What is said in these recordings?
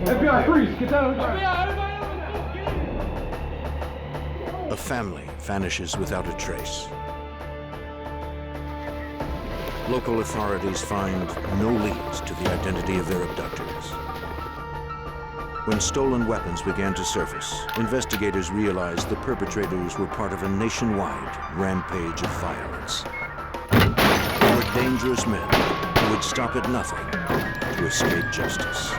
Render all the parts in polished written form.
FBI, freeze! Get down on the ground! A family vanishes without a trace. Local authorities find no leads to the identity of their abductors. When stolen weapons began to surface, investigators realized the perpetrators were part of a nationwide rampage of violence. They were dangerous men who would stop at nothing to escape justice.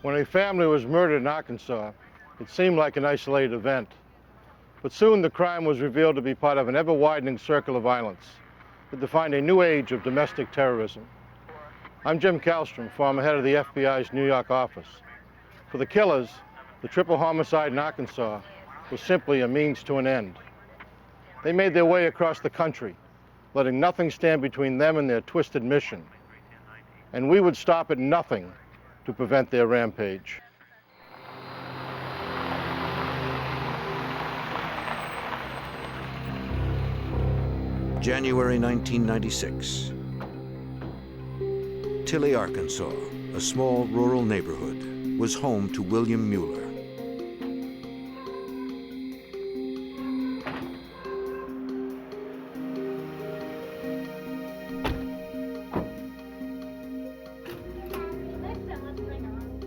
When a family was murdered in Arkansas, it seemed like an isolated event. But soon the crime was revealed to be part of an ever-widening circle of violence that defined a new age of domestic terrorism. I'm Jim Kallstrom, former head of the FBI's New York office. For the killers, the triple homicide in Arkansas was simply a means to an end. They made their way across the country, letting nothing stand between them and their twisted mission. And we would stop at nothing to prevent their rampage. January 1996. Tilly, Arkansas, a small rural neighborhood, was home to William Mueller.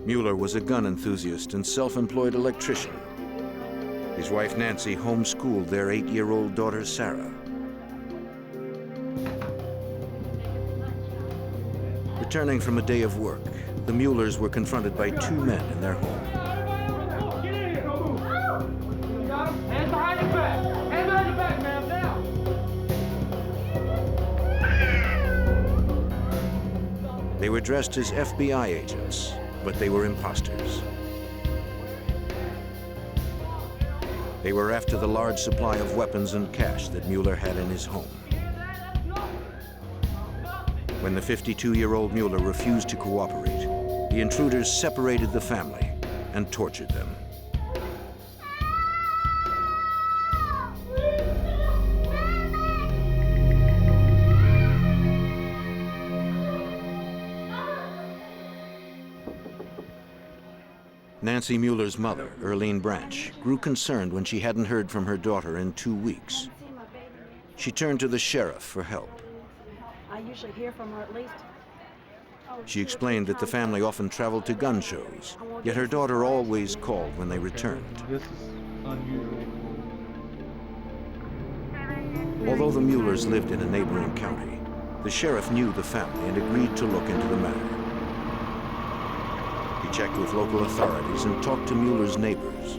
Mueller was a gun enthusiast and self-employed electrician. His wife Nancy homeschooled their 8-year-old daughter Sarah. Returning from a day of work, the Muellers were confronted by 2 men in their home. Get in here, don't move! You got him? Hands behind your back! Hands behind your back, ma'am, now! They were dressed as FBI agents, but they were imposters. They were after the large supply of weapons and cash that Mueller had in his home. When the 52-year-old Mueller refused to cooperate, the intruders separated the family and tortured them. Nancy Mueller's mother, Earlene Branch, grew concerned when she hadn't heard from her daughter in 2 weeks. She turned to the sheriff for help. I usually hear from her at least. She explained that the family often traveled to gun shows, yet her daughter always called when they returned. This is unusual. Although the Muellers lived in a neighboring county, the sheriff knew the family and agreed to look into the matter. He checked with local authorities and talked to Mueller's neighbors.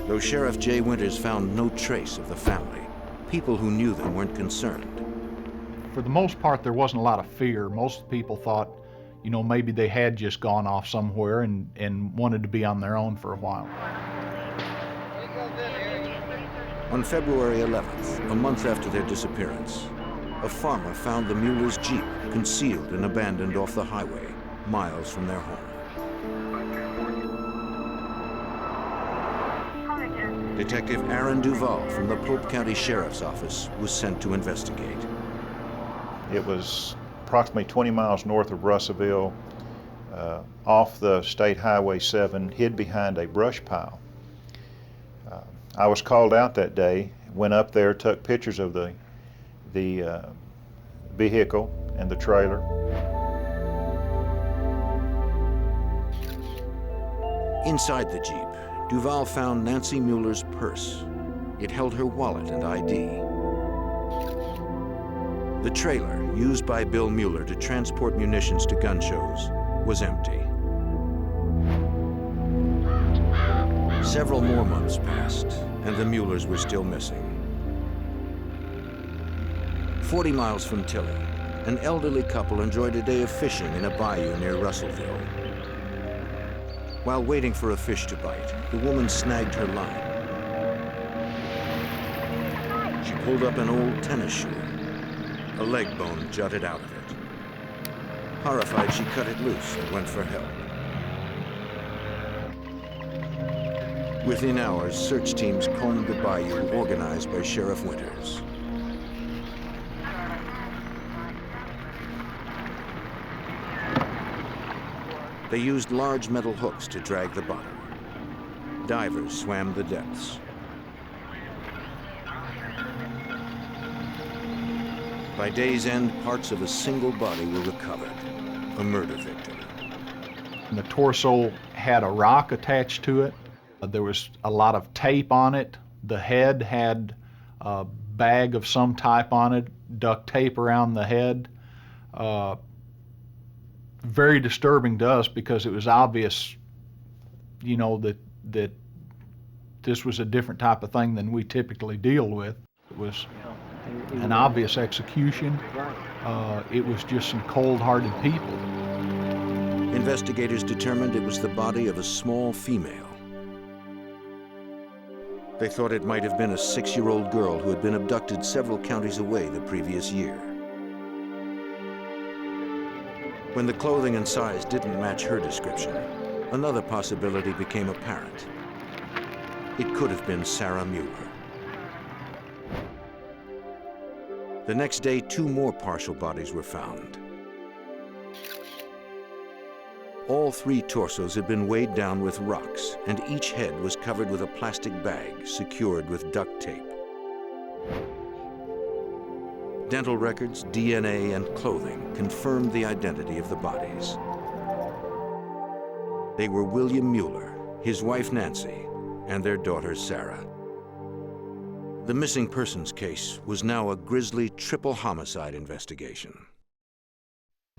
Though Sheriff Jay Winters found no trace of the family, people who knew them weren't concerned. For the most part, there wasn't a lot of fear. Most people thought, you know, maybe they had just gone off somewhere and wanted to be on their own for a while. On February 11th, a month after their disappearance, a farmer found the Muellers' Jeep concealed and abandoned off the highway, miles from their home. Detective Aaron Duval from the Pope County Sheriff's Office was sent to investigate. It was approximately 20 miles north of Russellville, off the State Highway 7, hid behind a brush pile. I was called out that day, went up there, took pictures of the vehicle and the trailer. Inside the Jeep, Duval found Nancy Mueller's purse. It held her wallet and ID. The trailer, used by Bill Mueller to transport munitions to gun shows, was empty. Several more months passed, and the Muellers were still missing. 40 miles from Tilly, an elderly couple enjoyed a day of fishing in a bayou near Russellville. While waiting for a fish to bite, the woman snagged her line. She pulled up an old tennis shoe. A leg bone jutted out of it. Horrified, she cut it loose and went for help. Within hours, search teams combed the bayou organized by Sheriff Winters. They used large metal hooks to drag the bottom. Divers swam the depths. By day's end, parts of a single body were recovered, a murder victim. The torso had a rock attached to it. There was a lot of tape on it. The head had a bag of some type on it, duct tape around the head. Very disturbing to us because it was obvious, you know, that this was a different type of thing than we typically deal with. It was an obvious execution. It was just some cold-hearted people. Investigators determined it was the body of a small female. They thought it might have been a 6-year-old girl who had been abducted several counties away the previous year. When the clothing and size didn't match her description, another possibility became apparent. It could have been Sarah Mueller. The next day, 2 more partial bodies were found. All 3 torsos had been weighed down with rocks, and each head was covered with a plastic bag secured with duct tape. Dental records, DNA, and clothing confirmed the identity of the bodies. They were William Mueller, his wife Nancy, and their daughter Sarah. The missing persons case was now a grisly triple homicide investigation.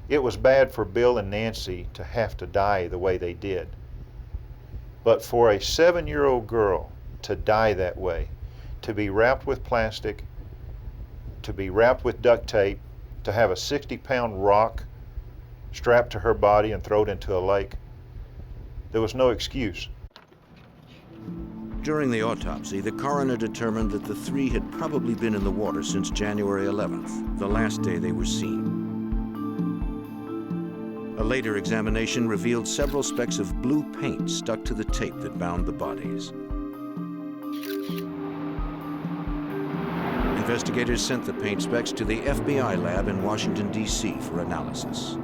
It was bad for Bill and Nancy to have to die the way they did. But for a 7-year-old girl to die that way, to be wrapped with plastic, to be wrapped with duct tape, to have a 60-pound rock strapped to her body and thrown into a lake, there was no excuse. During the autopsy, the coroner determined that the 3 had probably been in the water since January 11th, the last day they were seen. A later examination revealed several specks of blue paint stuck to the tape that bound the bodies. Investigators sent the paint specks to the FBI lab in Washington, D.C. for analysis.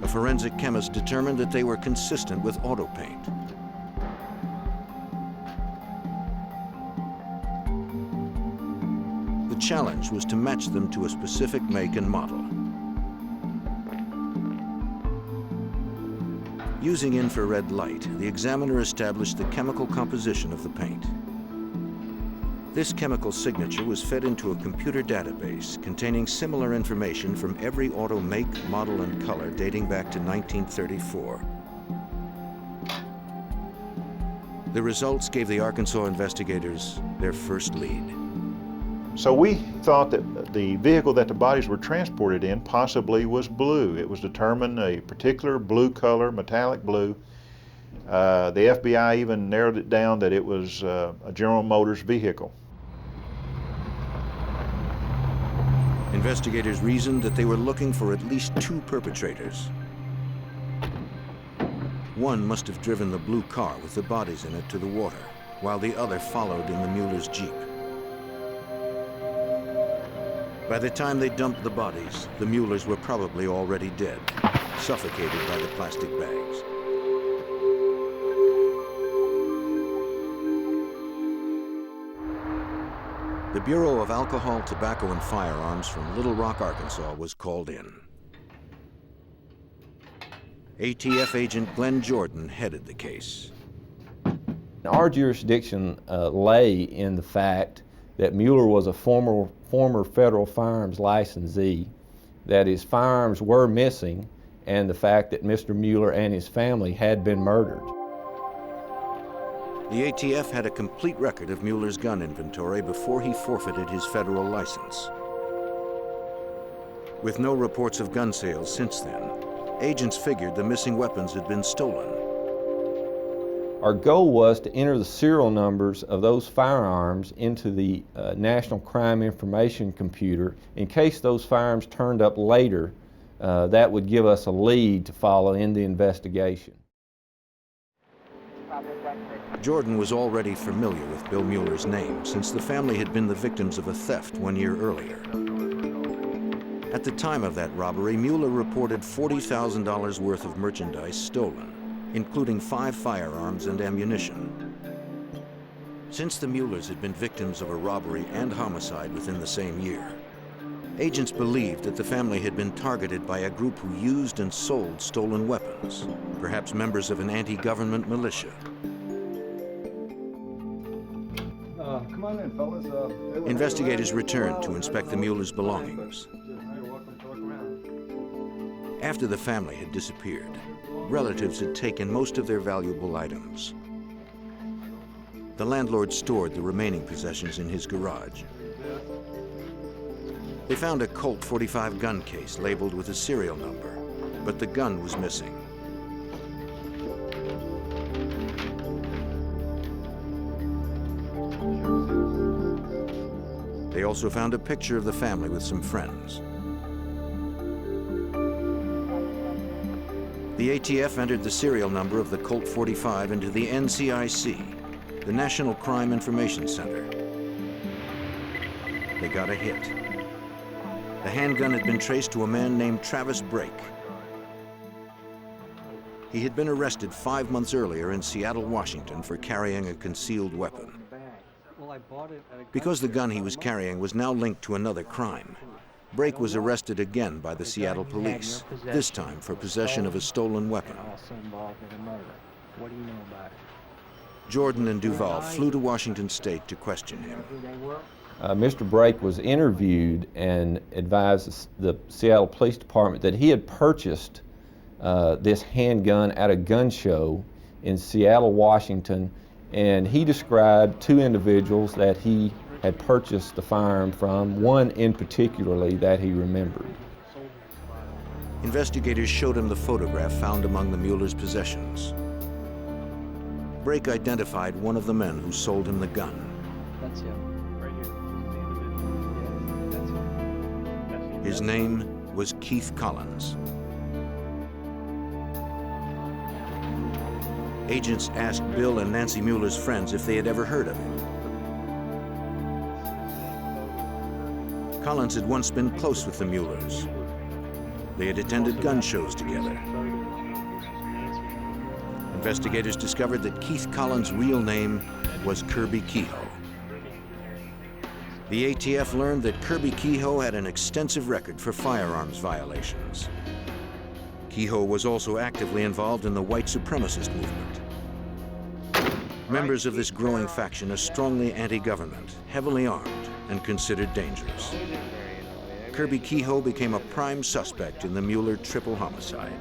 A forensic chemist determined that they were consistent with auto paint. The challenge was to match them to a specific make and model. Using infrared light, the examiner established the chemical composition of the paint. This chemical signature was fed into a computer database containing similar information from every auto make, model, and color dating back to 1934. The results gave the Arkansas investigators their first lead. So we thought that the vehicle that the bodies were transported in possibly was blue. It was determined a particular blue color, metallic blue. The FBI even narrowed it down that it was a General Motors vehicle. Investigators reasoned that they were looking for at least 2 perpetrators. One must have driven the blue car with the bodies in it to the water, while the other followed in the Mueller's Jeep. By the time they dumped the bodies, the Muellers were probably already dead, suffocated by the plastic bags. The Bureau of Alcohol, Tobacco, and Firearms from Little Rock, Arkansas was called in. ATF agent Glenn Jordan headed the case. Our jurisdiction lay in the fact that Mueller was a former federal firearms licensee, that his firearms were missing, and the fact that Mr. Mueller and his family had been murdered. The ATF had a complete record of Mueller's gun inventory before he forfeited his federal license. With no reports of gun sales since then, agents figured the missing weapons had been stolen. Our goal was to enter the serial numbers of those firearms into the National Crime Information computer in case those firearms turned up later. That would give us a lead to follow in the investigation. Jordan was already familiar with Bill Mueller's name since the family had been the victims of a theft 1 year earlier. At the time of that robbery, Mueller reported $40,000 worth of merchandise stolen, including 5 firearms and ammunition. Since the Muellers had been victims of a robbery and homicide within the same year, agents believed that the family had been targeted by a group who used and sold stolen weapons, perhaps members of an anti-government militia. Come on in, fellas. Investigators returned to inspect the Muellers' belongings. After the family had disappeared, relatives had taken most of their valuable items. The landlord stored the remaining possessions in his garage. They found a Colt .45 gun case labeled with a serial number, but the gun was missing. They also found a picture of the family with some friends. The ATF entered the serial number of the Colt .45 into the NCIC, the National Crime Information Center. They got a hit. The handgun had been traced to a man named Travis Brake. He had been arrested 5 months earlier in Seattle, Washington for carrying a concealed weapon. Because the gun he was carrying was now linked to another crime, Brake was arrested again by the Seattle police, this time for possession of a stolen weapon. Jordan and Duval flew to Washington State to question him. Mr. Brake was interviewed and advised the Seattle Police Department that he had purchased this handgun at a gun show in Seattle, Washington, and he described 2 individuals that he had purchased the firearm from, one in particularly that he remembered. Investigators showed him the photograph found among the Muellers' possessions. Brake identified one of the men who sold him the gun. That's him, right here. His name was Keith Collins. Agents asked Bill and Nancy Mueller's friends if they had ever heard of him. Collins had once been close with the Muellers. They had attended gun shows together. Investigators discovered that Keith Collins' real name was Kirby Kehoe. The ATF learned that Kirby Kehoe had an extensive record for firearms violations. Kehoe was also actively involved in the white supremacist movement. Members of this growing faction are strongly anti-government, heavily armed, and considered dangerous. Kirby Kehoe became a prime suspect in the Mueller triple homicide.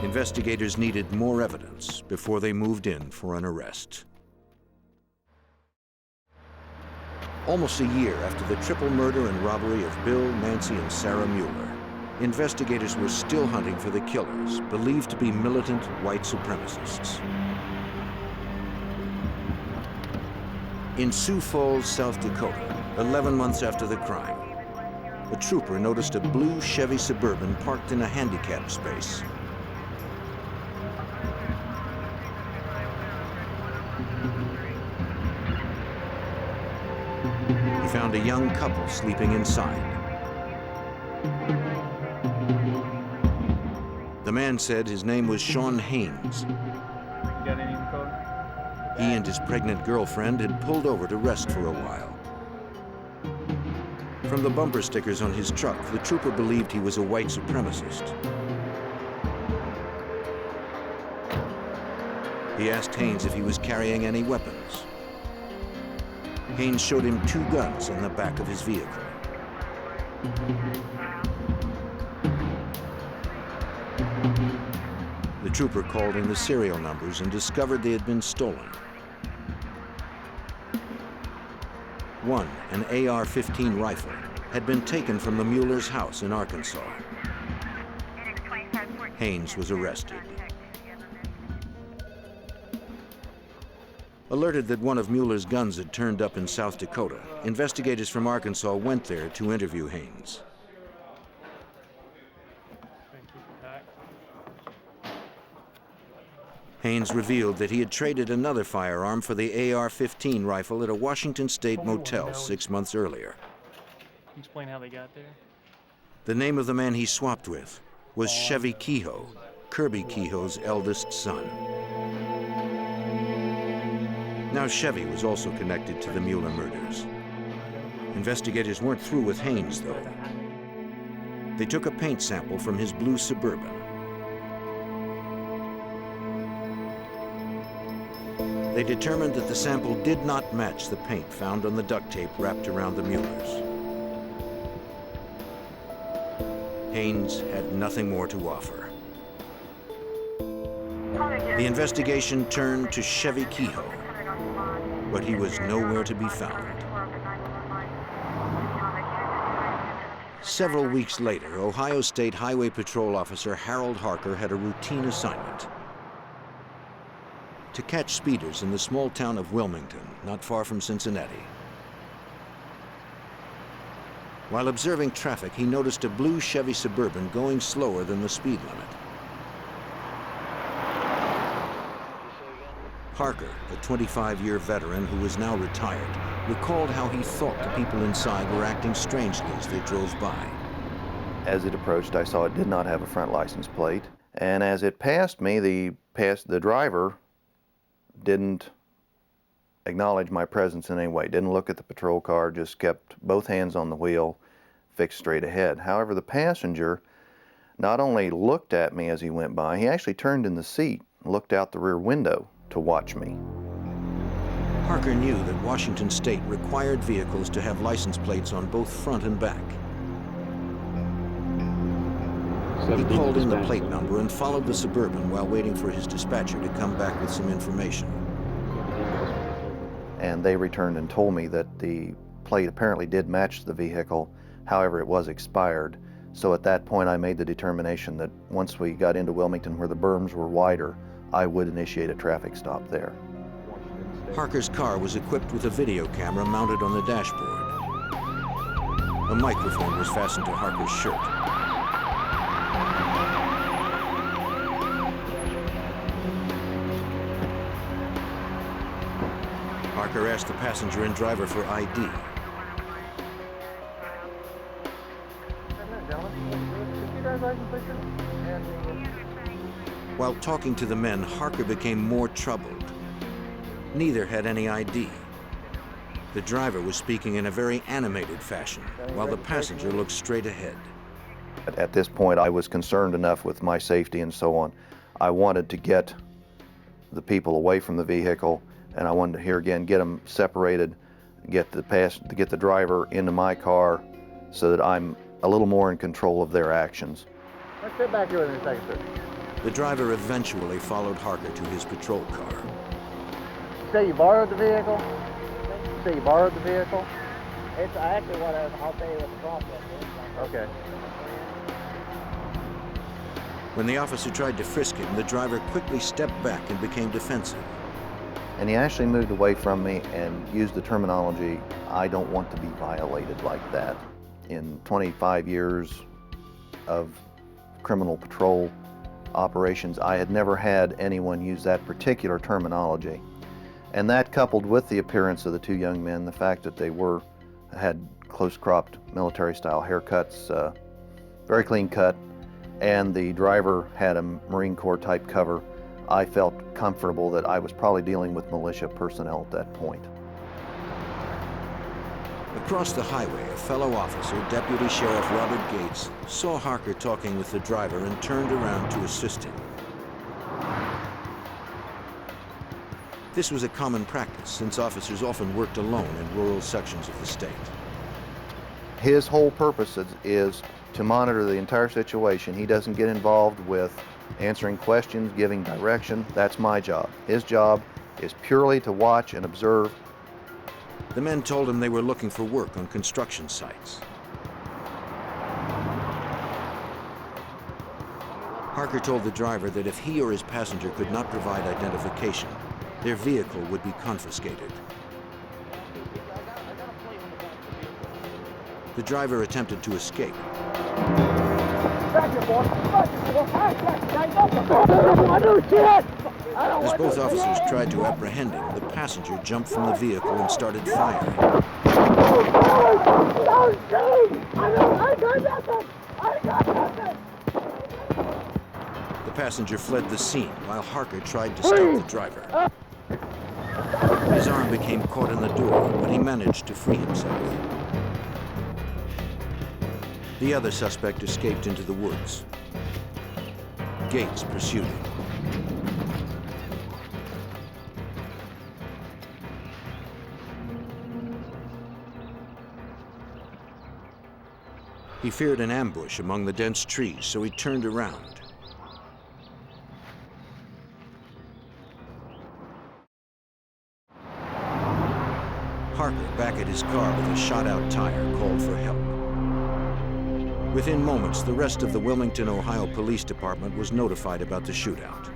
Investigators needed more evidence before they moved in for an arrest. Almost a year after the triple murder and robbery of Bill, Nancy, and Sarah Mueller, investigators were still hunting for the killers, believed to be militant white supremacists. In Sioux Falls, South Dakota, 11 months after the crime, a trooper noticed a blue Chevy Suburban parked in a handicapped space. He found a young couple sleeping inside. The man said his name was Sean Haynes. He and his pregnant girlfriend had pulled over to rest for a while. From the bumper stickers on his truck, the trooper believed he was a white supremacist. He asked Haynes if he was carrying any weapons. Haynes showed him 2 guns in the back of his vehicle. The trooper called in the serial numbers and discovered they had been stolen. One, an AR-15 rifle, had been taken from the Mueller's house in Arkansas. Haynes was arrested. Alerted that one of Mueller's guns had turned up in South Dakota, investigators from Arkansas went there to interview Haynes. Haynes revealed that he had traded another firearm for the AR-15 rifle at a Washington State motel 6 months earlier. Explain how they got there. The name of the man he swapped with was Chevy Kehoe, Kirby Kehoe's eldest son. Now Chevy was also connected to the Mueller murders. Investigators weren't through with Haynes, though. They took a paint sample from his blue Suburban. They determined that the sample did not match the paint found on the duct tape wrapped around the Muellers. Haynes had nothing more to offer. The investigation turned to Chevy Kehoe, but he was nowhere to be found. Several weeks later, Ohio State Highway Patrol Officer Harold Harker had a routine assignment: to catch speeders in the small town of Wilmington, not far from Cincinnati. While observing traffic, he noticed a blue Chevy Suburban going slower than the speed limit. Harker, a 25-year veteran who was now retired, recalled how he thought the people inside were acting strangely as they drove by. As it approached, I saw it did not have a front license plate, and as it passed me, the driver didn't acknowledge my presence in any way, didn't look at the patrol car, just kept both hands on the wheel, fixed straight ahead. However, the passenger not only looked at me as he went by, he actually turned in the seat and looked out the rear window to watch me. Harker knew that Washington State required vehicles to have license plates on both front and back. He called in the plate number and followed the Suburban while waiting for his dispatcher to come back with some information. And they returned and told me that the plate apparently did match the vehicle, however it was expired. So at that point I made the determination that once we got into Wilmington where the berms were wider, I would initiate a traffic stop there. Harker's car was equipped with a video camera mounted on the dashboard. A microphone was fastened to Harker's shirt. Harker asked the passenger and driver for ID. While talking to the men, Harker became more troubled. Neither had any ID. The driver was speaking in a very animated fashion, while the passenger looked straight ahead. At this point, I was concerned enough with my safety and so on. I wanted to get the people away from the vehicle, and I wanted to, here again, get them separated, get the driver into my car so that I'm a little more in control of their actions. Let's sit back here with me a second, sir. The driver eventually followed Harker to his patrol car. You say you borrowed the vehicle? You say you borrowed the vehicle? It's actually what I'll tell you what the process is. Okay. When the officer tried to frisk him, the driver quickly stepped back and became defensive. And he actually moved away from me and used the terminology, "I don't want to be violated like that." In 25 years of criminal patrol operations, I had never had anyone use that particular terminology. And that, coupled with the appearance of the two young men, the fact that they had close-cropped military-style haircuts, very clean cut, and the driver had a Marine Corps type cover, I felt comfortable that I was probably dealing with militia personnel at that point. Across the highway, a fellow officer, Deputy Sheriff Robert Gates, saw Harker talking with the driver and turned around to assist him. This was a common practice, since officers often worked alone in rural sections of the state. His whole purpose is to monitor the entire situation. He doesn't get involved with answering questions, giving direction. That's my job. His job is purely to watch and observe. The men told him they were looking for work on construction sites. Harker told the driver that if he or his passenger could not provide identification, their vehicle would be confiscated. The driver attempted to escape. As both officers tried to apprehend him, the passenger jumped from the vehicle and started firing. The passenger fled the scene while Harker tried to stop the driver. His arm became caught in the door, but he managed to free himself. The other suspect escaped into the woods. Gates pursued him. He feared an ambush among the dense trees, so he turned around. Harker, back at his car with a shot-out tire, called for help. Within moments, the rest of the Wilmington, Ohio Police Department was notified about the shootout.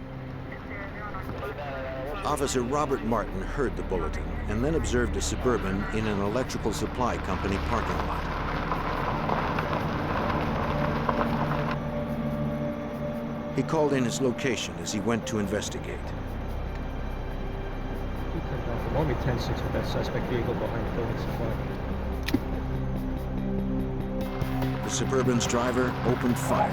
Officer Robert Martin heard the bulletin and then observed a Suburban in an electrical supply company parking lot. He called in his location as he went to investigate. He turned off from only 10-6 with that suspect vehicle behind the building supply. The Suburban's driver opened fire.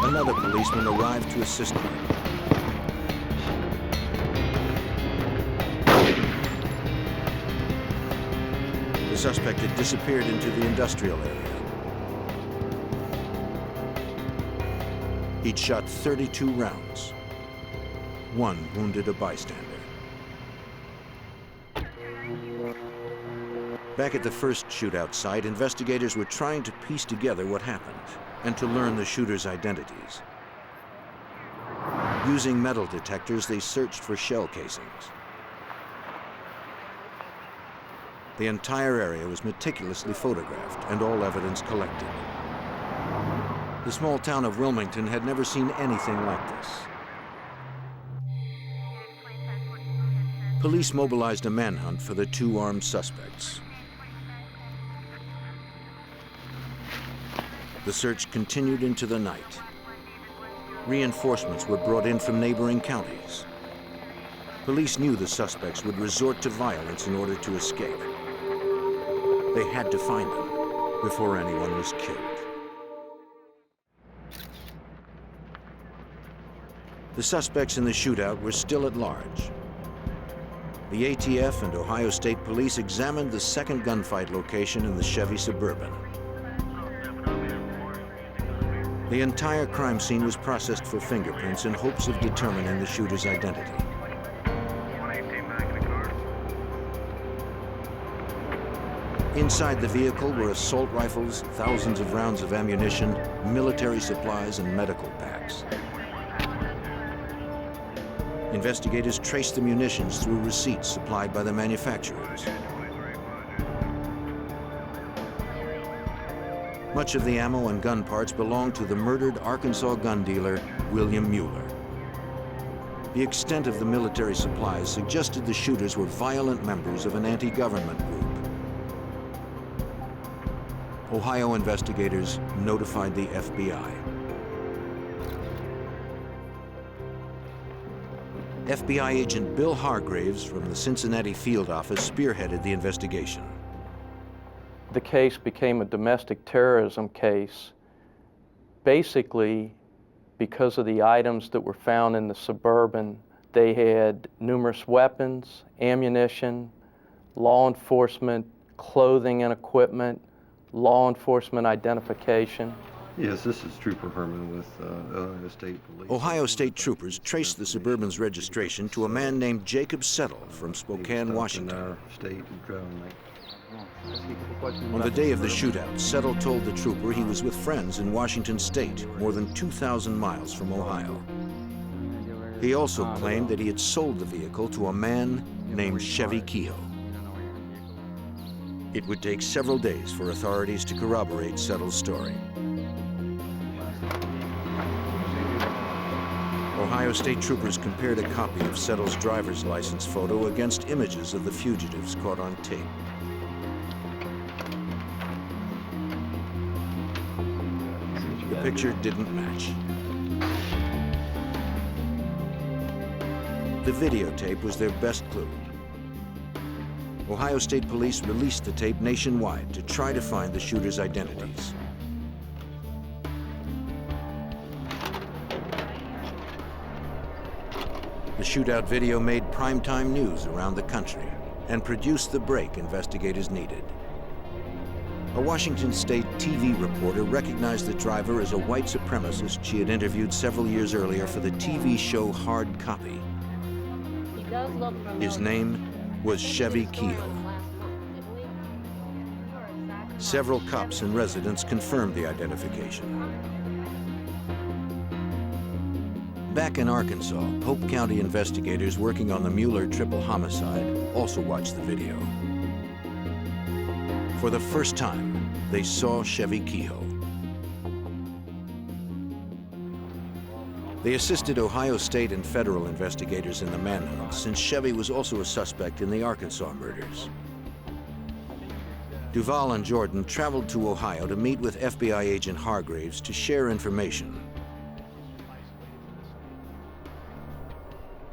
Another policeman arrived to assist him. The suspect had disappeared into the industrial area. He'd shot 32 rounds. One wounded a bystander. Back at the first shootout site, investigators were trying to piece together what happened and to learn the shooters' identities. Using metal detectors, they searched for shell casings. The entire area was meticulously photographed and all evidence collected. The small town of Wilmington had never seen anything like this. Police mobilized a manhunt for the two armed suspects. The search continued into the night. Reinforcements were brought in from neighboring counties. Police knew the suspects would resort to violence in order to escape. They had to find them before anyone was killed. The suspects in the shootout were still at large. The ATF and Ohio State Police examined the second gunfight location in the Chevy Suburban. The entire crime scene was processed for fingerprints in hopes of determining the shooter's identity. Inside the vehicle were assault rifles, thousands of rounds of ammunition, military supplies, and medical packs. Investigators traced the munitions through receipts supplied by the manufacturers. Much of the ammo and gun parts belonged to the murdered Arkansas gun dealer, William Mueller. The extent of the military supplies suggested the shooters were violent members of an anti-government group. Ohio investigators notified the FBI. FBI agent Bill Hargraves from the Cincinnati field office spearheaded the investigation. The case became a domestic terrorism case, basically because of the items that were found in the Suburban. They had numerous weapons, ammunition, law enforcement clothing and equipment, law enforcement identification. Yes, this is Trooper Herman with Ohio State Police. Ohio State troopers traced the Suburban's registration to a man named Jacob Settle from Spokane, Washington. On the day of the shootout, Settle told the trooper he was with friends in Washington State, more than 2,000 miles from Ohio. He also claimed that he had sold the vehicle to a man named Chevy Kehoe. It would take several days for authorities to corroborate Settle's story. Ohio State troopers compared a copy of Settle's driver's license photo against images of the fugitives caught on tape. The picture didn't match. The videotape was their best clue. Ohio State Police released the tape nationwide to try to find the shooters' identities. The shootout video made primetime news around the country and produced the break investigators needed. A Washington State TV reporter recognized the driver as a white supremacist she had interviewed several years earlier for the TV show Hard Copy. His name was Chevy Kehoe. Several cops and residents confirmed the identification. Back in Arkansas, Pope County investigators working on the Mueller triple homicide also watched the video. For the first time, they saw Chevy Kehoe. They assisted Ohio State and federal investigators in the manhunt, since Chevy was also a suspect in the Arkansas murders. Duval and Jordan traveled to Ohio to meet with FBI agent Hargraves to share information.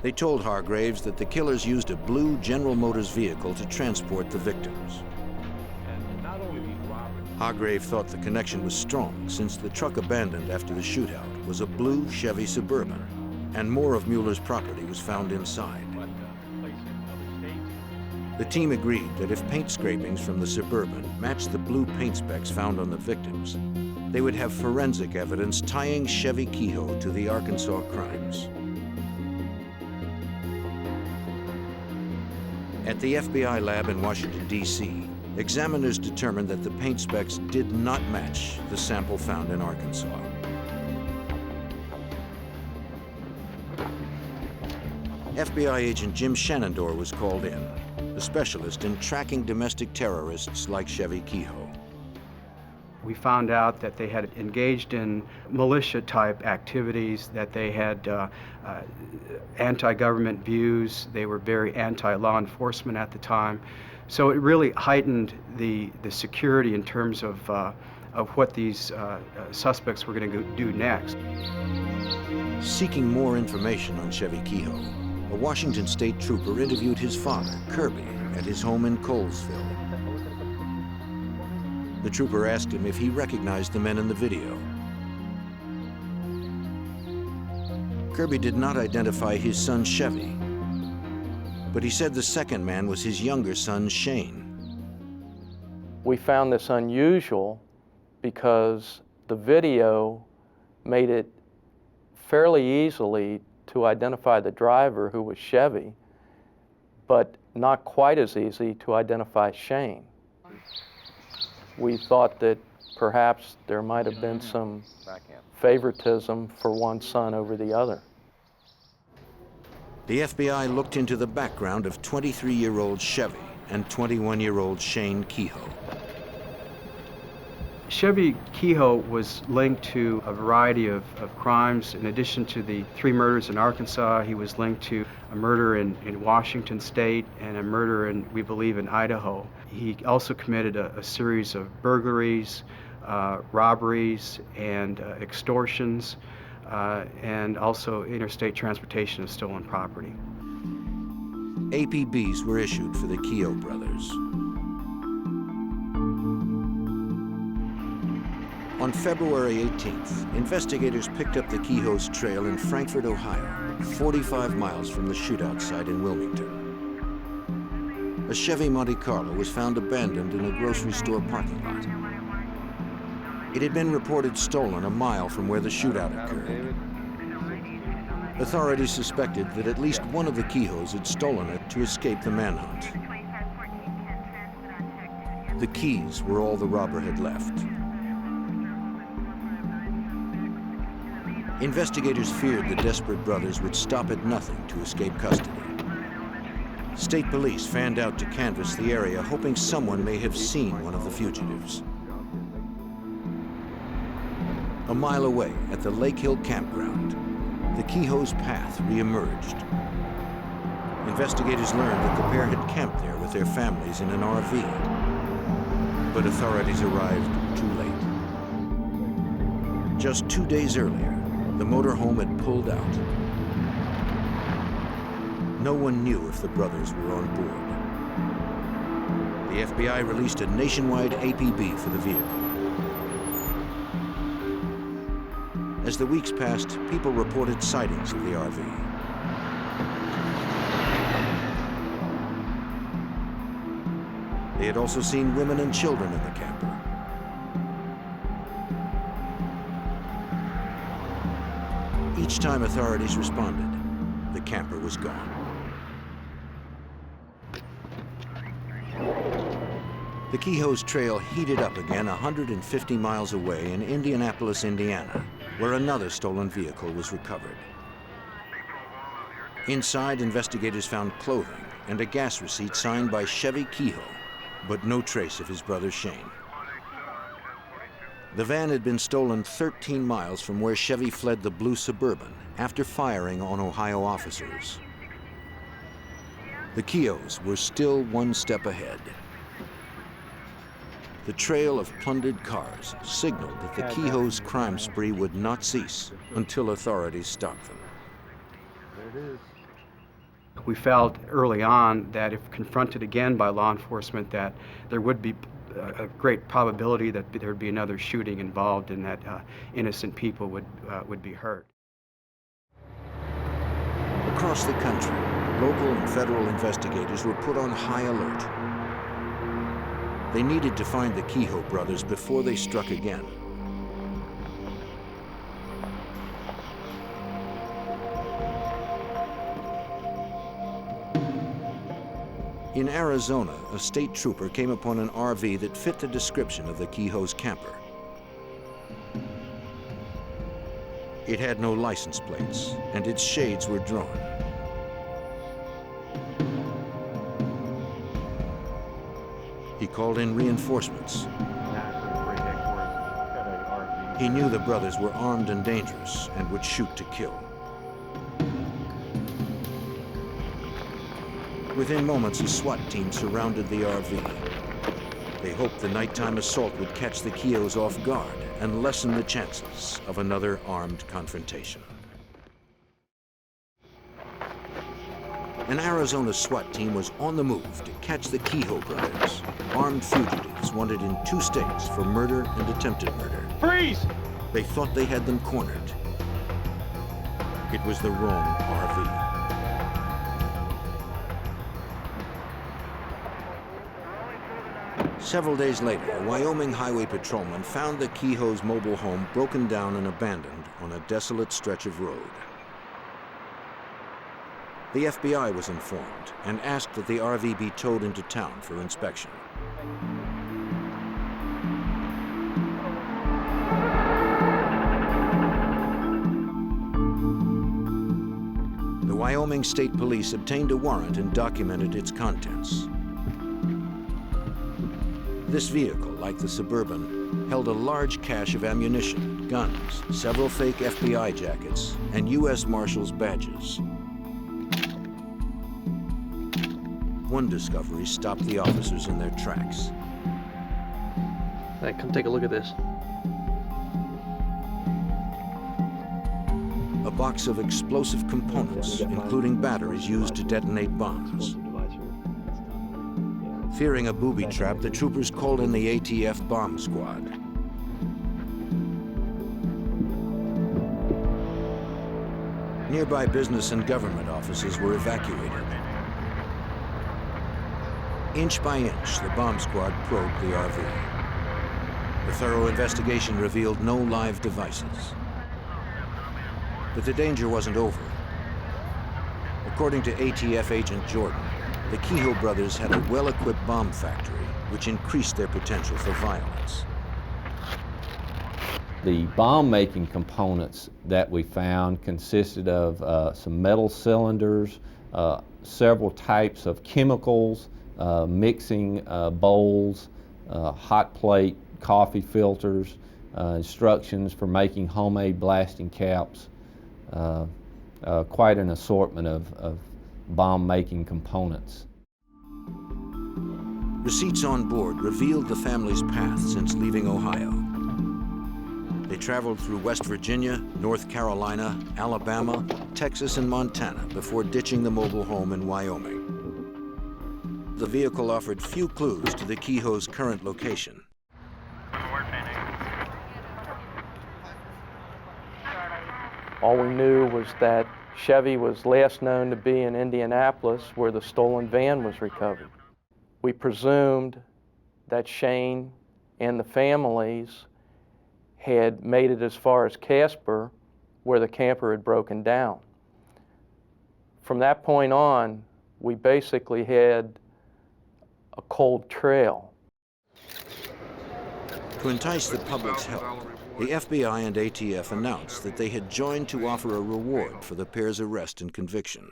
They told Hargraves that the killers used a blue General Motors vehicle to transport the victims. Hargrave thought the connection was strong, since the truck abandoned after the shootout was a blue Chevy Suburban, and more of Mueller's property was found inside. The team agreed that if paint scrapings from the Suburban matched the blue paint specks found on the victims, they would have forensic evidence tying Chevy Kehoe to the Arkansas crimes. At the FBI lab in Washington, D.C., examiners determined that the paint specks did not match the sample found in Arkansas. FBI agent Jim Shenandoah was called in, a specialist in tracking domestic terrorists like Chevy Kehoe. We found out that they had engaged in militia-type activities, that they had anti-government views. They were very anti-law enforcement at the time. So it really heightened the security in terms of what these suspects were going to do next. Seeking more information on Chevy Kehoe, a Washington State trooper interviewed his father, Kirby, at his home in Colesville. The trooper asked him if he recognized the men in the video. Kirby did not identify his son Chevy, but he said the second man was his younger son Shane. We found this unusual because the video made it fairly easily to identify the driver, who was Chevy, but not quite as easy to identify Shane. We thought that perhaps there might have been some favoritism for one son over the other. The FBI looked into the background of 23-year-old Chevy and 21-year-old Shane Kehoe. Chevy Kehoe was linked to a variety of crimes. In addition to the 3 murders in Arkansas, he was linked to a murder in Washington State and a murder in, we believe, in Idaho. He also committed a series of burglaries, robberies, and extortions, and also interstate transportation of stolen property. APBs were issued for the Kehoe brothers. On February 18th, investigators picked up the Kehoe's trail in Frankfort, Ohio, 45 miles from the shootout site in Wilmington. A Chevy Monte Carlo was found abandoned in a grocery store parking lot. It had been reported stolen a mile from where the shootout occurred. Authorities suspected that at least one of the Keyhoes had stolen it to escape the manhunt. The keys were all the robber had left. Investigators feared the desperate brothers would stop at nothing to escape custody. State police fanned out to canvass the area, hoping someone may have seen one of the fugitives. A mile away at the Lake Hill campground, the Keyhoe's path reemerged. Investigators learned that the pair had camped there with their families in an RV. But authorities arrived too late. Just 2 days earlier, the motorhome had pulled out. No one knew if the brothers were on board. The FBI released a nationwide APB for the vehicle. As the weeks passed, people reported sightings of the RV. They had also seen women and children in the camper. Each time authorities responded, the camper was gone. The Keyhoe's trail heated up again 150 miles away in Indianapolis, Indiana, where another stolen vehicle was recovered. Inside, investigators found clothing and a gas receipt signed by Chevy Keyhoe, but no trace of his brother Shane. The van had been stolen 13 miles from where Chevy fled the blue Suburban after firing on Ohio officers. The Keyhoes were still one step ahead. The trail of plundered cars signaled that the Keyhoe's crime spree would not cease until authorities stopped them. There it is. We felt early on that if confronted again by law enforcement, that there would be a great probability that there would be another shooting involved and that innocent people would be hurt. Across the country, local and federal investigators were put on high alert. They needed to find the Keyhoe brothers before they struck again. In Arizona, a state trooper came upon an RV that fit the description of the Keyhoe's camper. It had no license plates, and its shades were drawn. He called in reinforcements. He knew the brothers were armed and dangerous and would shoot to kill. Within moments, a SWAT team surrounded the RV. They hoped the nighttime assault would catch the Keyhoes off guard and lessen the chances of another armed confrontation. An Arizona SWAT team was on the move to catch the Keyhoe brothers, armed fugitives wanted in 2 states for murder and attempted murder. Freeze! They thought they had them cornered. It was the wrong RV. Several days later, a Wyoming highway patrolman found the Keyhoe's mobile home broken down and abandoned on a desolate stretch of road. The FBI was informed and asked that the RV be towed into town for inspection. The Wyoming State Police obtained a warrant and documented its contents. This vehicle, like the Suburban, held a large cache of ammunition, guns, several fake FBI jackets, and U.S. Marshals badges. One discovery stopped the officers in their tracks. Hey, come take a look at this. A box of explosive components, including batteries used to detonate bombs. Fearing a booby trap, the troopers called in the ATF bomb squad. Nearby business and government offices were evacuated. Inch by inch, the bomb squad probed the RV. A thorough investigation revealed no live devices. But the danger wasn't over. According to ATF agent Jordan, the Kehoe brothers had a well-equipped bomb factory, which increased their potential for violence. The bomb-making components that we found consisted of some metal cylinders, several types of chemicals, mixing bowls, hot plate, coffee filters, instructions for making homemade blasting caps, quite an assortment of bomb-making components. Receipts on board revealed the family's path since leaving Ohio. They traveled through West Virginia, North Carolina, Alabama, Texas, and Montana before ditching the mobile home in Wyoming. The vehicle offered few clues to the Kehoe's current location. All we knew was that Chevy was last known to be in Indianapolis, where the stolen van was recovered. We presumed that Shane and the families had made it as far as Casper, where the camper had broken down. From that point on, we basically had a cold trail. To entice the public's help, the FBI and ATF announced that they had joined to offer a reward for the pair's arrest and conviction.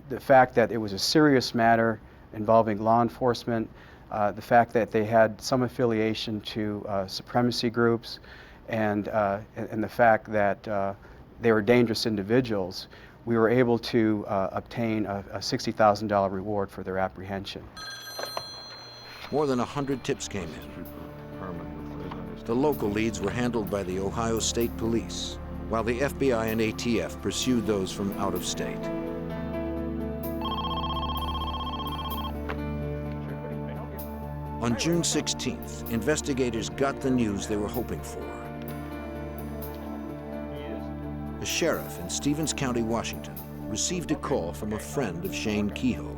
The fact that it was a serious matter involving law enforcement, the fact that they had some affiliation to supremacy groups, and the fact that they were dangerous individuals, we were able to obtain a $60,000 reward for their apprehension. More than 100 tips came in. The local leads were handled by the Ohio State Police, while the FBI and ATF pursued those from out of state. On June 16th, investigators got the news they were hoping for. A sheriff in Stevens County, Washington, received a call from a friend of Shane Kehoe.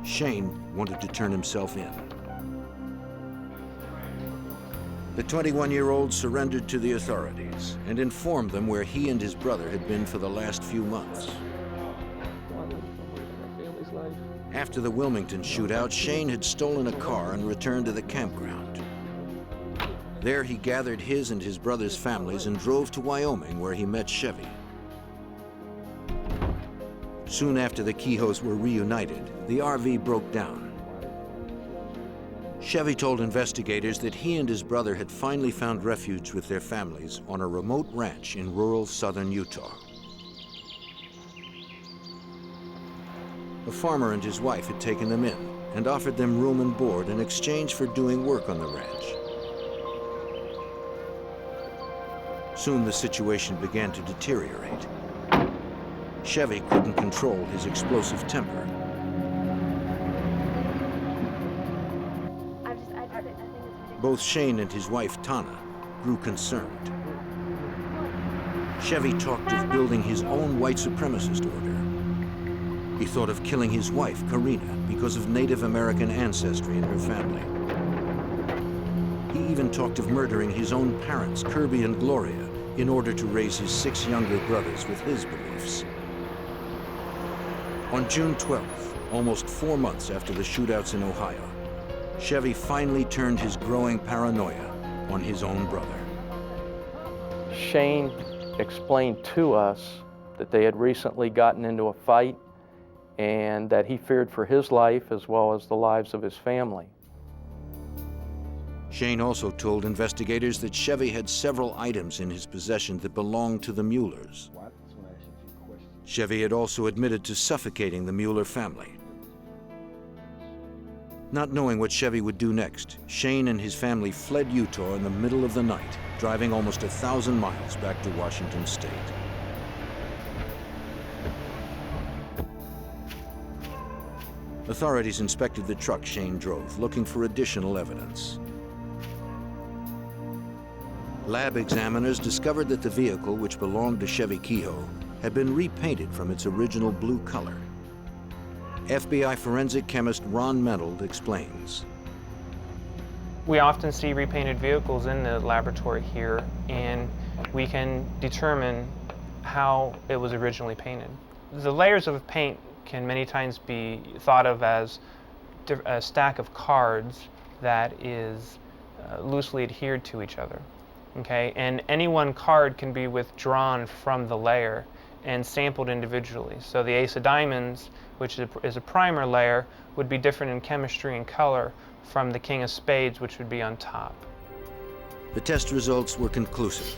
Shane wanted to turn himself in. The 21-year-old surrendered to the authorities and informed them where he and his brother had been for the last few months. After the Wilmington shootout, Shane had stolen a car and returned to the campground. There he gathered his and his brother's families and drove to Wyoming, where he met Chevy. Soon after the Kehoes were reunited, the RV broke down. Chevy told investigators that he and his brother had finally found refuge with their families on a remote ranch in rural southern Utah. A farmer and his wife had taken them in and offered them room and board in exchange for doing work on the ranch. Soon the situation began to deteriorate. Chevy couldn't control his explosive temper. Both Shane and his wife, Tana, grew concerned. Chevy talked of building his own white supremacist order. He thought of killing his wife, Karina, because of Native American ancestry in her family. He even talked of murdering his own parents, Kirby and Gloria, in order to raise his 6 younger brothers with his beliefs. On June 12th, almost 4 months after the shootouts in Ohio, Chevy finally turned his growing paranoia on his own brother. Shane explained to us that they had recently gotten into a fight and that he feared for his life as well as the lives of his family. Shane also told investigators that Chevy had several items in his possession that belonged to the Muellers. Chevy had also admitted to suffocating the Mueller family. Not knowing what Chevy would do next, Shane and his family fled Utah in the middle of the night, driving almost 1,000 miles back to Washington State. Authorities inspected the truck Shane drove, looking for additional evidence. Lab examiners discovered that the vehicle, which belonged to Chevy Kehoe, had been repainted from its original blue color. FBI forensic chemist Ron Mentold explains. We often see repainted vehicles in the laboratory here, and we can determine how it was originally painted. The layers of paint can many times be thought of as a stack of cards that is loosely adhered to each other. Okay, and any one card can be withdrawn from the layer and sampled individually. So the ace of diamonds, which is a primer layer, would be different in chemistry and color from the king of spades, which would be on top. The test results were conclusive.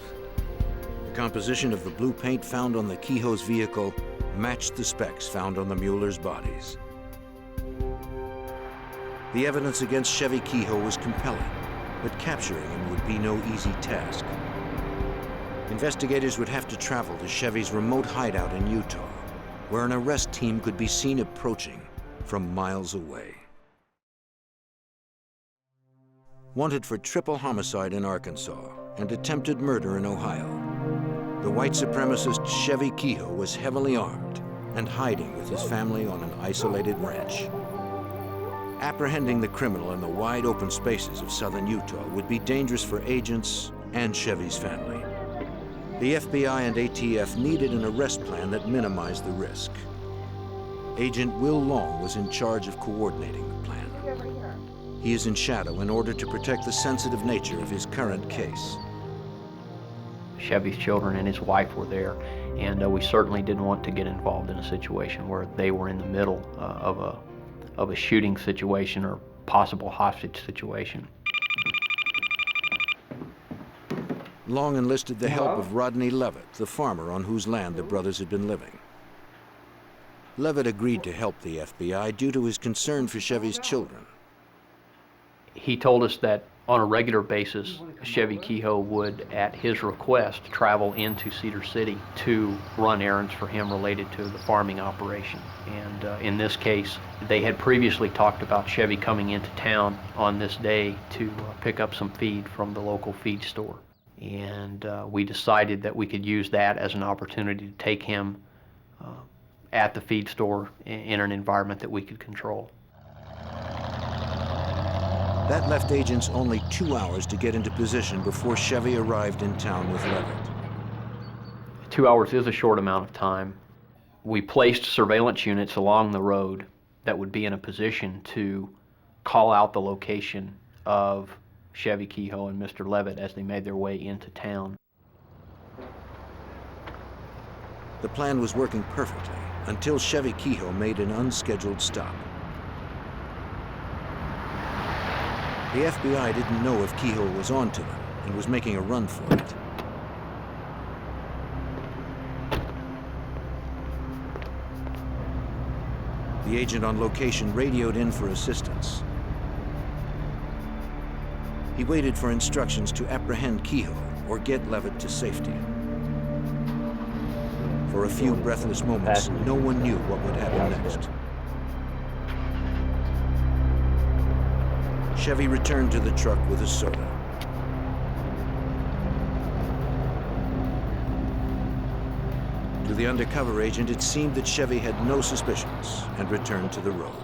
The composition of the blue paint found on the Kehoe's vehicle matched the specs found on the Mueller's bodies. The evidence against Chevy Kehoe was compelling, but capturing him would be no easy task. Investigators would have to travel to Chevy's remote hideout in Utah, where an arrest team could be seen approaching from miles away. Wanted for triple homicide in Arkansas and attempted murder in Ohio, the white supremacist Chevy Kehoe was heavily armed and hiding with his family on an isolated ranch. Apprehending the criminal in the wide open spaces of southern Utah would be dangerous for agents and Chevy's family. The FBI and ATF needed an arrest plan that minimized the risk. Agent Will Long was in charge of coordinating the plan. He is in shadow in order to protect the sensitive nature of his current case. Chevy's children and his wife were there, and we certainly didn't want to get involved in a situation where they were in the middle of a shooting situation or possible hostage situation. Long enlisted the help of Rodney Levitt, the farmer on whose land the brothers had been living. Levitt agreed to help the FBI due to his concern for Chevy's children. He told us that on a regular basis, Chevy Kehoe would, at his request, travel into Cedar City to run errands for him related to the farming operation. And in this case, they had previously talked about Chevy coming into town on this day to pick up some feed from the local feed store. And we decided that we could use that as an opportunity to take him at the feed store in an environment that we could control. That left agents only 2 hours to get into position before Chevy arrived in town with Levitt. 2 hours is a short amount of time. We placed surveillance units along the road that would be in a position to call out the location of Chevy Kehoe and Mr. Levitt as they made their way into town. The plan was working perfectly until Chevy Kehoe made an unscheduled stop. The FBI didn't know if Kehoe was onto them and was making a run for it. The agent on location radioed in for assistance. He waited for instructions to apprehend Kehoe or get Levitt to safety. For a few breathless moments, no one knew what would happen next. Chevy returned to the truck with a soda. To the undercover agent, it seemed that Chevy had no suspicions and returned to the road.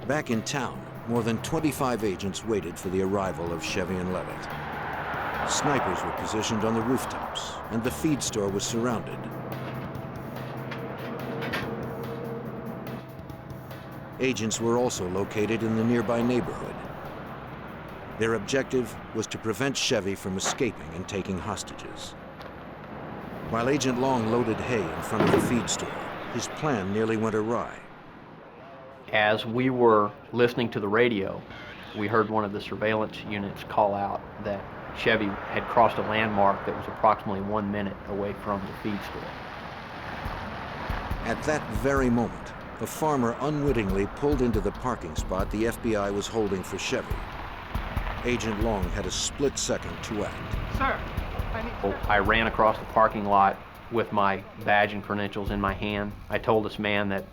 Back in town, more than 25 agents waited for the arrival of Chevy and Levitt. Snipers were positioned on the rooftops, and the feed store was surrounded. Agents were also located in the nearby neighborhood. Their objective was to prevent Chevy from escaping and taking hostages. While Agent Long loaded hay in front of the feed store, his plan nearly went awry. As we were listening to the radio, we heard one of the surveillance units call out that Chevy had crossed a landmark that was approximately 1 minute away from the feed store. At that very moment, a farmer unwittingly pulled into the parking spot the FBI was holding for Chevy. Agent Long had a split second to act. Sir, I ran across the parking lot with my badge and credentials in my hand. I told this man that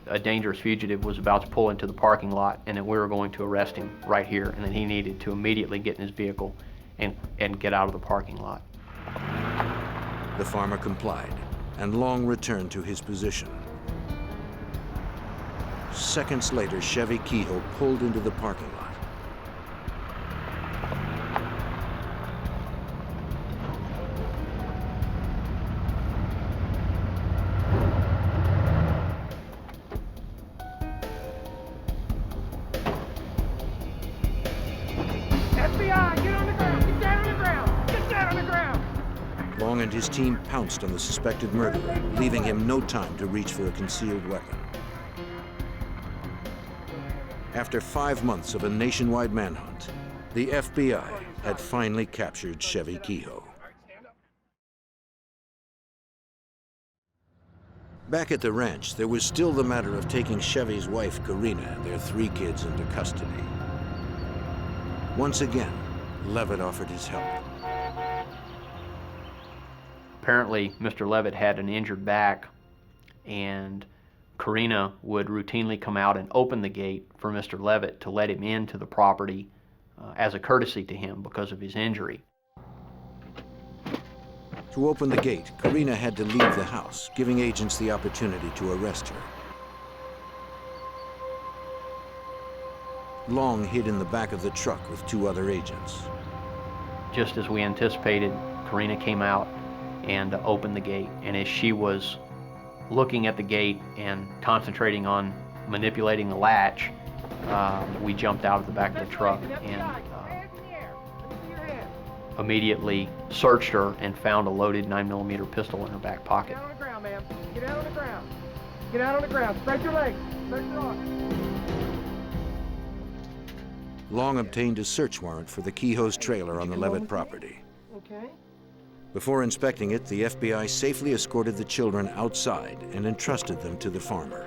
a dangerous fugitive was about to pull into the parking lot and that we were going to arrest him right here, and that he needed to immediately get in his vehicle and get out of the parking lot. The farmer complied, and Long returned to his position. Seconds later, Chevy Kehoe pulled into the parking lot. FBI, get on the ground! Get down on the ground! Get down on the ground! Long and his team pounced on the suspected murderer, leaving him no time to reach for a concealed weapon. After 5 months of a nationwide manhunt, the FBI had finally captured Chevy Kehoe. Back at the ranch, there was still the matter of taking Chevy's wife, Karina, and their 3 kids into custody. Once again, Levitt offered his help. Apparently, Mr. Levitt had an injured back, and Karina would routinely come out and open the gate for Mr. Levitt to let him into the property as a courtesy to him because of his injury. To open the gate, Karina had to leave the house, giving agents the opportunity to arrest her. Long hid in the back of the truck with 2 other agents. Just as we anticipated, Karina came out and opened the gate, and as she was looking at the gate and concentrating on manipulating the latch, we jumped out of the back of the truck and immediately searched her and found a loaded 9mm pistol in her back pocket. Get out on the ground, ma'am. Get out on the ground. Get out on the ground. Spread your legs. Spread your arms. Long obtained a search warrant for the Kehoe's trailer on the Levitt property. Okay. Before inspecting it, the FBI safely escorted the children outside and entrusted them to the farmer.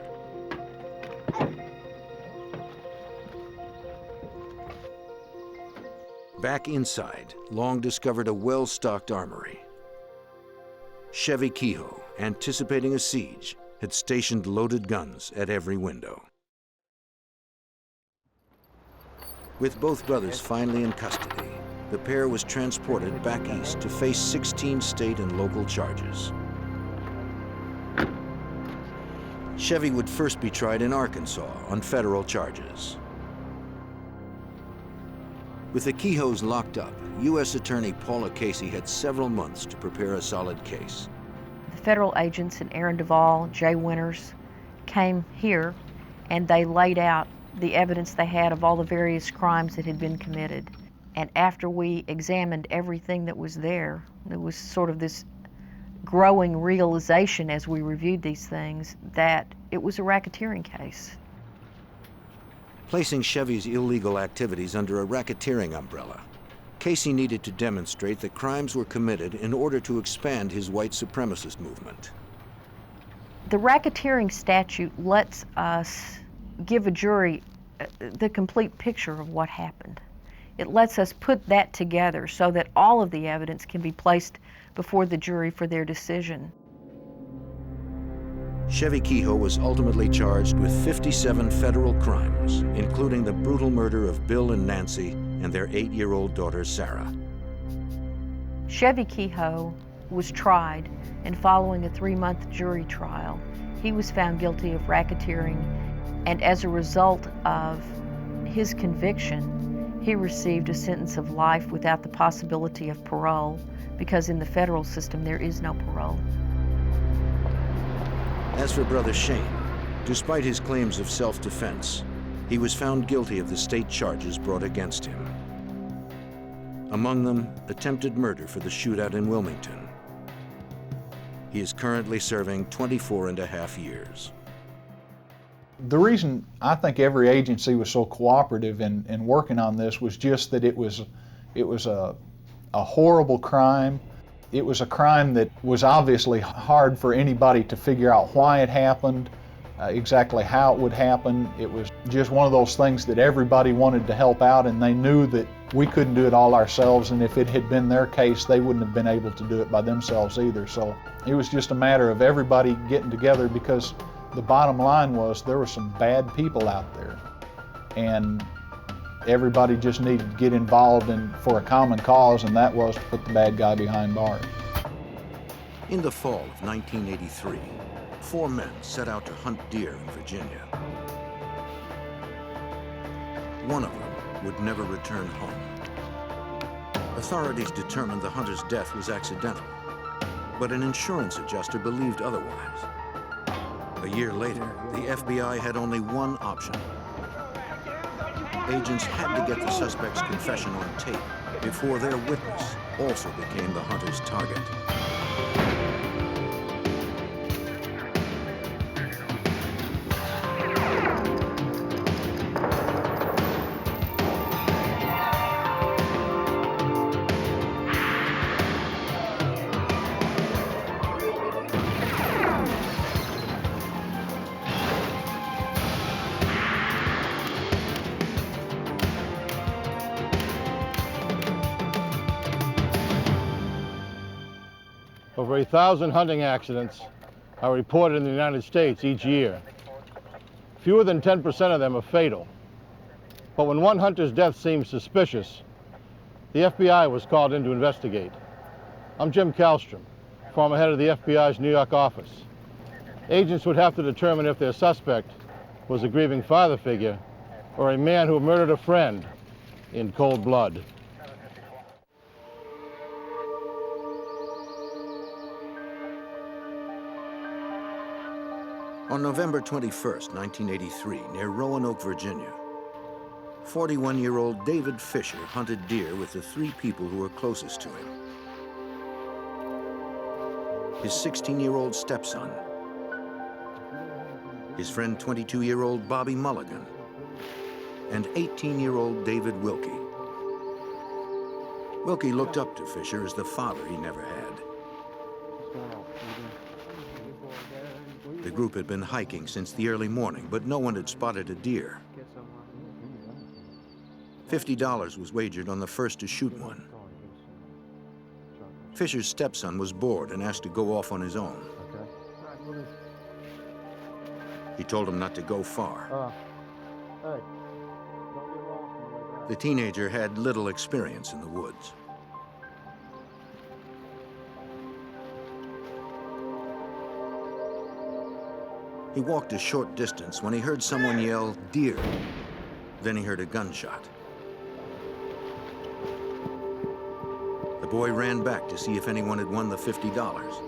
Back inside, Long discovered a well-stocked armory. Chevy Kehoe, anticipating a siege, had stationed loaded guns at every window. With both brothers finally in custody, the pair was transported back east to face 16 state and local charges. Chevy would first be tried in Arkansas on federal charges. With the Kehoes locked up, U.S. Attorney Paula Casey had several months to prepare a solid case. The federal agents in Aaron Duvall, Jay Winters, came here and they laid out the evidence they had of all the various crimes that had been committed. And after we examined everything that was there was sort of this growing realization as we reviewed these things that it was a racketeering case. Placing Chevy's illegal activities under a racketeering umbrella, Casey needed to demonstrate that crimes were committed in order to expand his white supremacist movement. The racketeering statute lets us give a jury the complete picture of what happened. It lets us put that together so that all of the evidence can be placed before the jury for their decision. Chevy Kehoe was ultimately charged with 57 federal crimes, including the brutal murder of Bill and Nancy and their 8-year-old daughter, Sarah. Chevy Kehoe was tried, and following a 3-month jury trial, he was found guilty of racketeering, and as a result of his conviction, he received a sentence of life without the possibility of parole, because in the federal system there is no parole. As for brother Shane, despite his claims of self-defense, he was found guilty of the state charges brought against him. Among them, attempted murder for the shootout in Wilmington. He is currently serving 24.5 years. The reason I think every agency was so cooperative in working on this was just that it was a horrible crime. It was a crime that was obviously hard for anybody to figure out why it happened, exactly how it would happen. It was just one of those things that everybody wanted to help out, and they knew that we couldn't do it all ourselves, and if it had been their case, they wouldn't have been able to do it by themselves either. So it was just a matter of everybody getting together, because the bottom line was there were some bad people out there, and everybody just needed to get involved for a common cause, and that was to put the bad guy behind bars. In the fall of 1983, 4 men set out to hunt deer in Virginia. one of them would never return home. Authorities determined the hunter's death was accidental, but an insurance adjuster believed otherwise. A year later, the FBI had only one option. Agents had to get the suspect's confession on tape before their witness also became the hunter's target. Over 1,000 hunting accidents are reported in the United States each year. Fewer than 10% of them are fatal. But when one hunter's death seemed suspicious, the FBI was called in to investigate. I'm Jim Kallstrom, former head of the FBI's New York office. Agents would have to determine if their suspect was a grieving father figure or a man who murdered a friend in cold blood. On November 21st, 1983, near Roanoke, Virginia, 41-year-old David Fisher hunted deer with the three people who were closest to him. His 16-year-old stepson, his friend 22-year-old Bobby Mulligan, and 18-year-old David Wilkie. Wilkie looked up to Fisher as the father he never had. The group had been hiking since the early morning, but no one had spotted a deer. $50 was wagered on the first to shoot one. Fisher's stepson was bored and asked to go off on his own. He told him not to go far. The teenager had little experience in the woods. He walked a short distance when he heard someone yell, "Deer." Then he heard a gunshot. The boy ran back to see if anyone had won the $50.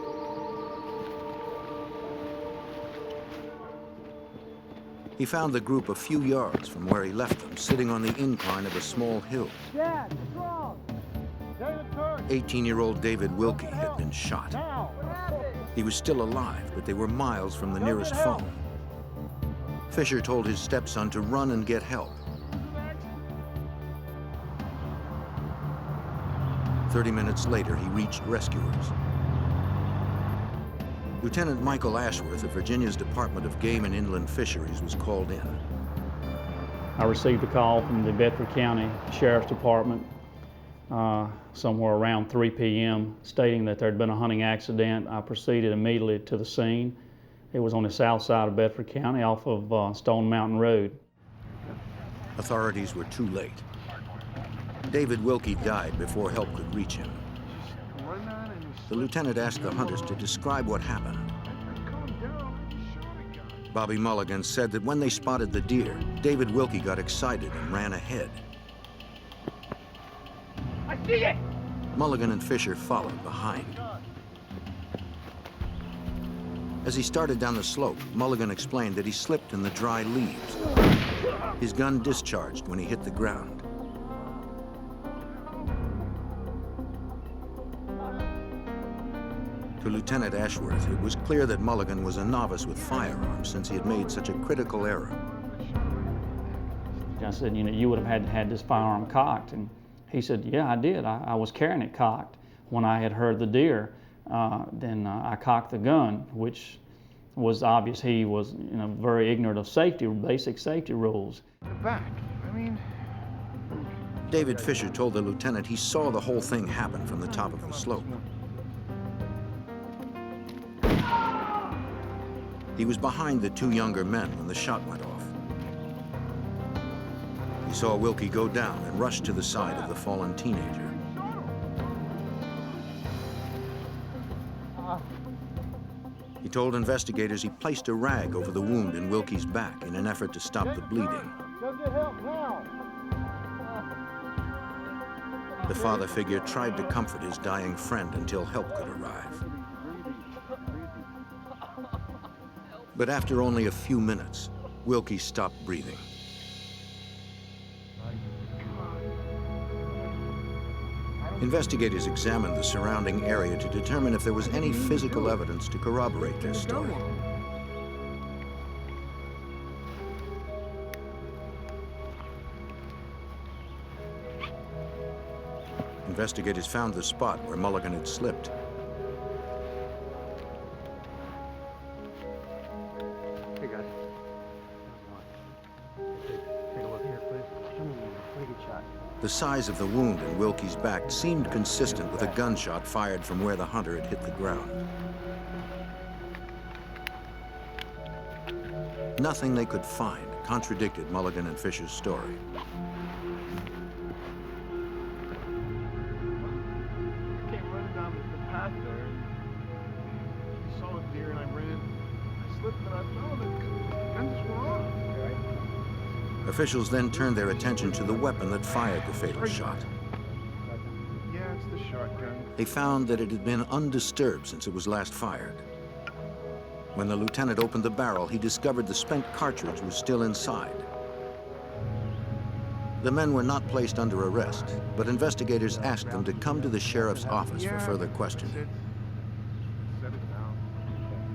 He found the group a few yards from where he left them, sitting on the incline of a small hill. 18-year-old David Wilkie had been shot. He was still alive, but they were miles from the nearest phone. Fisher told his stepson to run and get help. 30 minutes later, he reached rescuers. Lieutenant Michael Ashworth of Virginia's Department of Game and Inland Fisheries was called in. I received a call from the Bedford County Sheriff's Department somewhere around 3 p.m. stating that there had been a hunting accident. I proceeded immediately to the scene. It was on the south side of Bedford County off of Stone Mountain Road. Authorities were too late. David Wilkie died before help could reach him. The lieutenant asked the hunters to describe what happened. Bobby Mulligan said that when they spotted the deer, David Wilkie got excited and ran ahead. I see it! Mulligan and Fisher followed behind. As he started down the slope, Mulligan explained that he slipped in the dry leaves. His gun discharged when he hit the ground. To Lieutenant Ashworth, it was clear that Mulligan was a novice with firearms since he had made such a critical error. I said, you know, you would have had this firearm cocked. And he said, yeah, I did. I was carrying it cocked. When I had heard the deer, then I cocked the gun, which was obvious he was, you know, very ignorant of safety, basic safety rules. The back, I mean... David Fisher told the lieutenant he saw the whole thing happen from the top of the slope. He was behind the two younger men when the shot went off. He saw Wilkie go down and rush to the side of the fallen teenager. He told investigators he placed a rag over the wound in Wilkie's back in an effort to stop the bleeding. Go get help now! The father figure tried to comfort his dying friend until help could arrive. But after only a few minutes, Wilkie stopped breathing. Investigators examined the surrounding area to determine if there was any physical evidence to corroborate their story. Investigators found the spot where Mulligan had slipped. Hey guys. Take a look here, please. Pretty good shot. The size of the wound in Wilkie's back seemed consistent with a gunshot fired from where the hunter had hit the ground. Nothing they could find contradicted Mulligan and Fisher's story. Officials then turned their attention to the weapon that fired the fatal shot. Yeah, it's the shotgun. They found that it had been undisturbed since it was last fired. When the lieutenant opened the barrel, he discovered the spent cartridge was still inside. The men were not placed under arrest, but investigators asked them to come to the sheriff's office for further questioning.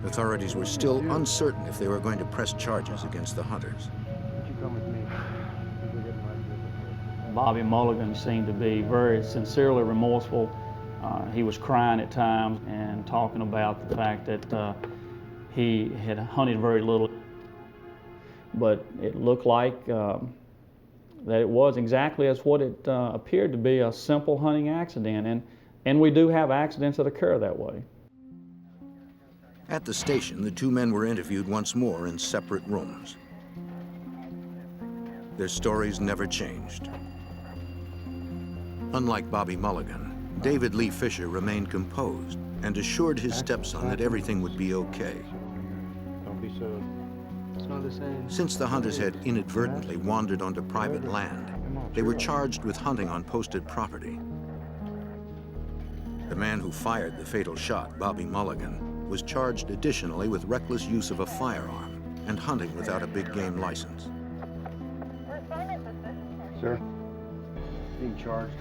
Authorities were still uncertain if they were going to press charges against the hunters. Bobby Mulligan seemed to be very sincerely remorseful. He was crying at times and talking about the fact that he had hunted very little. But it looked like that it was exactly as what it appeared to be, a simple hunting accident. And we do have accidents that occur that way. At the station, the two men were interviewed once more in separate rooms. Their stories never changed. Unlike Bobby Mulligan, David Lee Fisher remained composed and assured his stepson that everything would be okay. Don't be so. It's not the same. Since the hunters had inadvertently wandered onto private land, they were charged with hunting on posted property. The man who fired the fatal shot, Bobby Mulligan, was charged additionally with reckless use of a firearm and hunting without a big game license. Sir, being charged.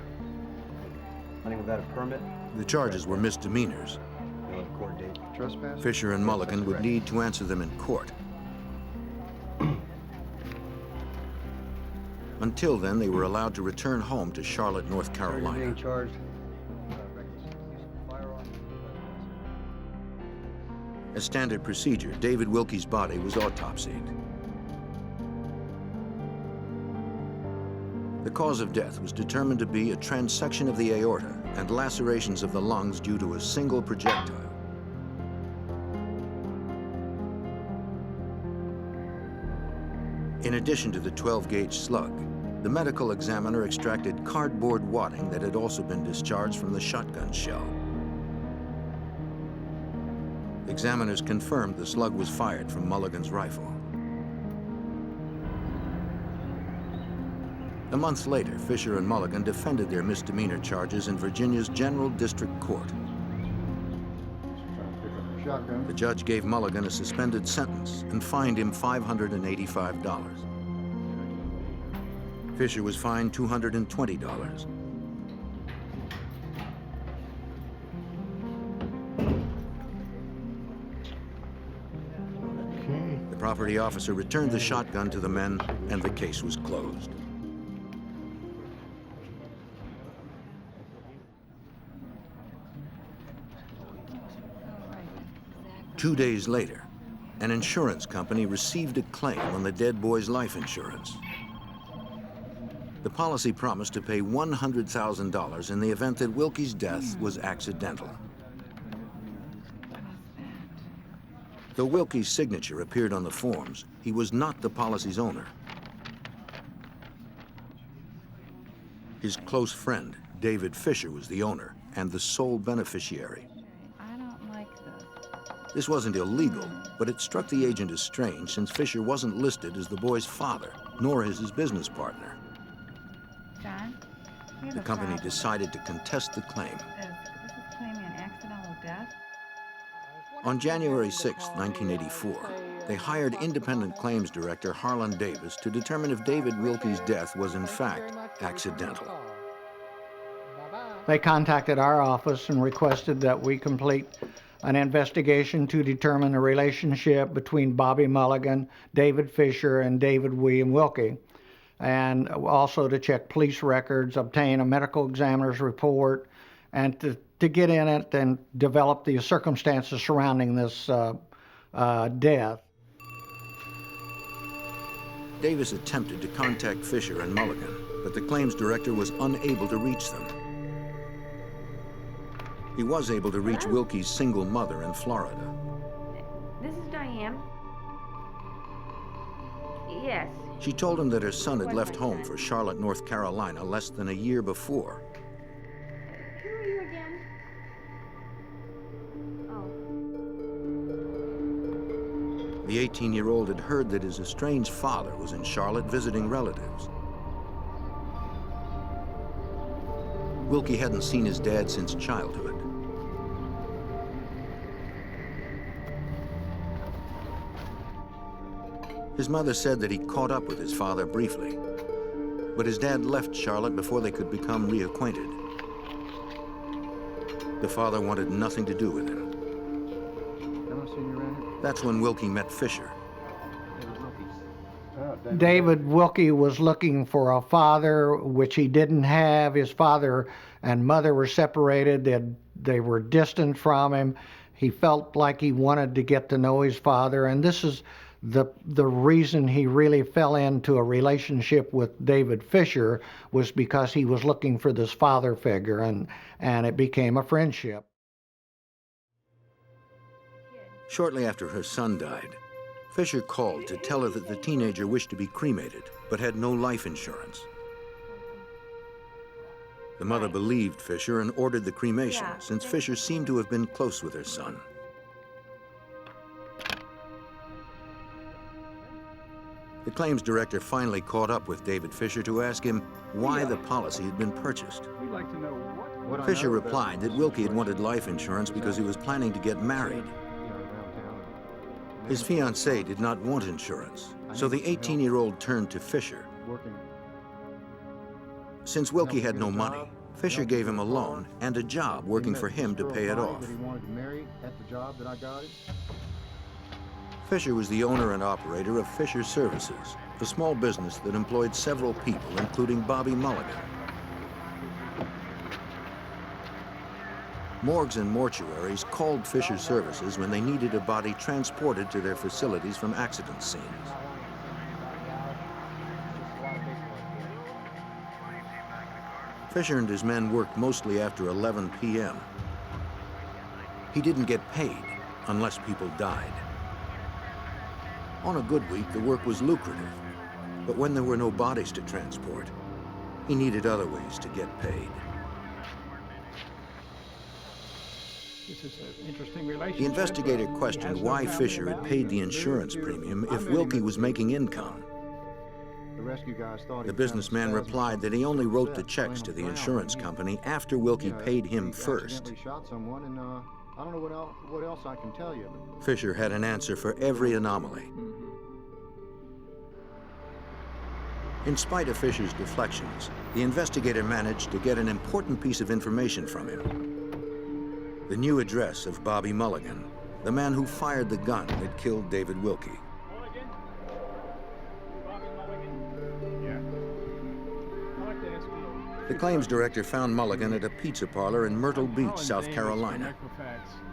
Hunting without a permit. The charges were misdemeanors. Court date. Trespass. Fisher and Mulligan would need to answer them in court. Until then, they were allowed to return home to Charlotte, North Carolina. Being charged. As standard procedure, David Wilkie's body was autopsied. The cause of death was determined to be a transection of the aorta and lacerations of the lungs due to a single projectile. In addition to the 12-gauge slug, the medical examiner extracted cardboard wadding that had also been discharged from the shotgun shell. Examiners confirmed the slug was fired from Mulligan's rifle. A month later, Fisher and Mulligan defended their misdemeanor charges in Virginia's General District Court. The judge gave Mulligan a suspended sentence and fined him $585. Fisher was fined $220. The property officer returned the shotgun to the men, and the case was closed. Two days later, an insurance company received a claim on the dead boy's life insurance. The policy promised to pay $100,000 in the event that Wilkie's death was accidental. Though Wilkie's signature appeared on the forms, he was not the policy's owner. His close friend, David Fisher, was the owner and the sole beneficiary. This wasn't illegal, but it struck the agent as strange since Fisher wasn't listed as the boy's father, nor as his business partner. John? the company decided to contest the claim. This is claiming an accidental death. On January 6, 1984, they hired independent claims director Harlan Davis to determine if David Wilkie's death was in fact accidental. They contacted our office and requested that we complete an investigation to determine the relationship between Bobby Mulligan, David Fisher, and David William Wilkie, and also to check police records, obtain a medical examiner's report, and to get in it and develop the circumstances surrounding this death. Davis attempted to contact Fisher and Mulligan, but the claims director was unable to reach them. He was able to reach Wilkie's single mother in Florida. This is Diane. Yes. She told him that her son had left home for Charlotte, North Carolina less than a year before. Who are you again? Oh. The 18-year-old had heard that his estranged father was in Charlotte visiting relatives. Wilkie hadn't seen his dad since childhood. His mother said that he caught up with his father briefly, but his dad left Charlotte before they could become reacquainted. The father wanted nothing to do with him. That's when Wilkie met Fisher. David Wilkie was looking for a father, which he didn't have. His father and mother were separated. They were distant from him. He felt like he wanted to get to know his father, and this is the reason he really fell into a relationship with David Fisher, was because he was looking for this father figure, and it became a friendship. Shortly after her son died, Fisher called to tell her that the teenager wished to be cremated, but had no life insurance. The mother believed Fisher and ordered the cremation, since Fisher seemed to have been close with her son. The claims director finally caught up with David Fisher to ask him why the policy had been purchased. We'd like to know what Fisher replied that Wilkie had wanted life insurance because he was planning to get married. His fiancée did not want insurance, so the 18-year-old turned to Fisher. Since Wilkie had no money, Fisher gave him a loan and a job working for him to pay it off. Fisher was the owner and operator of Fisher Services, a small business that employed several people, including Bobby Mulligan. Morgues and mortuaries called Fisher Services when they needed a body transported to their facilities from accident scenes. Fisher and his men worked mostly after 11 p.m. He didn't get paid unless people died. On a good week, the work was lucrative, but when there were no bodies to transport, he needed other ways to get paid. This is an interesting relationship. The investigator questioned why Fisher had paid the insurance premium if Wilkie was making income. The businessman replied that he only wrote the checks to the insurance company after Wilkie paid him first. I don't know what else I can tell you. Fisher had an answer for every anomaly. In spite of Fisher's deflections, the investigator managed to get an important piece of information from him: the new address of Bobby Mulligan, the man who fired the gun that killed David Wilkie. The claims director found Mulligan at a pizza parlor in Myrtle Beach, South Carolina.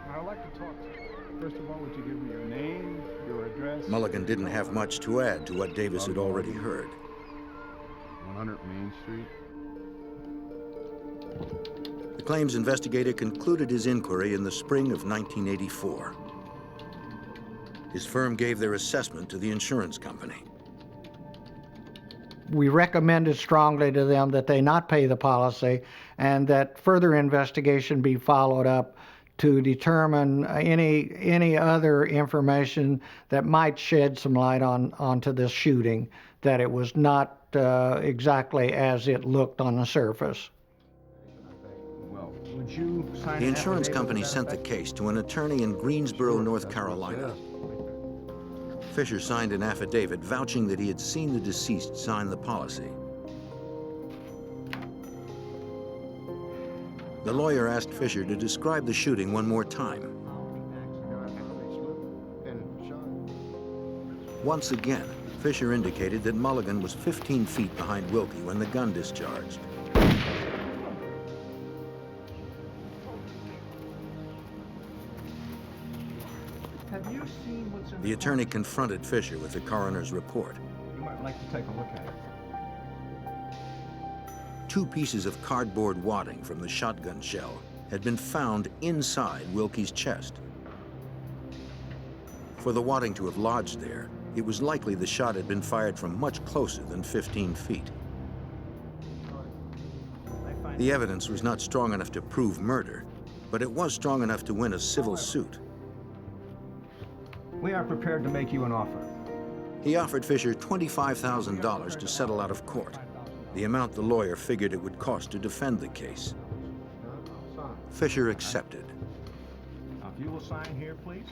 I'd like to talk to you. First of all, would you give me your name, your address? Mulligan didn't have much to add to what Davis had already heard. 100 Main Street. The claims investigator concluded his inquiry in the spring of 1984. His firm gave their assessment to the insurance company. We recommended strongly to them that they not pay the policy and that further investigation be followed up to determine any other information that might shed some light onto this shooting, that it was not exactly as it looked on the surface. Would you sign The an insurance affidavit company to that sent the effect? case to an attorney in Greensboro, North Carolina. Fisher signed an affidavit vouching that he had seen the deceased sign the policy. The lawyer asked Fisher to describe the shooting one more time. Once again, Fisher indicated that Mulligan was 15 feet behind Wilkie when the gun discharged. Have you seen what's in The attorney confronted Fisher with the coroner's report. You might like to take a look at it. 2 pieces of cardboard wadding from the shotgun shell had been found inside Wilkie's chest. For the wadding to have lodged there, it was likely the shot had been fired from much closer than 15 feet. The evidence was not strong enough to prove murder, but it was strong enough to win a civil suit. We are prepared to make you an offer. He offered Fisher $25,000 to settle out of court, the amount the lawyer figured it would cost to defend the case. Fisher accepted. Now, if you will sign here, please.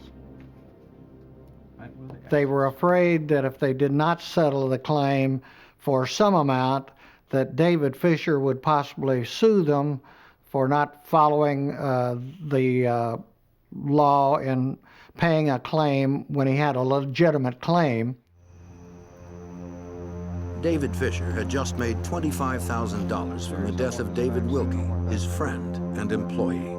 They were afraid that if they did not settle the claim for some amount, that David Fisher would possibly sue them for not following the law and paying a claim when he had a legitimate claim. David Fisher had just made $25,000 from the death of David Wilkie, his friend and employee.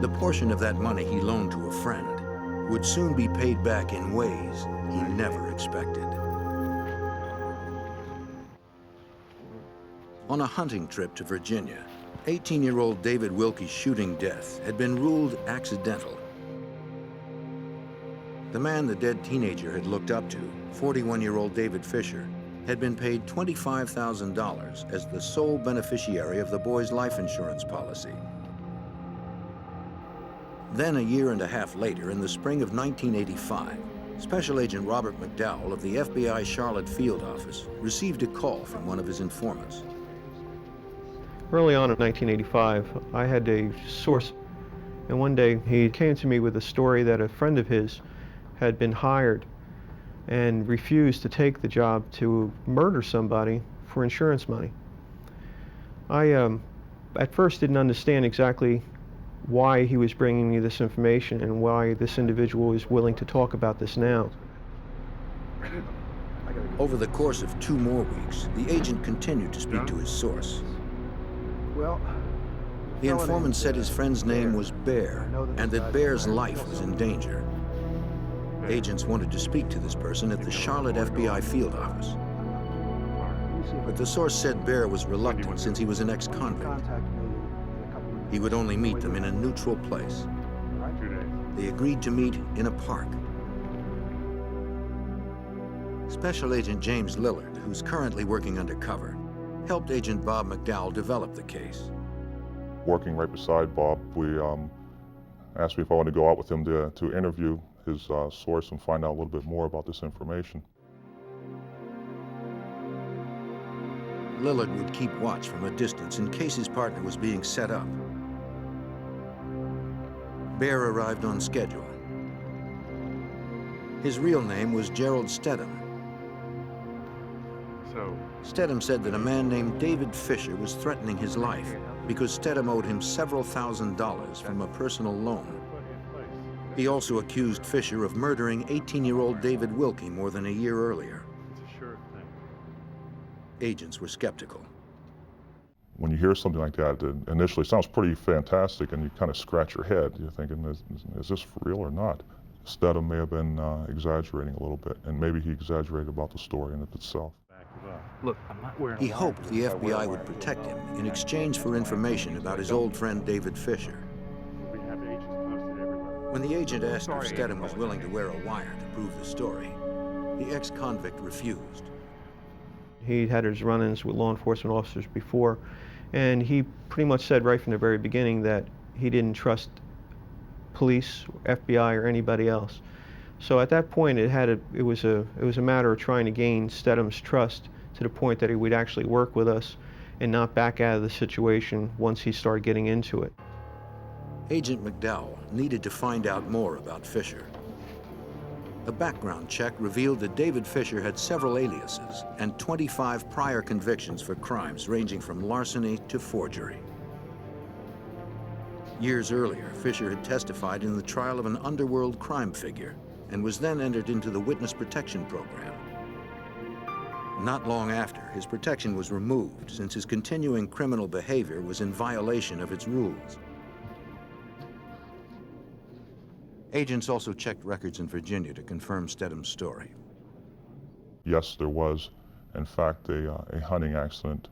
The portion of that money he loaned to a friend would soon be paid back in ways he never expected. On a hunting trip to Virginia, 18-year-old David Wilkie's shooting death had been ruled accidental. The man the dead teenager had looked up to, 41-year-old David Fisher, had been paid $25,000 as the sole beneficiary of the boy's life insurance policy. Then, a year and a half later, in the spring of 1985, Special Agent Robert McDowell of the FBI Charlotte Field Office received a call from one of his informants. Early on in 1985, I had a source, and one day he came to me with a story that a friend of his had been hired and refused to take the job to murder somebody for insurance money. I at first didn't understand exactly why he was bringing me this information and why this individual is willing to talk about this now. Over the course of 2 more weeks, the agent continued to speak to his source. Well, the informant said his friend's name was Bear and that Bear's life was in danger. Agents wanted to speak to this person at the Charlotte FBI field office. But the source said Bear was reluctant since he was an ex-convict. He would only meet them in a neutral place. They agreed to meet in a park. Special Agent James Lillard, who's currently working undercover, helped Agent Bob McDowell develop the case. Working right beside Bob, we asked me if I wanted to go out with him to interview his source and find out a little bit more about this information. Lillard would keep watch from a distance in case his partner was being set up. Bear arrived on schedule. His real name was Gerald Stedham. Stedham said that a man named David Fisher was threatening his life because Stedham owed him several $1,000s from a personal loan. He also accused Fisher of murdering 18-year-old David Wilkie more than a year earlier. Agents were skeptical. When you hear something like that, it initially sounds pretty fantastic, and you kind of scratch your head. You're thinking, is this for real or not? Stedham may have been exaggerating a little bit, and maybe he exaggerated about the story in itself. Look, I'm not wearing He hoped the FBI would protect him in exchange for information about his old friend David Fisher. When the agent asked if Stedham was willing to wear a wire to prove the story, the ex-convict refused. He had his run-ins with law enforcement officers before, and he pretty much said right from the very beginning that he didn't trust police, FBI, or anybody else. So at that point, it was a matter of trying to gain Stedham's trust to the point that he would actually work with us and not back out of the situation once he started getting into it. Agent McDowell needed to find out more about Fisher. A background check revealed that David Fisher had several aliases and 25 prior convictions for crimes ranging from larceny to forgery. Years earlier, Fisher had testified in the trial of an underworld crime figure and was then entered into the Witness Protection Program. Not long after, his protection was removed since his continuing criminal behavior was in violation of its rules. Agents also checked records in Virginia to confirm Stedham's story. Yes, there was, in fact, a hunting accident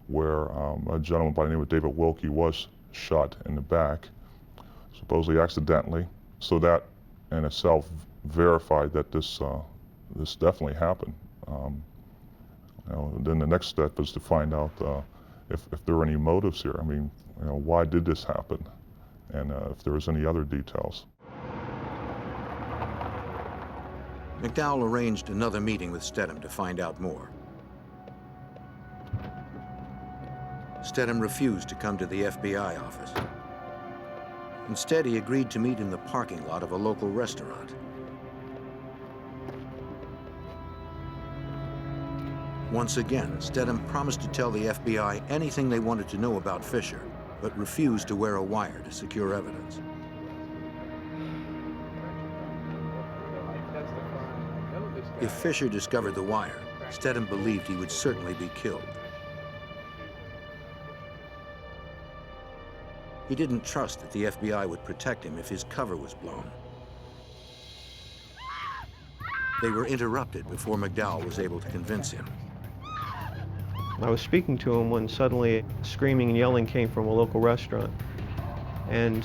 where a gentleman by the name of David Wilkie was shot in the back, supposedly accidentally. So that in itself verified that this definitely happened. Then the next step is to find out if there were any motives here. I mean, why did this happen? And if there was any other details. McDowell arranged another meeting with Stedham to find out more. Stedham refused to come to the FBI office. Instead, he agreed to meet in the parking lot of a local restaurant. Once again, Stedham promised to tell the FBI anything they wanted to know about Fisher, but refused to wear a wire to secure evidence. If Fisher discovered the wire, Stedham believed he would certainly be killed. He didn't trust that the FBI would protect him if his cover was blown. They were interrupted before McDowell was able to convince him. I was speaking to him when suddenly screaming and yelling came from a local restaurant. And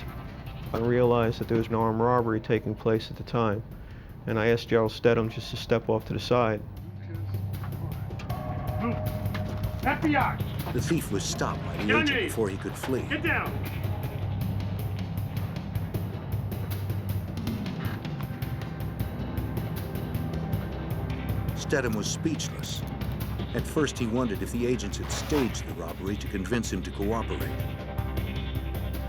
I realized that there was an armed robbery taking place at the time. And I asked Gerald Stedham just to step off to the side. Move. FBI! The thief was stopped by the agent before he could flee. Get down! Stedham was speechless. At first, he wondered if the agents had staged the robbery to convince him to cooperate.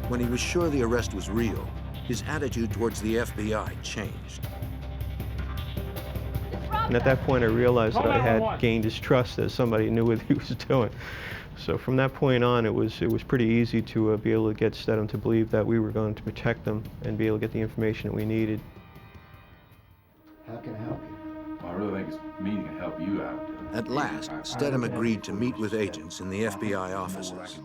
When he was sure the arrest was real, his attitude towards the FBI changed. And at that point, I realized that I had gained his trust as somebody who knew what he was doing. So from that point on, it was pretty easy to be able to get Stedham to believe that we were going to protect them and be able to get the information that we needed. How can I help you? Well, I really think this meeting can help you out. At last, Stedham agreed to meet with agents in the FBI offices.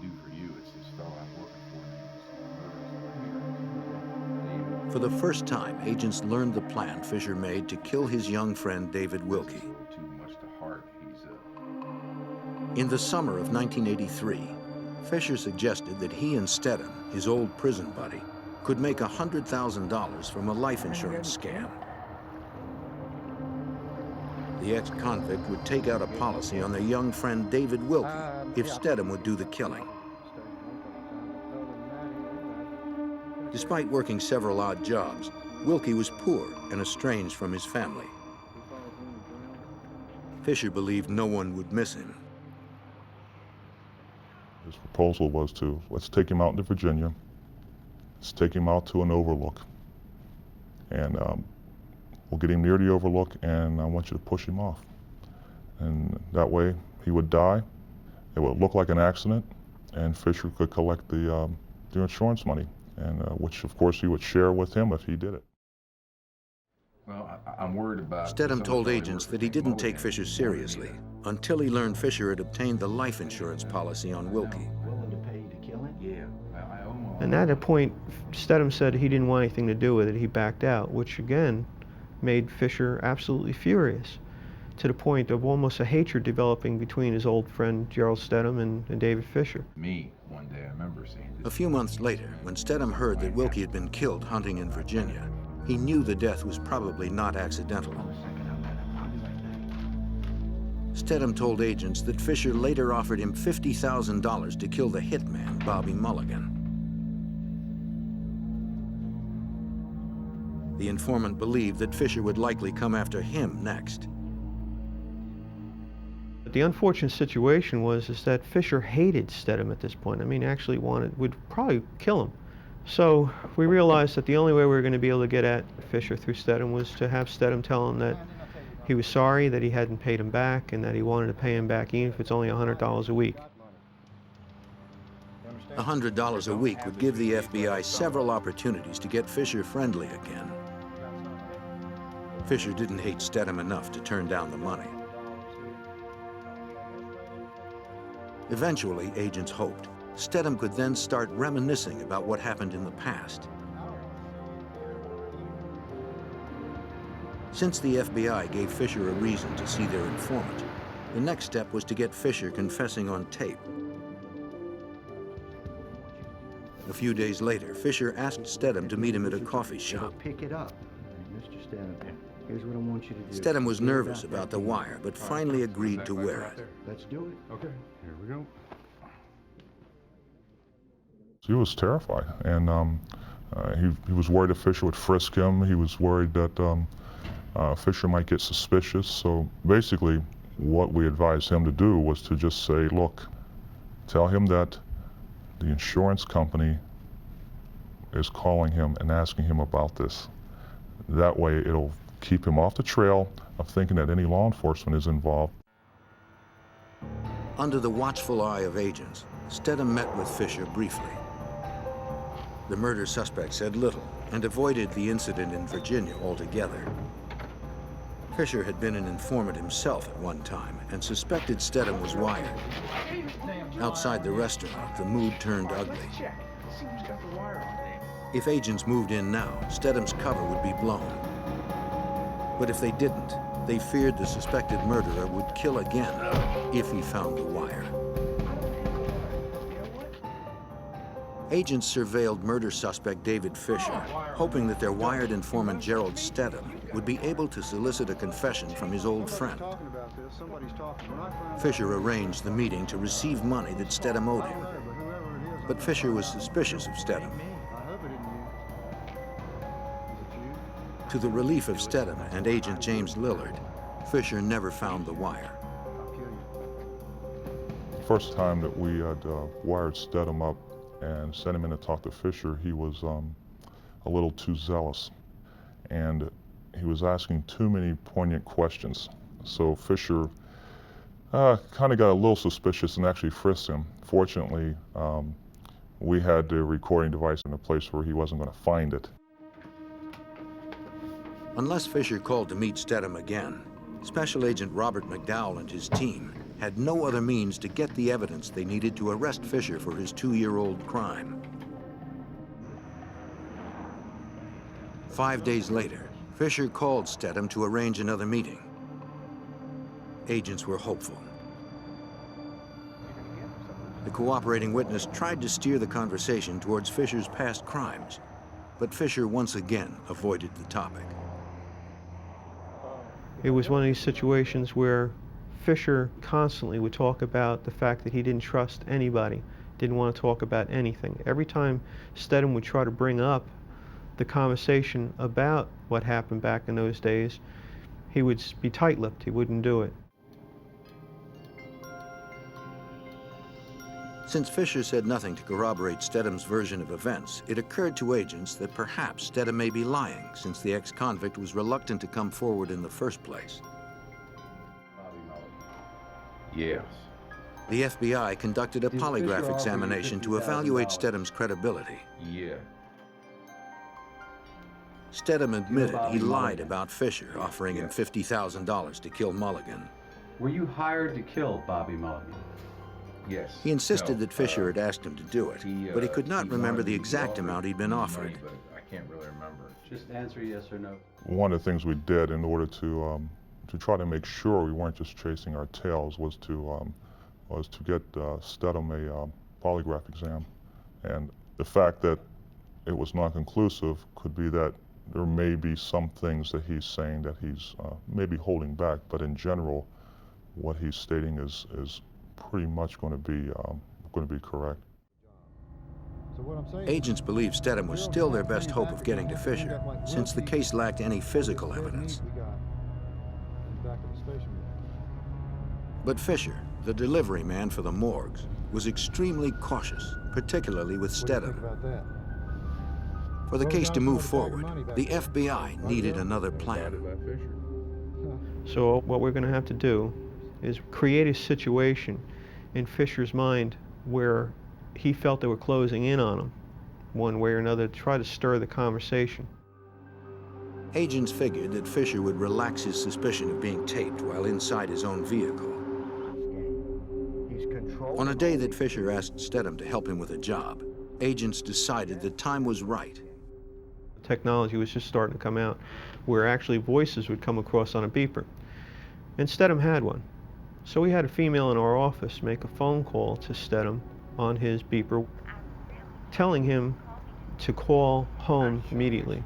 For the first time, agents learned the plan Fisher made to kill his young friend David Wilkie. In the summer of 1983, Fisher suggested that he and Stedham, his old prison buddy, could make $100,000 from a life insurance scam. The ex-convict would take out a policy on their young friend David Wilkie if Stedham would do the killing. Despite working several odd jobs, Wilkie was poor and estranged from his family. Fisher believed no one would miss him. His proposal was to, let's take him out into Virginia, let's take him out to an overlook, and we'll get him near the overlook, and I want you to push him off. And that way, he would die, it would look like an accident, and Fisher could collect the insurance money, and which, of course, he would share with him if he did it. Well, I'm worried about... Stedham told agents that he didn't take Fisher seriously until he learned Fisher had obtained the life insurance policy on Wilkie. And at a point, Stedham said he didn't want anything to do with it. He backed out, which again made Fisher absolutely furious, to the point of almost a hatred developing between his old friend Gerald Stedham and David Fisher. One day I remember saying this. A few months later, when Stedham heard that Wilkie had been killed hunting in Virginia, he knew the death was probably not accidental. Stedham told agents that Fisher later offered him $50,000 to kill the hitman, Bobby Mulligan. The informant believed that Fisher would likely come after him next. The unfortunate situation was that Fisher hated Stedham at this point. I mean, actually would probably kill him. So we realized that the only way we were going to be able to get at Fisher through Stedham was to have Stedham tell him that he was sorry that he hadn't paid him back and that he wanted to pay him back even if it's only $100 a week. $100 a week would give the FBI several opportunities to get Fisher friendly again. Fisher didn't hate Stedham enough to turn down the money. Eventually, agents hoped Stedham could then start reminiscing about what happened in the past. Since the FBI gave Fisher a reason to see their informant, the next step was to get Fisher confessing on tape. A few days later, Fisher asked Stedham to meet him at a coffee shop. Pick it up. Mr. Stedham, here's what I want you to do. Stedham was nervous about the wire, but finally agreed to wear it. Let's do it. Okay, here we go. He was terrified, and he was worried that Fisher would frisk him. He was worried that Fisher might get suspicious. So basically, what we advised him to do was to just say, look, tell him that the insurance company is calling him and asking him about this. That way, it'll keep him off the trail of thinking that any law enforcement is involved. Under the watchful eye of agents, Stedham met with Fisher briefly. The murder suspect said little and avoided the incident in Virginia altogether. Fisher had been an informant himself at one time and suspected Stedham was wired. Outside the restaurant, the mood turned ugly. If agents moved in now, Stedham's cover would be blown. But if they didn't, they feared the suspected murderer would kill again if he found the wire. Agents surveilled murder suspect David Fisher, hoping that their wired informant Gerald Stedham would be able to solicit a confession from his old friend. Fisher arranged the meeting to receive money that Stedham owed him. But Fisher was suspicious of Stedham. To the relief of Stedham and agent James Lillard, Fisher never found the wire. The first time that we had wired Stedham up and sent him in to talk to Fisher, he was a little too zealous. And he was asking too many poignant questions. So Fisher kind of got a little suspicious and actually frisked him. Fortunately, we had the recording device in a place where he wasn't going to find it. Unless Fisher called to meet Stedham again, Special Agent Robert McDowell and his team had no other means to get the evidence they needed to arrest Fisher for his 2-year-old crime. 5 days later, Fisher called Stedham to arrange another meeting. Agents were hopeful. The cooperating witness tried to steer the conversation towards Fisher's past crimes, but Fisher once again avoided the topic. It was one of these situations where Fisher constantly would talk about the fact that he didn't trust anybody, didn't want to talk about anything. Every time Stedham would try to bring up the conversation about what happened back in those days, he would be tight-lipped, he wouldn't do it. Since Fisher said nothing to corroborate Stedham's version of events, it occurred to agents that perhaps Stedham may be lying, since the ex-convict was reluctant to come forward in the first place. Yes. The FBI conducted a polygraph examination to evaluate Stedham's credibility. Yeah. Stedham admitted he lied about Fisher, offering him $50,000 to kill Mulligan. Were you hired to kill Bobby Mulligan? Yes. He insisted that Fisher had asked him to do it, but he could not remember the exact amount he'd been offered. But I can't really remember. Just answer yes or no. One of the things we did in order to try to make sure we weren't just chasing our tails was to get Stedham a polygraph exam. And the fact that it was non-conclusive could be that there may be some things that he's saying that he's maybe holding back, but in general, what he's stating is pretty much going to be correct. Agents believed Stedham was still their best hope of getting to Fisher, since the case lacked any physical evidence. But Fisher, the delivery man for the morgues, was extremely cautious, particularly with Stedham. For the case to move forward, the FBI needed another plan. So what we're going to have to do is create a situation in Fisher's mind where he felt they were closing in on him, one way or another, to try to stir the conversation. Agents figured that Fisher would relax his suspicion of being taped while inside his own vehicle. On a day that Fisher asked Stedham to help him with a job, agents decided the time was right. Technology was just starting to come out, where actually voices would come across on a beeper. And Stedham had one. So we had a female in our office make a phone call to Stedham on his beeper, telling him to call home immediately,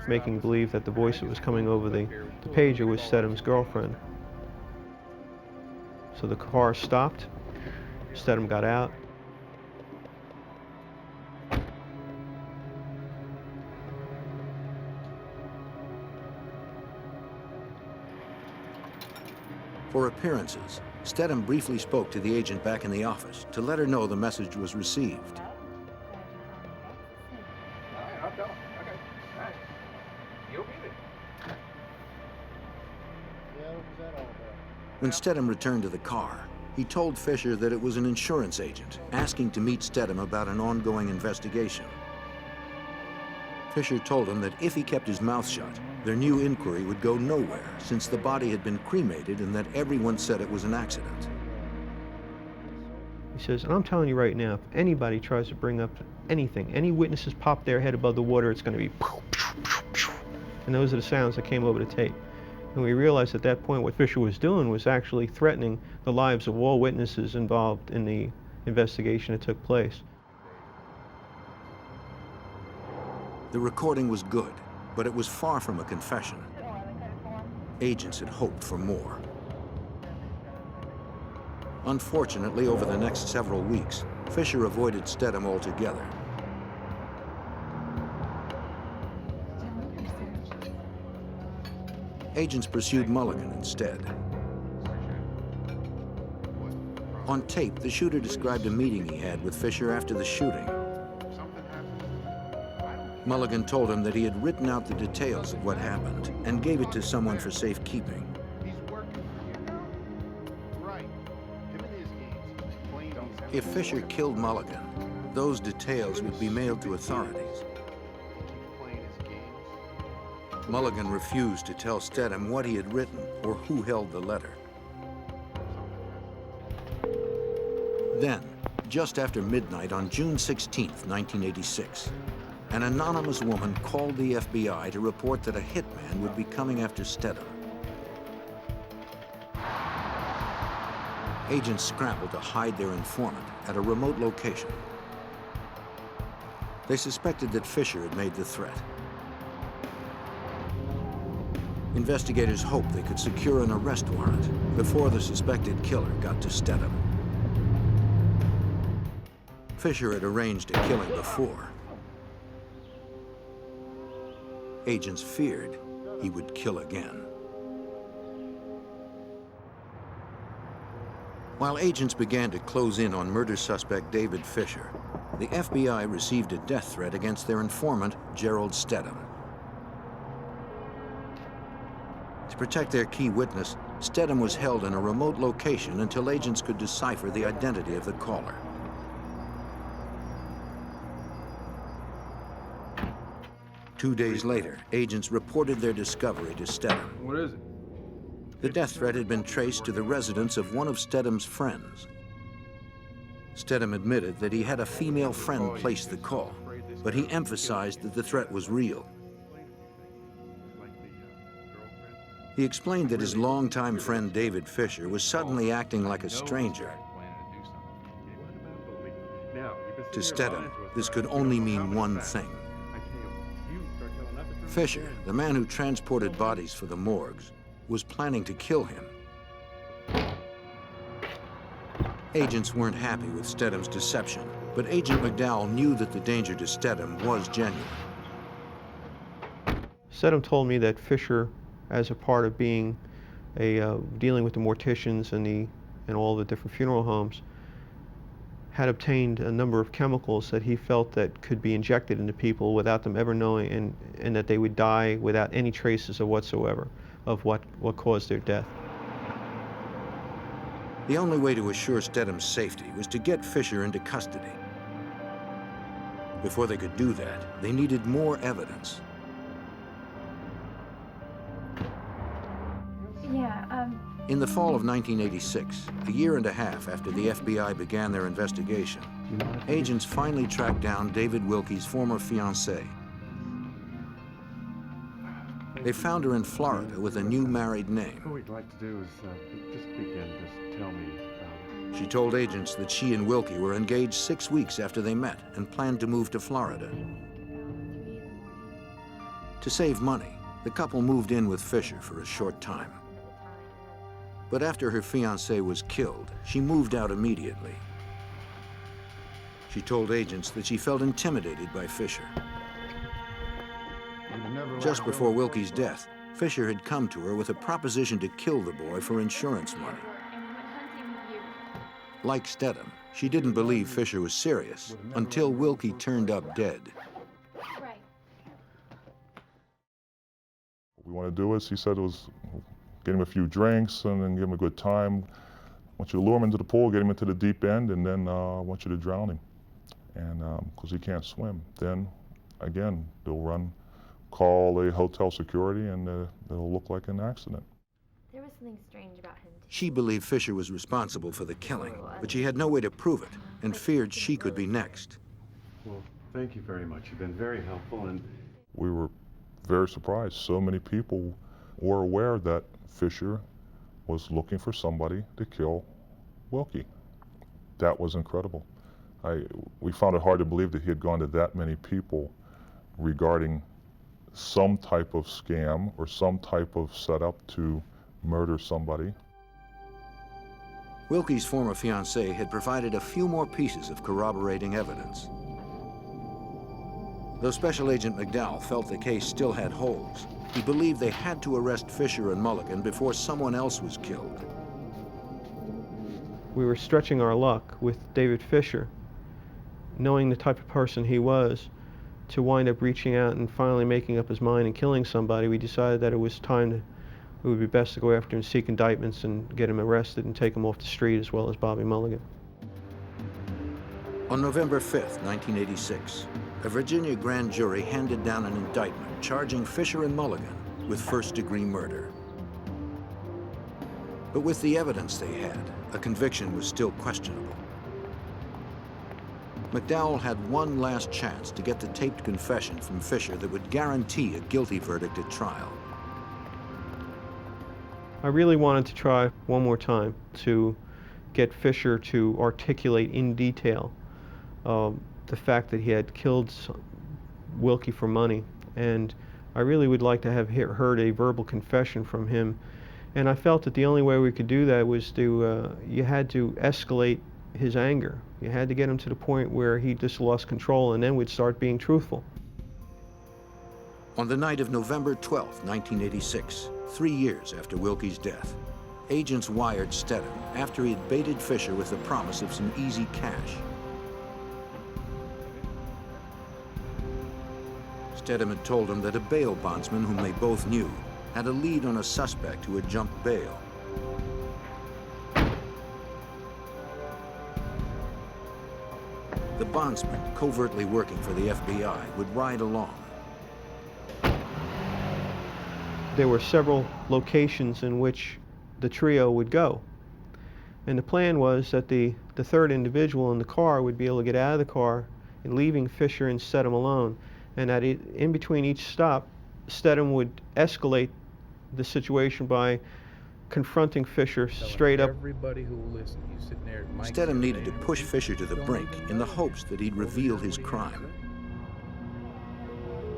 making believe that the voice that was coming over the pager was Stedham's girlfriend. So the car stopped, Stedham got out. For appearances, Stedham briefly spoke to the agent back in the office to let her know the message was received. When Stedham returned to the car, he told Fisher that it was an insurance agent asking to meet Stedham about an ongoing investigation. Fisher told him that if he kept his mouth shut, their new inquiry would go nowhere since the body had been cremated and that everyone said it was an accident. He says, and I'm telling you right now, if anybody tries to bring up anything, any witnesses pop their head above the water, it's going to be pow, pow, pow, pow. And those are the sounds that came over the tape. And we realized at that point what Fisher was doing was actually threatening the lives of all witnesses involved in the investigation that took place. The recording was good, but it was far from a confession. Agents had hoped for more. Unfortunately, over the next several weeks, Fisher avoided Stedham altogether. Agents pursued Mulligan instead. On tape, the shooter described a meeting he had with Fisher after the shooting. Mulligan told him that he had written out the details of what happened and gave it to someone for safekeeping. If Fisher killed Mulligan, those details would be mailed to authorities. Mulligan refused to tell Stedham what he had written or who held the letter. Then, just after midnight on June 16, 1986, an anonymous woman called the FBI to report that a hitman would be coming after Stedham. Agents scrambled to hide their informant at a remote location. They suspected that Fisher had made the threat. Investigators hoped they could secure an arrest warrant before the suspected killer got to Stedham. Fisher had arranged a killing before. Agents feared he would kill again. While agents began to close in on murder suspect David Fisher, the FBI received a death threat against their informant, Gerald Stedham. To protect their key witness, Stedham was held in a remote location until agents could decipher the identity of the caller. Two days later, agents reported their discovery to Stedham. What is it? The death threat had been traced to the residence of one of Stedham's friends. Stedham admitted that he had a female friend place the call, but he emphasized that the threat was real. He explained that his longtime friend David Fisher was suddenly acting like a stranger. To Stedham, this could only mean one thing. Fisher, the man who transported bodies for the morgues, was planning to kill him. Agents weren't happy with Stedham's deception, but Agent McDowell knew that the danger to Stedham was genuine. Stedham told me that Fisher, as a part of being dealing with the morticians and the and all the different funeral homes, had obtained a number of chemicals that he felt that could be injected into people without them ever knowing, and that they would die without any traces of whatsoever of what caused their death. The only way to assure Stedham's safety was to get Fisher into custody. Before they could do that, they needed more evidence. In the fall of 1986, a year and a half after the FBI began their investigation, agents finally tracked down David Wilkie's former fiancée. They found her in Florida with a new married name. What we'd like to do is just begin. Just tell me. She told agents that she and Wilkie were engaged 6 weeks after they met and planned to move to Florida. To save money, the couple moved in with Fisher for a short time. But after her fiancé was killed, she moved out immediately. She told agents that she felt intimidated by Fisher. Just before Wilkie's death, Fisher had come to her with a proposition to kill the boy for insurance money. Like Stedham, she didn't believe Fisher was serious until Wilkie turned up dead. What we want to do is, he said, it was get him a few drinks and then give him a good time. I want you to lure him into the pool, get him into the deep end, and then I want you to drown him. And because he can't swim. Then, again, they'll call the hotel security, and it'll look like an accident. There was something strange about him. She believed Fisher was responsible for the killing, but she had no way to prove it and feared she could be next. Well, thank you very much. You've been very helpful. And We were very surprised. So many people were aware that Fisher was looking for somebody to kill Wilkie. That was incredible. We found it hard to believe that he had gone to that many people regarding some type of scam or some type of setup to murder somebody. Wilkie's former fiancée had provided a few more pieces of corroborating evidence. Though Special Agent McDowell felt the case still had holes, he believed they had to arrest Fisher and Mulligan before someone else was killed. We were stretching our luck with David Fisher, knowing the type of person he was, to wind up reaching out and finally making up his mind and killing somebody. We decided that it was time it would be best to go after him, seek indictments, and get him arrested and take him off the street, as well as Bobby Mulligan. On November 5th, 1986, a Virginia grand jury handed down an indictment charging Fisher and Mulligan with first-degree murder. But with the evidence they had, a conviction was still questionable. McDowell had one last chance to get the taped confession from Fisher that would guarantee a guilty verdict at trial. I really wanted to try one more time to get Fisher to articulate in detail the fact that he had killed Wilkie for money, and I really would like to have heard a verbal confession from him. And I felt that the only way we could do that was you had to escalate his anger. You had to get him to the point where he just lost control, and then we'd start being truthful. On the night of November 12, 1986, 3 years after Wilkie's death, agents wired Stedham after he had baited Fisher with the promise of some easy cash. Stedham had told him that a bail bondsman whom they both knew had a lead on a suspect who had jumped bail. The bondsman, covertly working for the FBI, would ride along. There were several locations in which the trio would go. And the plan was that the third individual in the car would be able to get out of the car and leaving Fisher and Stedham alone. And that in between each stop, Stedham would escalate the situation by confronting Fisher straight up. Everybody who will listen, you sitting there. Stedham needed to push Fisher to the brink in the hopes that he'd reveal his crime.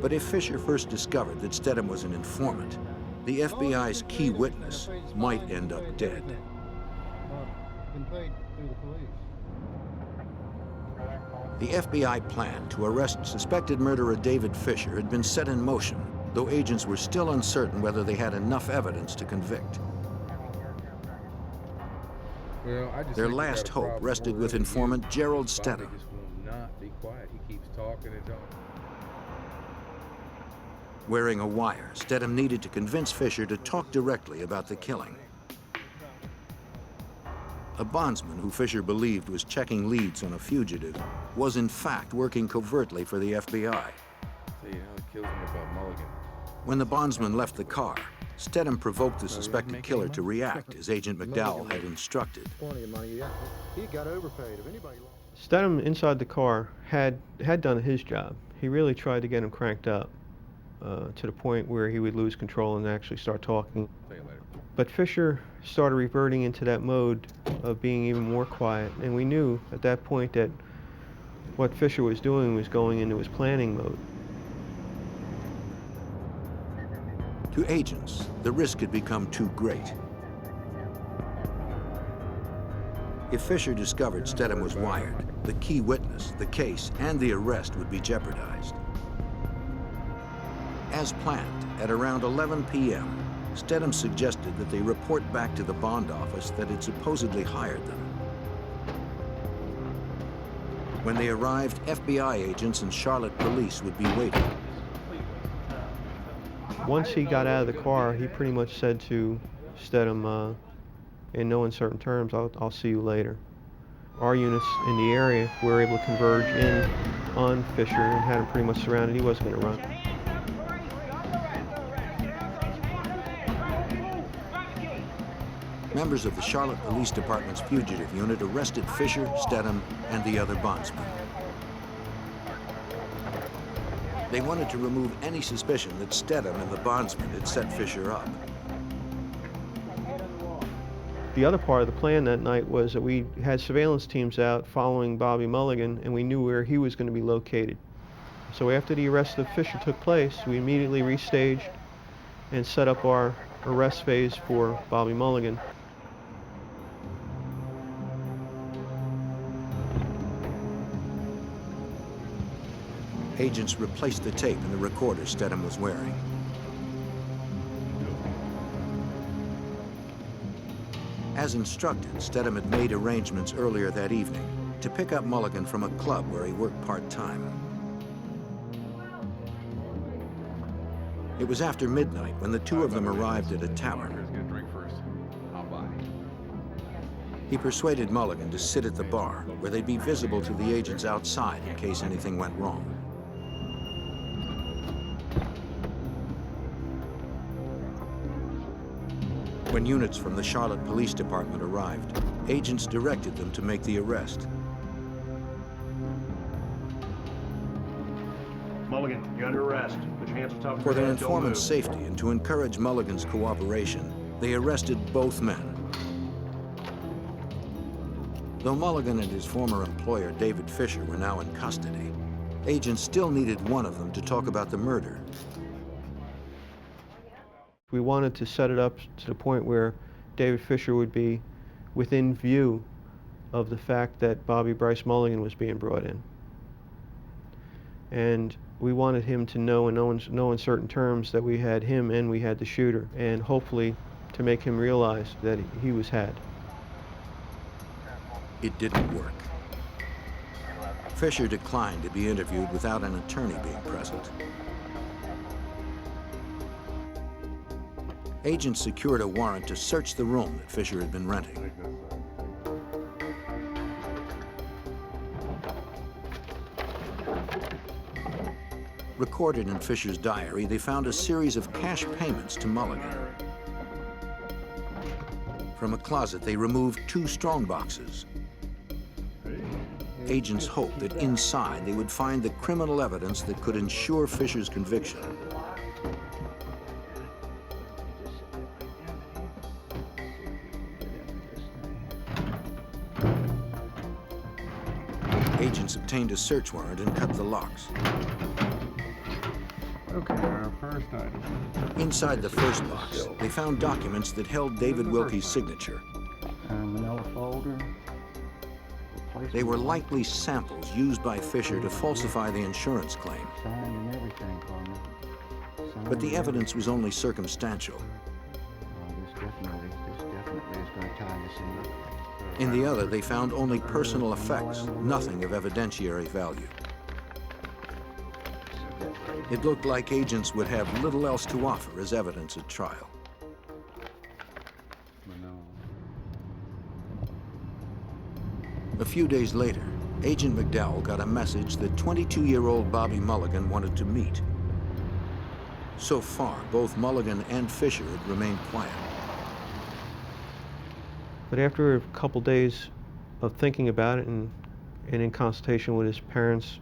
But if Fisher first discovered that Stedham was an informant, the FBI's key witness might end up dead. The FBI plan to arrest suspected murderer David Fisher had been set in motion, though agents were still uncertain whether they had enough evidence to convict. Well, I just Their think we got last a hope problem rested more with early in informant youth. Gerald Bobby Stedham. just will not be quiet. He keeps talking and talking. Wearing a wire, Stedham needed to convince Fisher to talk directly about the killing. A bondsman who Fisher believed was checking leads on a fugitive was in fact working covertly for the FBI. See, it kills me about Mulligan. When the bondsman left the car, Stedham provoked the suspected killer to react as Agent McDowell had instructed. Plenty of money. He got overpaid. If anybody lost. Stedham inside the car had done his job. He really tried to get him cranked up to the point where he would lose control and actually start talking. See you later. But Fisher started reverting into that mode of being even more quiet, and we knew at that point that what Fisher was doing was going into his planning mode. To agents, the risk had become too great. If Fisher discovered Stedham was wired, the key witness, the case, and the arrest would be jeopardized. As planned, at around 11 p.m., Stedham suggested that they report back to the bond office that had supposedly hired them. When they arrived, FBI agents and Charlotte police would be waiting. Once he got out of the car, he pretty much said to Stedham, in no uncertain terms, I'll see you later. Our units in the area were able to converge in on Fisher and had him pretty much surrounded. He wasn't going to run. Members of the Charlotte Police Department's fugitive unit arrested Fisher, Stedham, and the other bondsmen. They wanted to remove any suspicion that Stedham and the bondsmen had set Fisher up. The other part of the plan that night was that we had surveillance teams out following Bobby Mulligan, and we knew where he was going to be located. So after the arrest of Fisher took place, we immediately restaged and set up our arrest phase for Bobby Mulligan. Agents replaced the tape in the recorder Stedham was wearing. As instructed, Stedham had made arrangements earlier that evening to pick up Mulligan from a club where he worked part-time. It was after midnight when the two of them arrived at a tavern. He persuaded Mulligan to sit at the bar, where they'd be visible to the agents outside in case anything went wrong. When units from the Charlotte Police Department arrived, agents directed them to make the arrest. Mulligan, you're under arrest. Put your hands on top of For your their head. Don't informant's move. safety and to encourage Mulligan's cooperation, they arrested both men. Though Mulligan and his former employer, David Fisher, were now in custody, agents still needed one of them to talk about the murder. We wanted to set it up to the point where David Fisher would be within view of the fact that Bobby Bryce Mulligan was being brought in. And we wanted him to know in no uncertain terms that we had him and we had the shooter, and hopefully to make him realize that he was had. It didn't work. Fisher declined to be interviewed without an attorney being present. Agents secured a warrant to search the room that Fisher had been renting. Recorded in Fisher's diary, they found a series of cash payments to Mulligan. From a closet, they removed 2 strongboxes. Agents hoped that inside they would find the criminal evidence that could ensure Fisher's conviction. Agents obtained a search warrant and cut the locks. Okay, our first item. Inside the first box, they found documents that held David Wilkie's signature. Manila folder. They were likely samples used by Fisher to falsify the insurance claim. Signed and everything, Carmen. But the evidence was only circumstantial. This definitely is going to tie this in. In the other, they found only personal effects, nothing of evidentiary value. It looked like agents would have little else to offer as evidence at trial. A few days later, Agent McDowell got a message that 22-year-old Bobby Mulligan wanted to meet. So far, both Mulligan and Fisher had remained quiet. But after a couple days of thinking about it and in consultation with his parents,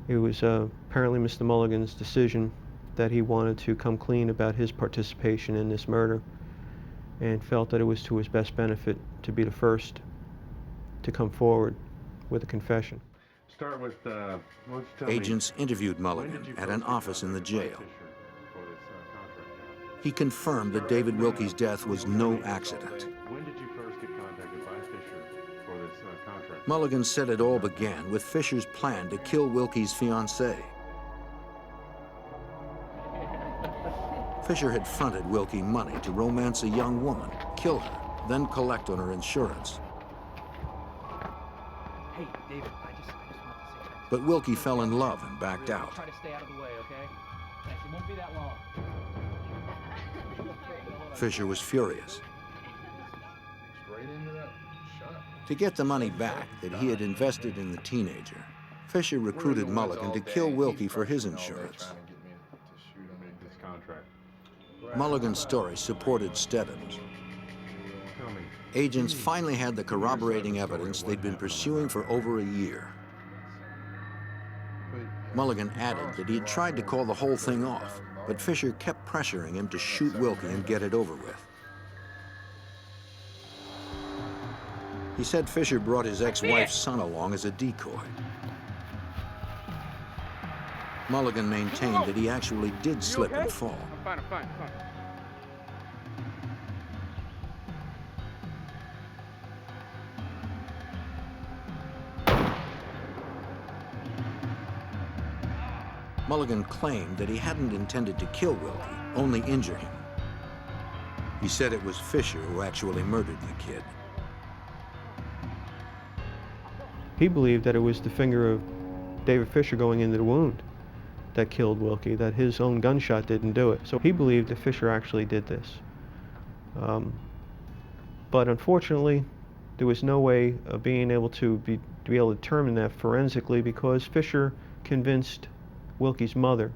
it was apparently Mr. Mulligan's decision that he wanted to come clean about his participation in this murder and felt that it was to his best benefit to be the first to come forward with a confession. Start with, Agents interviewed Mulligan at an office in the jail. He confirmed that David Wilkie's death was no accident. When did you first get contacted by Fisher for this contract? Mulligan said it all began with Fisher's plan to kill Wilkie's fiancée. Fisher had fronted Wilkie money to romance a young woman, kill her, then collect on her insurance. Hey, David, I just want to say something. But Wilkie fell in love and backed out. Try to stay out of the way, okay? Thanks. It won't be that long. Fisher was furious. To get the money back that he had invested in the teenager, Fisher recruited Mulligan to kill Wilkie for his insurance. Mulligan's story supported Steadham's. Agents finally had the corroborating evidence they'd been pursuing for over a year. Mulligan added that he had tried to call the whole thing off, but Fisher kept pressuring him to shoot Wilkie and get it over with. He said Fisher brought his ex-wife's son along as a decoy. Mulligan maintained that he actually did slip and fall. I'm fine. Mulligan claimed that he hadn't intended to kill Wilkie, only injure him. He said it was Fisher who actually murdered the kid. He believed that it was the finger of David Fisher going into the wound that killed Wilkie, that his own gunshot didn't do it. So he believed that Fisher actually did this. But unfortunately, there was no way of being able to be able to determine that forensically, because Fisher convinced Wilkie's mother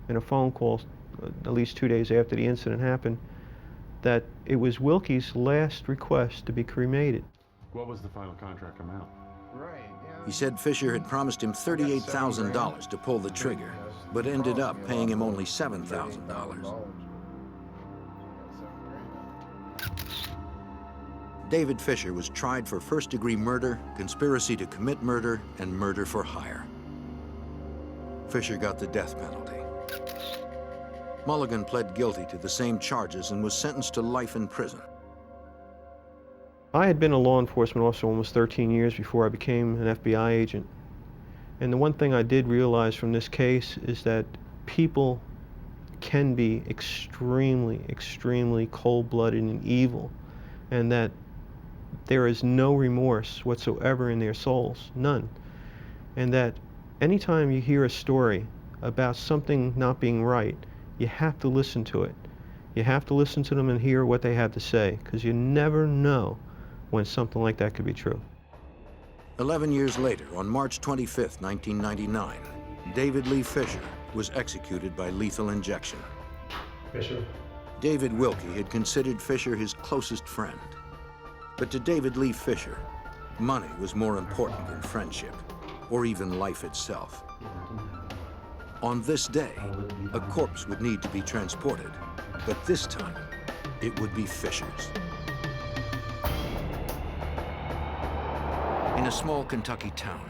in a phone call at least 2 days after the incident happened that it was Wilkie's last request to be cremated. What was the final contract amount? He said Fisher had promised him $38,000 to pull the trigger, but ended up paying him only $7,000. David Fisher was tried for first-degree murder, conspiracy to commit murder, and murder for hire. Fisher got the death penalty. Mulligan pled guilty to the same charges and was sentenced to life in prison. I had been a law enforcement officer almost 13 years before I became an FBI agent. And the one thing I did realize from this case is that people can be extremely, extremely cold-blooded and evil, and that there is no remorse whatsoever in their souls, none. And that anytime you hear a story about something not being right, you have to listen to it. You have to listen to them and hear what they have to say, because you never know when something like that could be true. 11 years later, on March 25, 1999, David Lee Fisher was executed by lethal injection. Fisher? David Wilkie had considered Fisher his closest friend. But to David Lee Fisher, money was more important than friendship, or even life itself. On this day, a corpse would need to be transported, but this time, it would be Fisher's. In a small Kentucky town,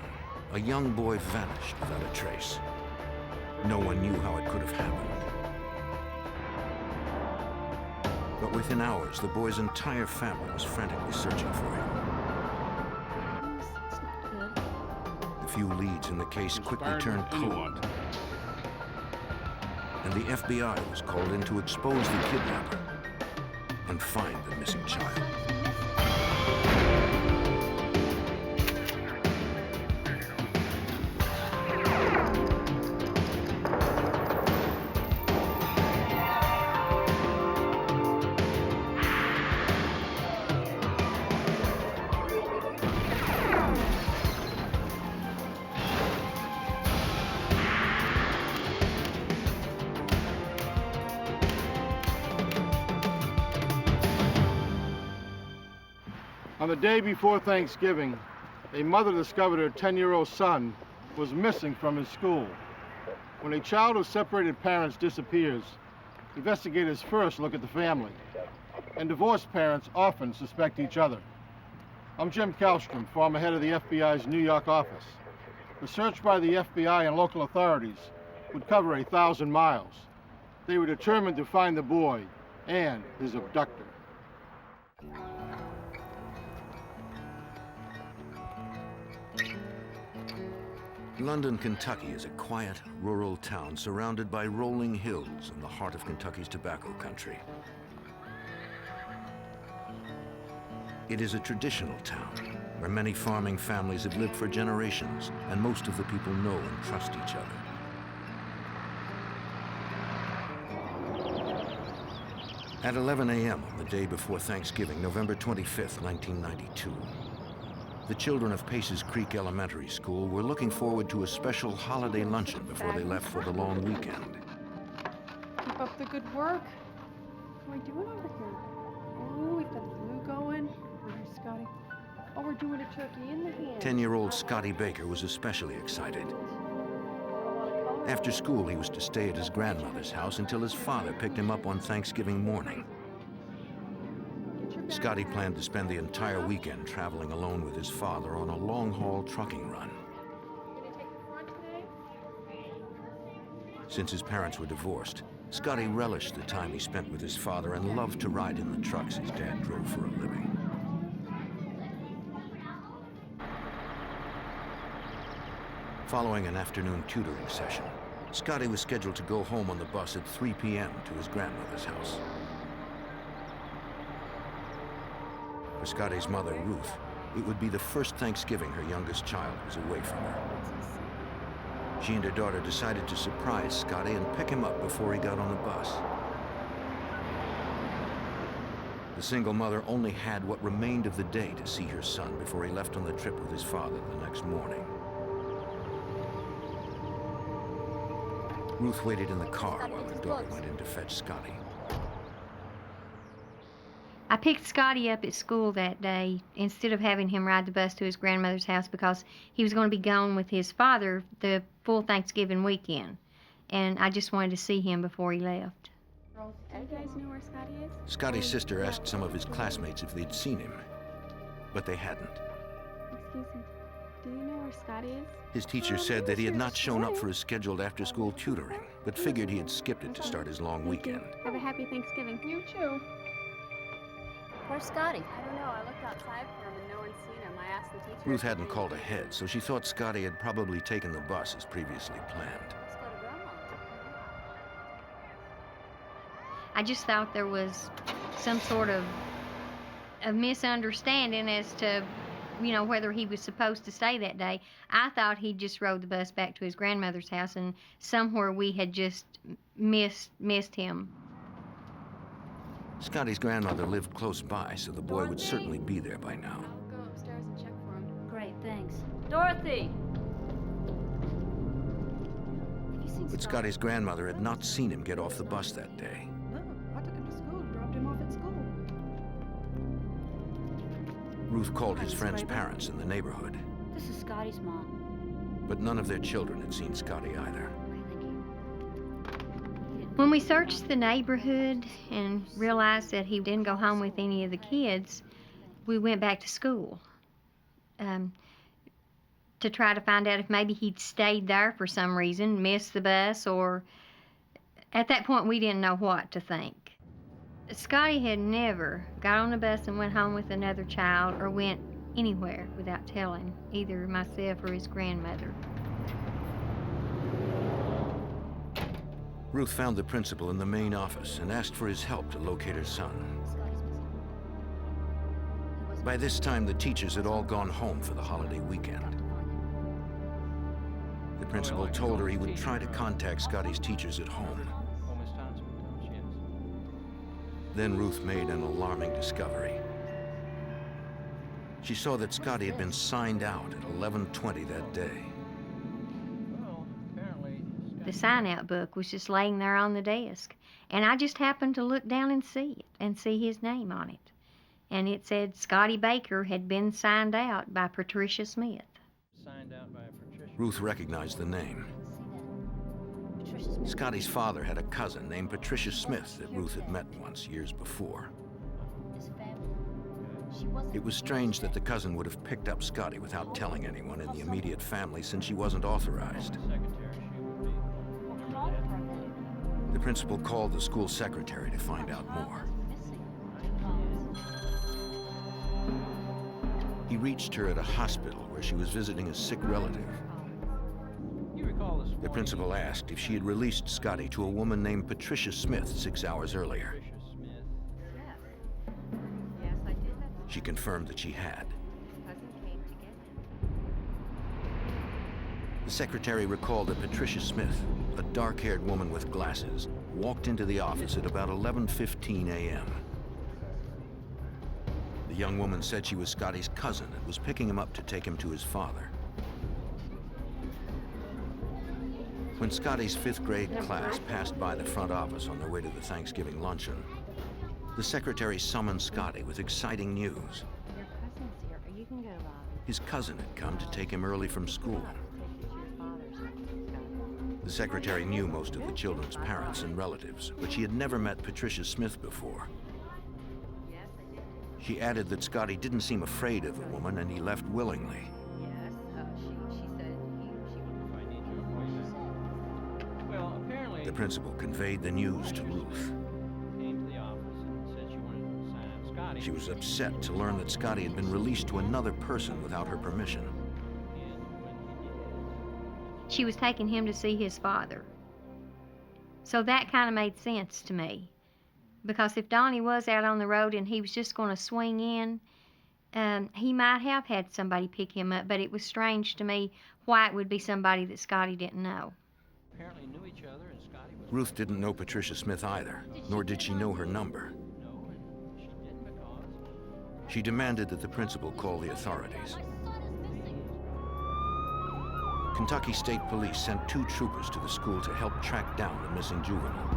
a young boy vanished without a trace. No one knew how it could have happened. But within hours, the boy's entire family was frantically searching for him. The few leads in the case quickly turned cold, and the FBI was called in to expose the kidnapper and find the missing child. On the day before Thanksgiving, a mother discovered her 10-year-old son was missing from his school. When a child of separated parents disappears, investigators first look at the family, and divorced parents often suspect each other. I'm Jim Kallstrom, former head of the FBI's New York office. The search by the FBI and local authorities would cover 1,000 miles. They were determined to find the boy and his abductor. London, Kentucky is a quiet, rural town surrounded by rolling hills in the heart of Kentucky's tobacco country. It is a traditional town where many farming families have lived for generations, and most of the people know and trust each other. At 11 a.m. on the day before Thanksgiving, November 25th, 1992, the children of Paces Creek Elementary School were looking forward to a special holiday luncheon before they left for the long weekend. Keep up the good work. What are we doing over here? Oh, we've got the glue going. Where's Scotty? Oh, we're doing a turkey in the hand. 10-year-old Scotty Baker was especially excited. After school, he was to stay at his grandmother's house until his father picked him up on Thanksgiving morning. Scotty planned to spend the entire weekend traveling alone with his father on a long-haul trucking run. Since his parents were divorced, Scotty relished the time he spent with his father and loved to ride in the trucks his dad drove for a living. Following an afternoon tutoring session, Scotty was scheduled to go home on the bus at 3 p.m. to his grandmother's house. For Scotty's mother, Ruth, it would be the first Thanksgiving her youngest child was away from her. She and her daughter decided to surprise Scotty and pick him up before he got on the bus. The single mother only had what remained of the day to see her son before he left on the trip with his father the next morning. Ruth waited in the car while her daughter went in to fetch Scotty. I picked Scotty up at school that day instead of having him ride the bus to his grandmother's house because he was going to be gone with his father the full Thanksgiving weekend. And I just wanted to see him before he left. Do you guys know where Scotty is? Scotty's sister asked some of his classmates if they'd seen him, but they hadn't. Excuse me. Do you know where Scotty is? His teacher said that he had not shown up for his scheduled after-school tutoring, but figured he had skipped it to start his long weekend. Have a happy Thanksgiving. You too. Where's Scotty? I don't know. I looked outside for him and no one's seen him. I asked the teacher. Ruth hadn't called ahead, so she thought Scotty had probably taken the bus as previously planned. I just thought there was some sort of a misunderstanding as to, you know, whether he was supposed to stay that day. I thought he just rode the bus back to his grandmother's house, and somewhere we had just missed him. Scotty's grandmother lived close by, so the boy would certainly be there by now. I'll go upstairs and check for him. Great, thanks. Dorothy! But Scotty's grandmother had not seen him get off the bus that day. No, I took him to school, dropped him off at school. Ruth called his friend's parents in the neighborhood, This is Scotty's mom. but none of their children had seen Scotty either. When we searched the neighborhood and realized that he didn't go home with any of the kids, we went back to school to try to find out if maybe he'd stayed there for some reason, missed the bus, or at that point we didn't know what to think. Scotty had never got on the bus and went home with another child or went anywhere without telling either myself or his grandmother. Ruth found the principal in the main office and asked for his help to locate her son. By this time, the teachers had all gone home for the holiday weekend. The principal told her he would try to contact Scotty's teachers at home. Then Ruth made an alarming discovery. She saw that Scotty had been signed out at 11:20 that day. The sign-out book was just laying there on the desk, and I just happened to look down and see it, and see his name on it. and it said Scotty Baker had been signed out by Patricia Smith. Signed out by Patricia. Ruth recognized the name. Scotty's father had a cousin named Patricia Smith that Ruth had met once years before. It was strange that the cousin would have picked up Scotty without telling anyone in the immediate family, since she wasn't authorized. The principal called the school secretary to find out more. He reached her at a hospital where she was visiting a sick relative. The principal asked if she had released Scotty to a woman named Patricia Smith 6 hours earlier. She confirmed that she had. The secretary recalled that Patricia Smith, a dark-haired woman with glasses, walked into the office at about 11:15 a.m. The young woman said she was Scotty's cousin and was picking him up to take him to his father. When Scotty's 5th grade class passed by the front office on their way to the Thanksgiving luncheon, the secretary summoned Scotty with exciting news. Your cousin's here. You can go, Bobby. His cousin had come to take him early from school. The secretary knew most of the children's parents and relatives, but she had never met Patricia Smith before. She added that Scotty didn't seem afraid of the woman and he left willingly. Well, apparently The principal conveyed the news to Ruth. came to the office and said she wanted to sign Scotty. She was upset to learn that Scotty had been released to another person without her permission. She was taking him to see his father. So that kind of made sense to me. Because if Donnie was out on the road and he was just going to swing in, he might have had somebody pick him up, but it was strange to me why it would be somebody that Scotty didn't know. Apparently knew each other, and Scotty was... Ruth didn't know Patricia Smith either, nor did she know her number. No, and she didn't because... She demanded that the principal call the authorities. Kentucky State Police sent 2 troopers to the school to help track down the missing juvenile.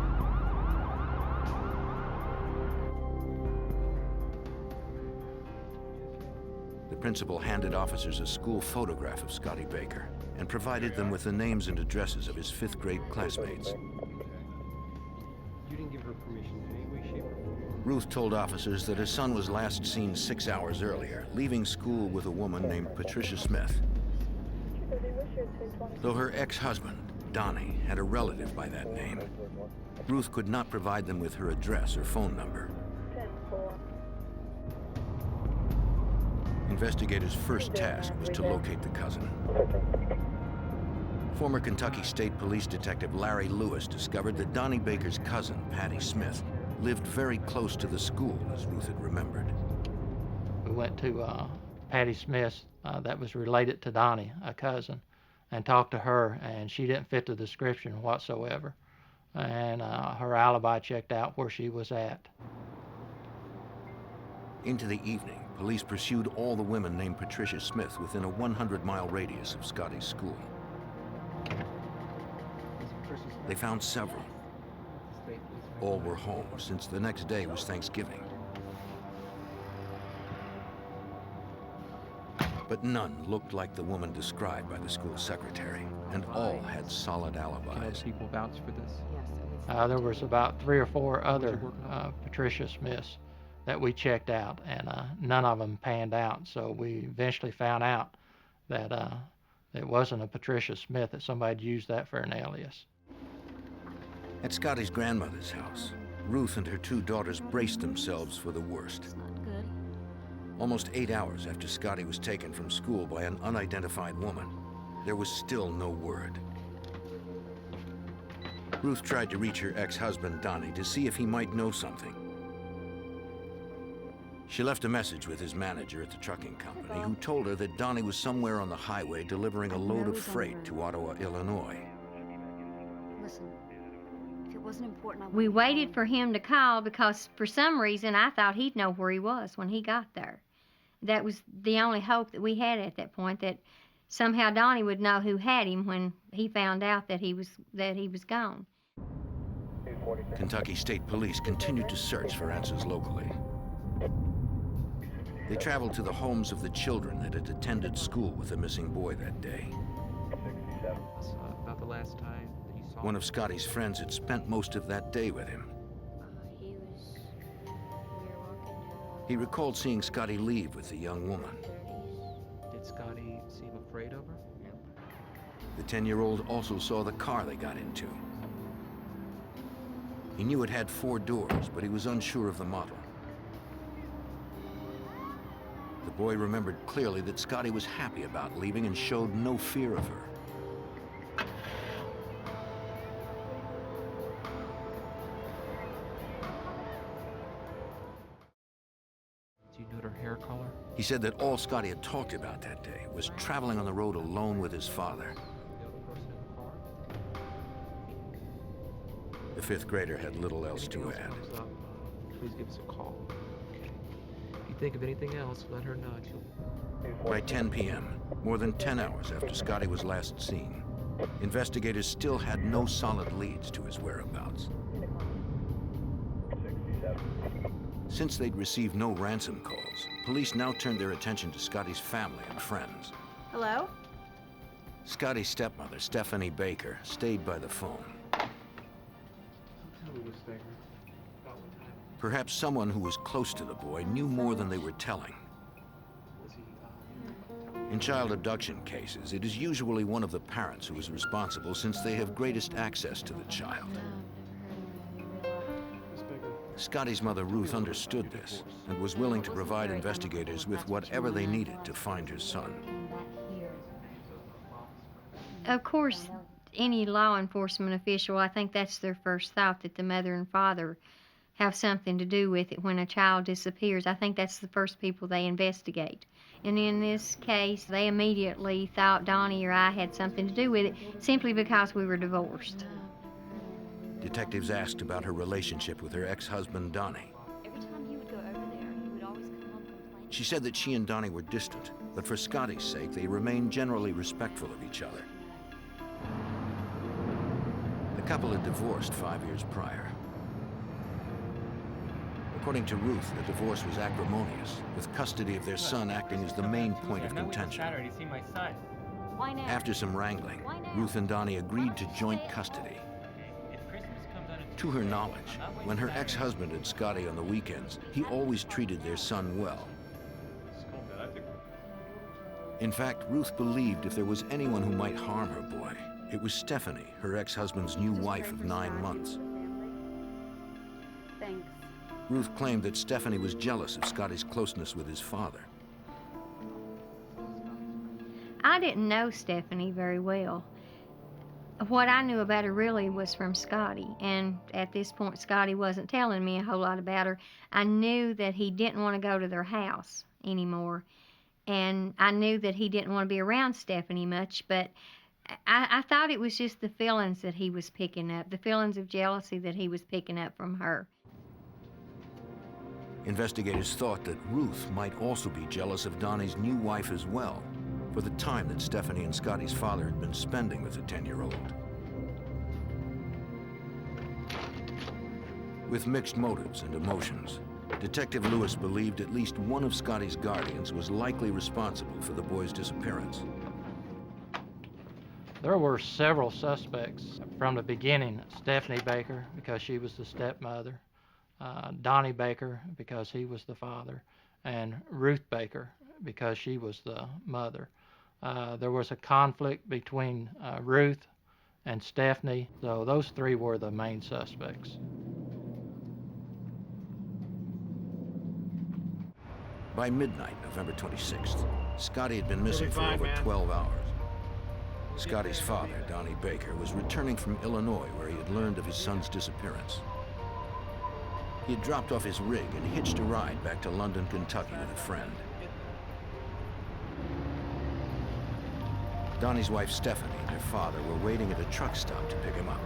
The principal handed officers a school photograph of Scotty Baker and provided them with the names and addresses of his 5th grade classmates. You didn't give her permission in any way, shape, or form. Ruth told officers that her son was last seen 6 hours earlier, leaving school with a woman named Patricia Smith. Though her ex-husband, Donnie, had a relative by that name, Ruth could not provide them with her address or phone number. Investigators' first task was to locate the cousin. Former Kentucky State Police Detective Larry Lewis discovered that Donnie Baker's cousin, Patty Smith, lived very close to the school, as Ruth had remembered. We went to Patty Smith, that was related to Donnie, a cousin, and talked to her, and she didn't fit the description whatsoever. And her alibi checked out where she was at. Into the evening, police pursued all the women named Patricia Smith within a 100-mile radius of Scotty's school. They found several. All were home, since the next day was Thanksgiving. But none looked like the woman described by the school secretary, and all had solid alibis. People vouch for this? There was about 3 or 4 other Patricia Smiths that we checked out, and none of them panned out. So we eventually found out that it wasn't a Patricia Smith, that somebody had used that for an alias. At Scotty's grandmother's house, Ruth and her 2 daughters braced themselves for the worst. Almost 8 hours after Scotty was taken from school by an unidentified woman, there was still no word. Ruth tried to reach her ex-husband, Donnie, to see if he might know something. She left a message with his manager at the trucking company, who told her that Donnie was somewhere on the highway delivering a load of freight to Ottawa, Illinois. Listen, if it wasn't important, We waited for him to call because for some reason I thought he'd know where he was when he got there. That was the only hope that we had at that point, that somehow Donnie would know who had him when he found out that he was gone. Kentucky State Police continued to search for answers locally. They traveled to the homes of the children that had attended school with the missing boy that day. About the last time that you saw One of Scotty's friends had spent most of that day with him. We were walking down. He recalled seeing Scotty leave with the young woman. Did Scotty seem afraid of her? Nope. The 10-year-old also saw the car they got into. He knew it had 4 doors, but he was unsure of the model. The boy remembered clearly that Scotty was happy about leaving and showed no fear of her. Do you note her hair color? He said that all Scotty had talked about that day was traveling on the road alone with his father. The other person in the car? The 5th grader had little else to add. Comes up, please give us a call. Okay. If you think of anything else, let her know. By 10 p.m., more than 10 hours after Scotty was last seen, investigators still had no solid leads to his whereabouts. Since they'd received no ransom calls, police now turned their attention to Scotty's family and friends. Hello? Scotty's stepmother, Stephanie Baker, stayed by the phone. Perhaps someone who was close to the boy knew more than they were telling. In child abduction cases, it is usually one of the parents who is responsible since they have greatest access to the child. Scotty's mother, Ruth, understood this and was willing to provide investigators with whatever they needed to find her son. Of course, any law enforcement official, I think that's their first thought, that the mother and father have something to do with it when a child disappears. I think that's the first people they investigate. And in this case, they immediately thought Donnie or I had something to do with it, simply because we were divorced. Detectives asked about her relationship with her ex-husband, Donnie. Every time he would go over there, he would always come home complaining. She said that she and Donnie were distant, but for Scotty's sake, they remained generally respectful of each other. The couple had divorced 5 years prior. According to Ruth, the divorce was acrimonious, with custody of their son acting as the main point of contention. Saturday to see my son. Why now? After some wrangling, Ruth and Donnie agreed to joint custody. To her knowledge, when her ex-husband had Scotty on the weekends, he always treated their son well. In fact, Ruth believed if there was anyone who might harm her boy, it was Stephanie, her ex-husband's new wife of 9 months. Thanks. Ruth claimed that Stephanie was jealous of Scotty's closeness with his father. I didn't know Stephanie very well. What I knew about her really was from Scotty, and at this point Scotty wasn't telling me a whole lot about her. I knew that he didn't want to go to their house anymore, and I knew that he didn't want to be around Stephanie much, but I thought it was just the feelings that he was picking up, the feelings of jealousy that he was picking up from her. Investigators thought that Ruth might also be jealous of Donnie's new wife as well, for the time that Stephanie and Scotty's father had been spending with the 10-year-old. With mixed motives and emotions, Detective Lewis believed at least one of Scotty's guardians was likely responsible for the boy's disappearance. There were several suspects from the beginning. Stephanie Baker, because she was the stepmother, Donnie Baker, because he was the father, and Ruth Baker, because she was the mother. There was a conflict between Ruth and Stephanie, so those 3 were the main suspects. By midnight, November 26th, Scotty had been missing for over 12 hours. Scotty's father, Donnie Baker, was returning from Illinois, where he had learned of his son's disappearance. He had dropped off his rig and hitched a ride back to London, Kentucky with a friend. Donnie's wife, Stephanie, and her father were waiting at a truck stop to pick him up.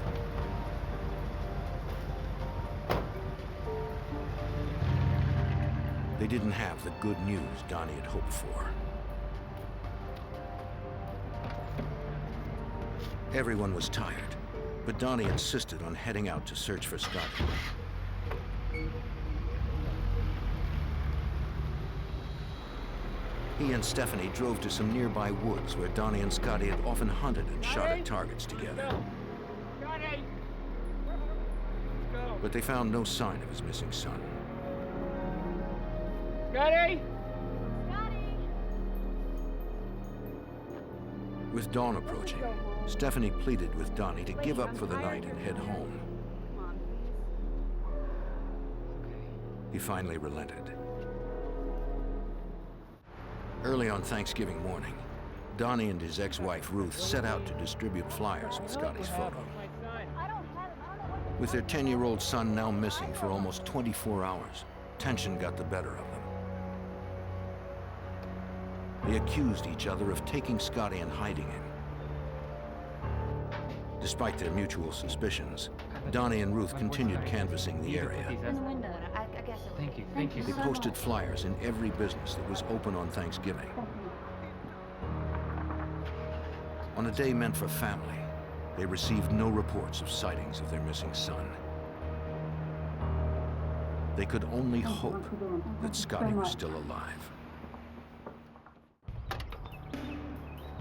They didn't have the good news Donnie had hoped for. Everyone was tired, but Donnie insisted on heading out to search for Scotty. He and Stephanie drove to some nearby woods where Donnie and Scotty had often hunted and shot at targets together. But they found no sign of his missing son. Scotty! With dawn approaching, Stephanie pleaded with Donnie to give up for the night and head home. He finally relented. Early on Thanksgiving morning, Donnie and his ex-wife Ruth set out to distribute flyers with Scotty's photo. With their 10-year-old son now missing for almost 24 hours, tension got the better of them. They accused each other of taking Scotty and hiding him. Despite their mutual suspicions, Donnie and Ruth continued canvassing the area. Thank you. They posted flyers in every business that was open on Thanksgiving. On a day meant for family, they received no reports of sightings of their missing son. They could only hope that Scotty was still alive.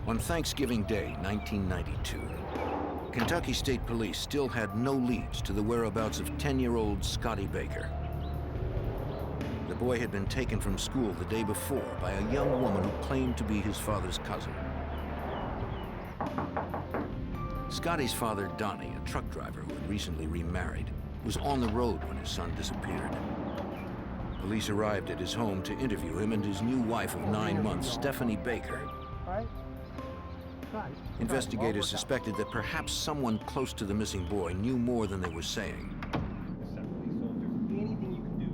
On Thanksgiving Day, 1992, Kentucky State Police still had no leads to the whereabouts of 10-year-old Scotty Baker. The boy had been taken from school the day before by a young woman who claimed to be his father's cousin. Scotty's father, Donnie, a truck driver who had recently remarried, was on the road when his son disappeared. Police arrived at his home to interview him and his new wife of 9 months, Stephanie Baker. Investigators suspected that perhaps someone close to the missing boy knew more than they were saying.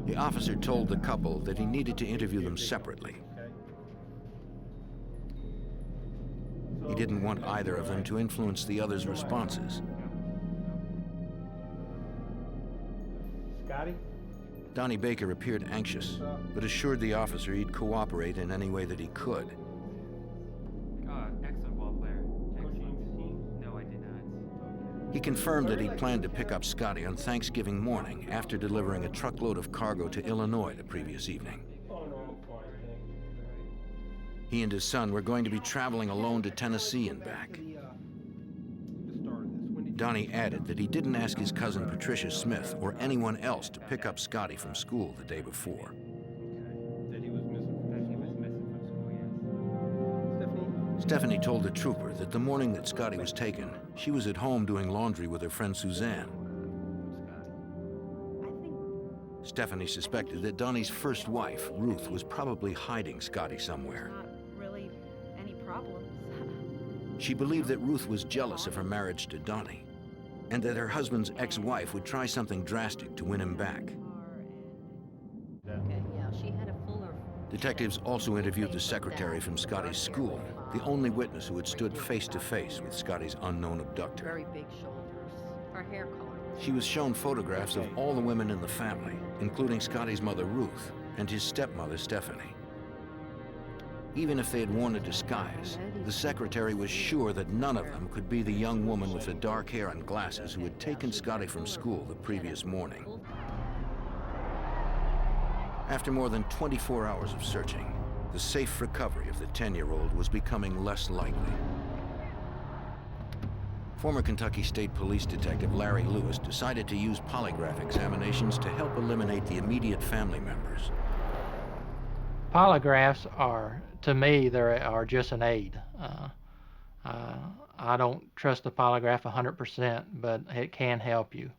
The officer told the couple that he needed to interview them separately. He didn't want either of them to influence the other's responses. Scotty? Donnie Baker appeared anxious, but assured the officer he'd cooperate in any way that he could. Excellent ball player. No, I did not. He confirmed that he planned to pick up Scotty on Thanksgiving morning after delivering a truckload of cargo to Illinois the previous evening. He and his son were going to be traveling alone to Tennessee and back. Donnie added that he didn't ask his cousin Patricia Smith or anyone else to pick up Scotty from school the day before. Stephanie told the trooper that the morning that Scotty was taken, she was at home doing laundry with her friend Suzanne. Stephanie suspected that Donnie's first wife, Ruth, was probably hiding Scotty somewhere. Not really any problems. She believed that Ruth was jealous of her marriage to Donnie, and that her husband's ex-wife would try something drastic to win him back. Okay, yeah, she had a fuller. Detectives also interviewed the secretary from Scotty's school, the only witness who had stood face-to-face with Scotty's unknown abductor. Very big shoulders. Her hair color. She was shown photographs of all the women in the family, including Scotty's mother, Ruth, and his stepmother, Stephanie. Even if they had worn a disguise, the secretary was sure that none of them could be the young woman with the dark hair and glasses who had taken Scotty from school the previous morning. After more than 24 hours of searching, the safe recovery of the 10-year-old was becoming less likely. Former Kentucky State Police Detective Larry Lewis decided to use polygraph examinations to help eliminate the immediate family members. Polygraphs are, to me, they are just an aid. I don't trust the polygraph 100%, but it can help you.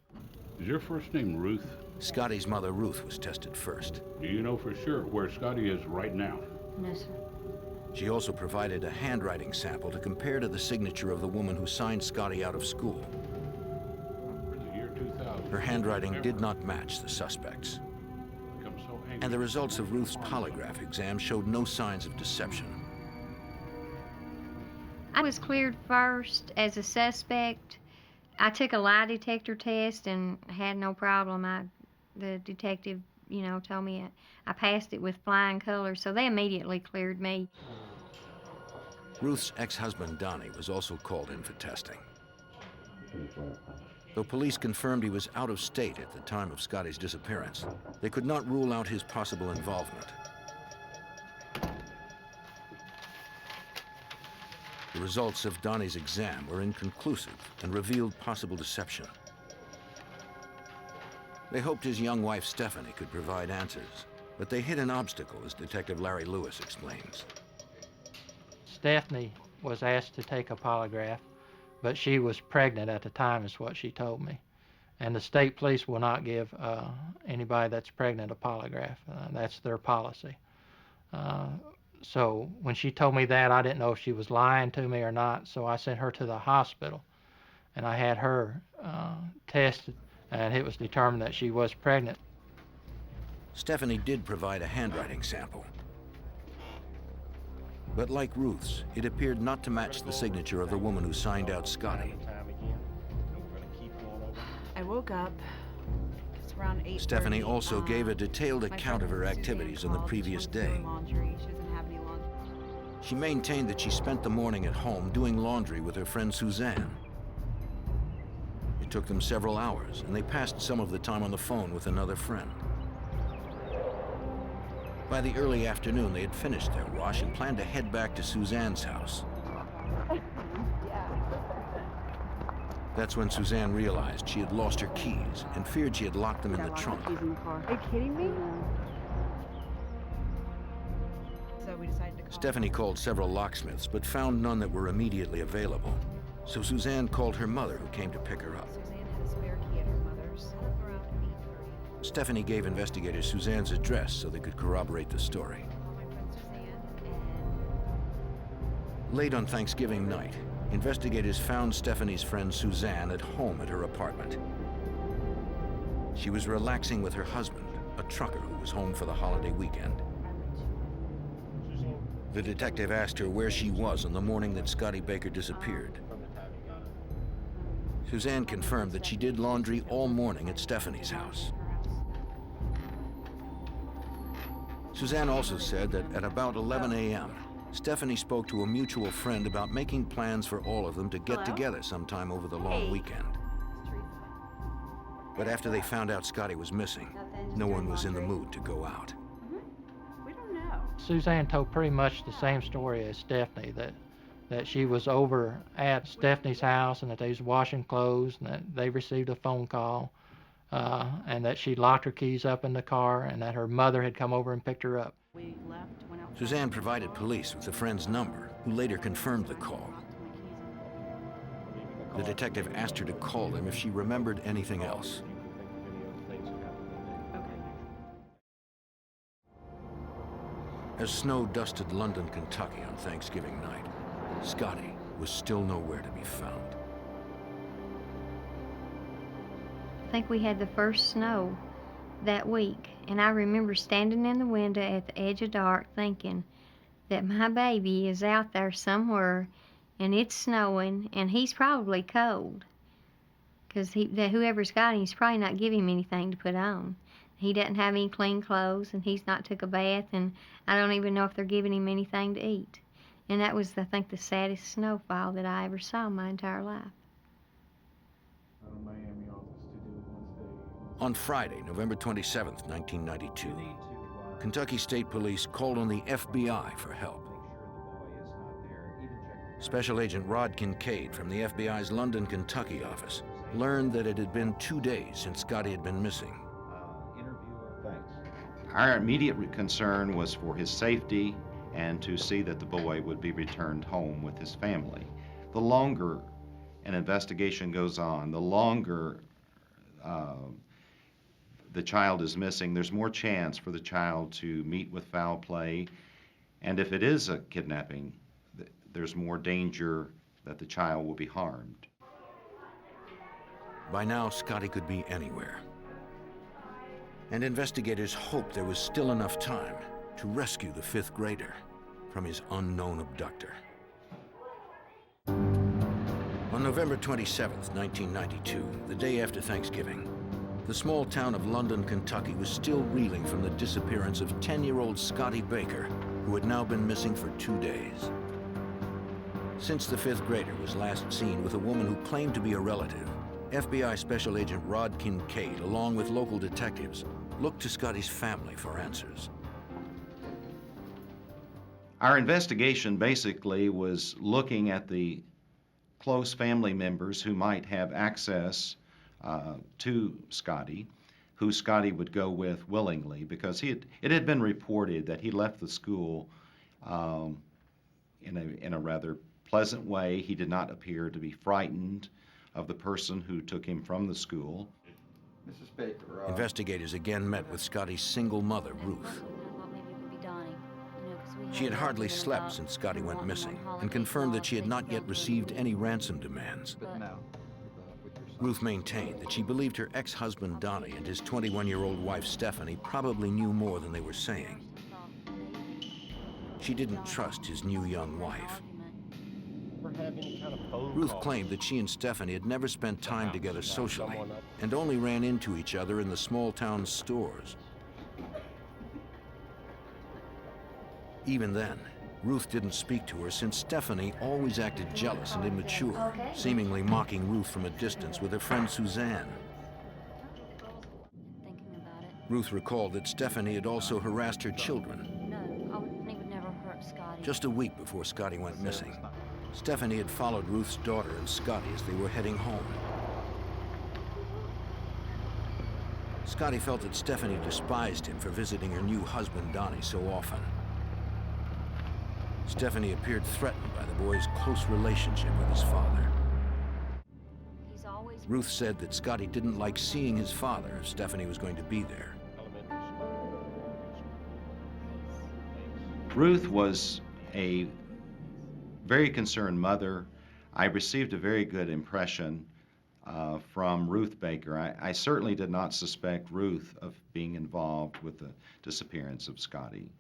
Is your first name Ruth? Scotty's mother, Ruth, was tested first. Do you know for sure where Scotty is right now? No, sir. She also provided a handwriting sample to compare to the signature of the woman who signed Scotty out of school. For the year 2000. Her handwriting did not match the suspect's. And the results of Ruth's polygraph exam showed no signs of deception. I was cleared first as a suspect. I took a lie detector test and had no problem. The detective, told me I passed it with flying colors, so they immediately cleared me. Ruth's ex-husband, Donnie, was also called in for testing. Though police confirmed he was out of state at the time of Scotty's disappearance, they could not rule out his possible involvement. The results of Donnie's exam were inconclusive and revealed possible deception. They hoped his young wife Stephanie could provide answers, but they hit an obstacle, as Detective Larry Lewis explains. Stephanie was asked to take a polygraph, but she was pregnant at the time, is what she told me. And the state police will not give anybody that's pregnant a polygraph. That's their policy. So when she told me that, I didn't know if she was lying to me or not, so I sent her to the hospital, and I had her tested, and it was determined that she was pregnant. Stephanie did provide a handwriting sample. But like Ruth's, it appeared not to match the signature of the woman who signed out Scotty. I woke up. It's around 8:30. Stephanie also gave a detailed account of her activities on the previous day. She maintained that she spent the morning at home doing laundry with her friend Suzanne. It took them several hours, and they passed some of the time on the phone with another friend. By the early afternoon, they had finished their wash and planned to head back to Suzanne's house. That's when Suzanne realized she had lost her keys and feared she had locked them in the trunk. Are you kidding me? So we decided to call. Stephanie called several locksmiths, but found none that were immediately available. So Suzanne called her mother, who came to pick her up. Suzanne had a spare key at her mother's. Around 8:30. Stephanie gave investigators Suzanne's address so they could corroborate the story. Late on Thanksgiving night, investigators found Stephanie's friend Suzanne at home at her apartment. She was relaxing with her husband, a trucker who was home for the holiday weekend. The detective asked her where she was on the morning that Scotty Baker disappeared. Suzanne confirmed that she did laundry all morning at Stephanie's house. Suzanne also said that at about 11 a.m., Stephanie spoke to a mutual friend about making plans for all of them to get together sometime over the long weekend. But after they found out Scotty was missing, no one was in the mood to go out. We don't know. Suzanne told pretty much the same story as Stephanie, that she was over at Stephanie's house and that they was washing clothes and that they received a phone call and that she locked her keys up in the car and that her mother had come over and picked her up. We left, went out. Suzanne provided police with the friend's number, who later confirmed the call. The detective asked her to call them if she remembered anything else. As snow dusted London, Kentucky on Thanksgiving night, Scotty was still nowhere to be found. I think we had the first snow that week, and I remember standing in the window at the edge of dark thinking that my baby is out there somewhere and it's snowing and he's probably cold because whoever's got him, he's probably not giving him anything to put on. He doesn't have any clean clothes and he's not took a bath, and I don't even know if they're giving him anything to eat. And that was, I think, the saddest snowfall that I ever saw in my entire life. On Friday, November 27th, 1992, Kentucky State Police called on the FBI for help. Special Agent Rod Kincaid from the FBI's London, Kentucky office learned that it had been 2 days since Scotty had been missing. Our immediate concern was for his safety and to see that the boy would be returned home with his family. The longer an investigation goes on, the longer the child is missing, there's more chance for the child to meet with foul play. And if it is a kidnapping, there's more danger that the child will be harmed. By now, Scotty could be anywhere. And investigators hoped there was still enough time to rescue the 5th grader from his unknown abductor. On November 27th, 1992, the day after Thanksgiving, the small town of London, Kentucky was still reeling from the disappearance of 10-year-old Scotty Baker, who had now been missing for 2 days. Since the 5th grader was last seen with a woman who claimed to be a relative, FBI Special Agent Rod Kincaid, along with local detectives, looked to Scotty's family for answers. Our investigation basically was looking at the close family members who might have access to Scotty, who Scotty would go with willingly, because it had been reported that he left the school in a rather pleasant way. He did not appear to be frightened of the person who took him from the school. Mrs. Baker, Investigators again met with Scotty's single mother, Ruth. She had hardly slept since Scotty went missing and confirmed that she had not yet received any ransom demands. Ruth maintained that she believed her ex-husband Donnie and his 21-year-old wife Stephanie probably knew more than they were saying. She didn't trust his new young wife. Ruth claimed that she and Stephanie had never spent time together socially and only ran into each other in the small town stores. Even then, Ruth didn't speak to her since Stephanie always acted jealous and immature, seemingly mocking Ruth from a distance with her friend Suzanne. Ruth recalled that Stephanie had also harassed her children. Just a week before Scotty went missing, Stephanie had followed Ruth's daughter and Scotty as they were heading home. Scotty felt that Stephanie despised him for visiting her new husband Donnie so often. Stephanie appeared threatened by the boy's close relationship with his father. Ruth said that Scotty didn't like seeing his father if Stephanie was going to be there. Ruth was a very concerned mother. I received a very good impression from Ruth Baker. I certainly did not suspect Ruth of being involved with the disappearance of Scotty.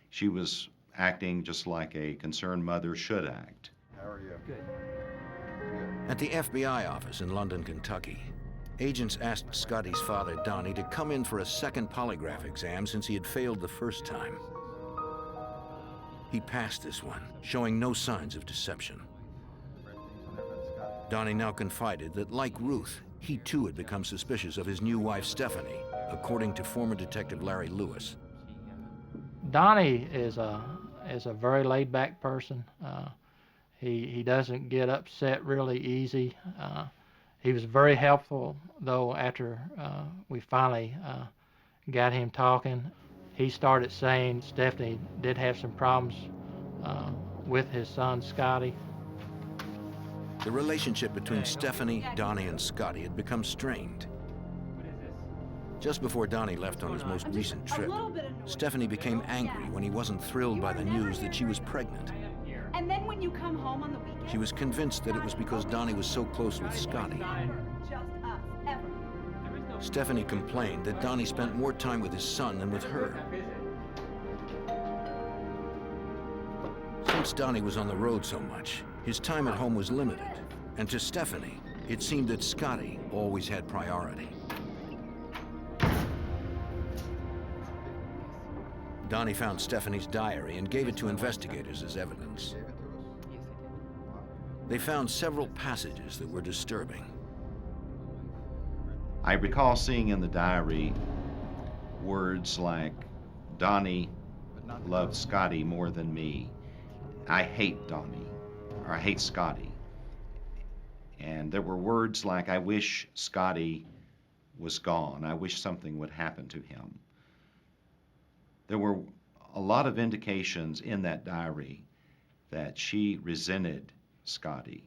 She was acting just like a concerned mother should act. How are you? Good. At the FBI office in London, Kentucky, agents asked Scotty's father, Donnie, to come in for a second polygraph exam since he had failed the first time. He passed this one, showing no signs of deception. Donnie now confided that, like Ruth, he too had become suspicious of his new wife, Stephanie, according to former Detective Larry Lewis. Donnie is a very laid-back person. He doesn't get upset really easy. He was very helpful, though, after we finally got him talking. He started saying Stephanie did have some problems with his son, Scotty. The relationship between Stephanie, Donnie, and Scotty had become strained. Just before Donnie left on his most recent trip, Stephanie became angry when he wasn't thrilled by the news that she was pregnant. And then when you come home on the weekend, She was convinced that it was because Donnie was so close with Scotty. just us, ever. Stephanie complained that Donnie spent more time with his son than with her. Since Donnie was on the road so much, his time at home was limited, and to Stephanie, it seemed that Scotty always had priority. Donnie found Stephanie's diary and gave it to investigators as evidence. They found several passages that were disturbing. I recall seeing in the diary words like, Donnie loved Scotty more than me. I hate Donnie, or I hate Scotty. And there were words like, I wish Scotty was gone. I wish something would happen to him. There were a lot of indications in that diary that she resented Scotty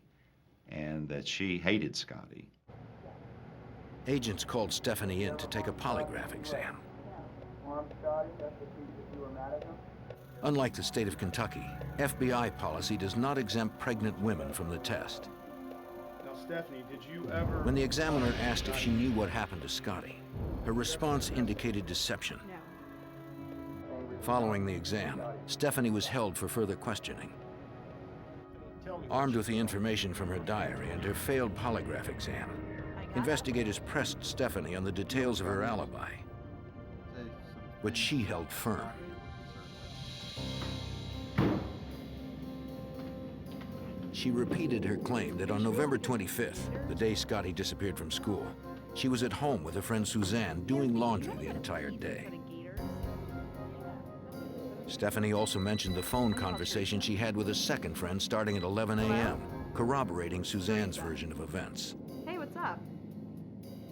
and that she hated Scotty. Agents called Stephanie in to take a polygraph exam. Unlike the state of Kentucky, FBI policy does not exempt pregnant women from the test. Now, Stephanie, did you ever... When the examiner asked if she knew what happened to Scotty, her response indicated deception. Following the exam, Stephanie was held for further questioning. Armed with the information from her diary and her failed polygraph exam, investigators pressed Stephanie on the details of her alibi, but she held firm. She repeated her claim that on November 25th, the day Scotty disappeared from school, she was at home with her friend Suzanne doing laundry the entire day. Stephanie also mentioned the phone conversation she had with a second friend starting at 11 a.m., corroborating Suzanne's version of events. Hey, what's up?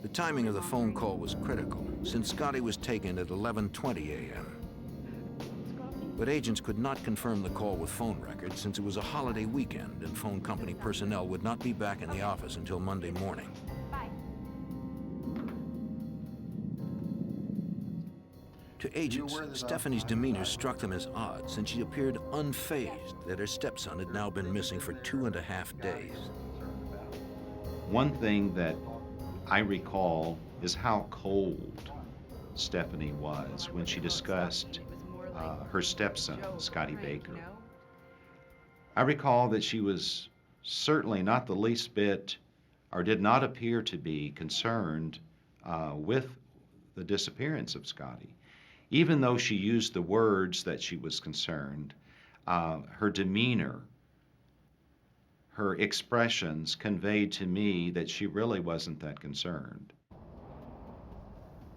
The timing of the phone call was critical, since Scotty was taken at 11:20 a.m. But agents could not confirm the call with phone records since it was a holiday weekend and phone company personnel would not be back in the office until Monday morning. To agents, Stephanie's demeanor struck them as odd since she appeared unfazed that her stepson had now been missing for 2.5 days. One thing that I recall is how cold Stephanie was when she discussed her stepson, Scotty Baker. I recall that she was certainly not the least bit, or did not appear to be, concerned with the disappearance of Scotty. Even though she used the words that she was concerned, her demeanor, her expressions conveyed to me that she really wasn't that concerned.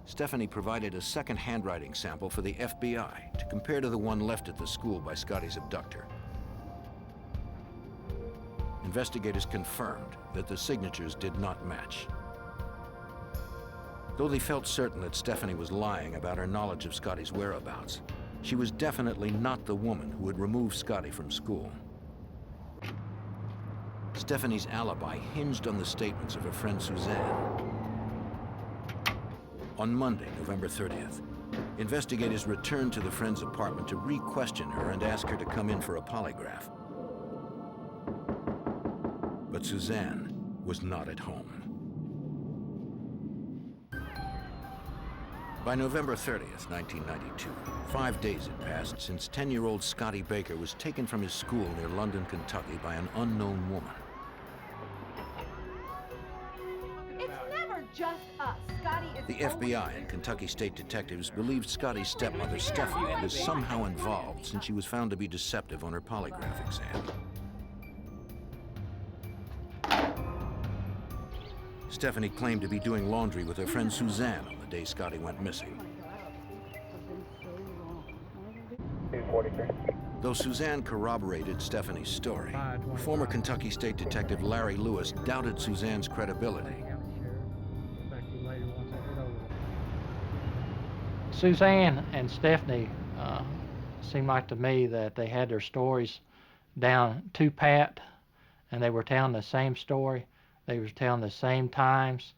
Stephanie provided a second handwriting sample for the FBI to compare to the one left at the school by Scotty's abductor. Investigators confirmed that the signatures did not match. Though they felt certain that Stephanie was lying about her knowledge of Scotty's whereabouts, she was definitely not the woman who had removed Scotty from school. Stephanie's alibi hinged on the statements of her friend Suzanne. On Monday, November 30th, investigators returned to the friend's apartment to re-question her and ask her to come in for a polygraph. But Suzanne was not at home. By November 30th, 1992, 5 days had passed since 10-year-old Scotty Baker was taken from his school near London, Kentucky by an unknown woman. It's never just us. Scotty is The FBI and Kentucky state detectives believed Scotty's stepmother, Stephanie, was somehow involved since she was found to be deceptive on her polygraph exam. Stephanie claimed to be doing laundry with her friend Suzanne on the day Scotty went missing. Though Suzanne corroborated Stephanie's story, former Kentucky State Detective Larry Lewis doubted Suzanne's credibility. Suzanne and Stephanie seemed like to me that they had their stories down to pat, and they were telling the same story. They were telling the same times.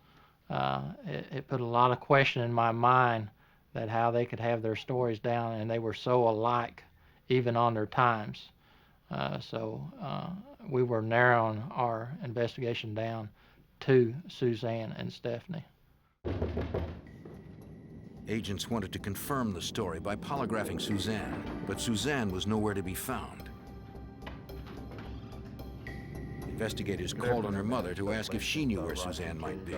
It put a lot of question in my mind that how they could have their stories down, and they were so alike, even on their times. So we were narrowing our investigation down to Suzanne and Stephanie. Agents wanted to confirm the story by polygraphing Suzanne, but Suzanne was nowhere to be found. Investigators called on her mother to ask if she knew where Suzanne might be.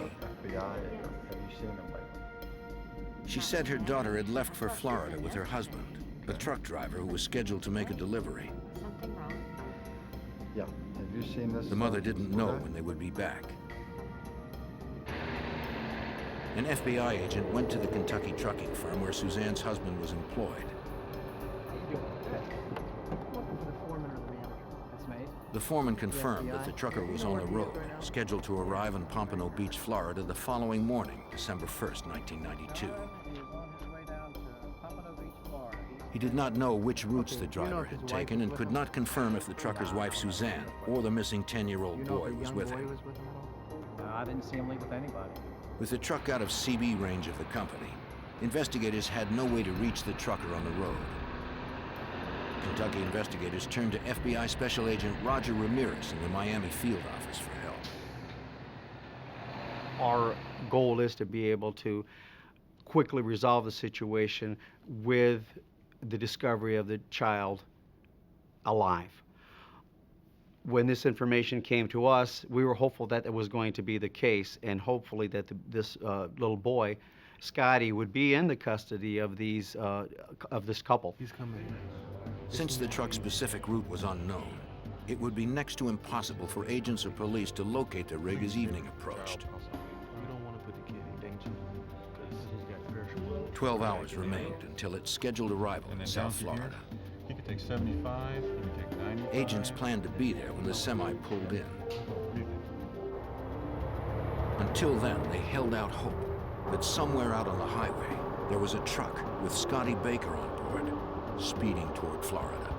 She said her daughter had left for Florida with her husband, a truck driver who was scheduled to make a delivery. Something wrong? Yeah. Have you seen this? The mother didn't know when they would be back. An FBI agent went to the Kentucky trucking firm where Suzanne's husband was employed. The foreman confirmed that the trucker was on the road, scheduled to arrive in Pompano Beach, Florida the following morning, December 1st, 1992. He did not know which routes the driver had taken and could not confirm if the trucker's wife, Suzanne, or the missing 10-year-old boy was with him. I didn't see him leave with anybody. With the truck out of CB range of the company, investigators had no way to reach the trucker on the road. Kentucky investigators turned to FBI Special Agent Roger Ramirez in the Miami field office for help. Our goal is to be able to quickly resolve the situation with the discovery of the child alive. When this information came to us, we were hopeful that it was going to be the case, and hopefully that this little boy, Scotty, would be in the custody of this couple. He's coming. Since the truck's specific route was unknown, it would be next to impossible for agents or police to locate the rig as evening approached. You don't want to put the kid in danger because he's got pressure. 12 hours remained until its scheduled arrival in South Florida. take 75, you can take 95. Agents planned to be there when the semi pulled in. Until then, they held out hope that somewhere out on the highway, there was a truck with Scotty Baker on board, speeding toward Florida.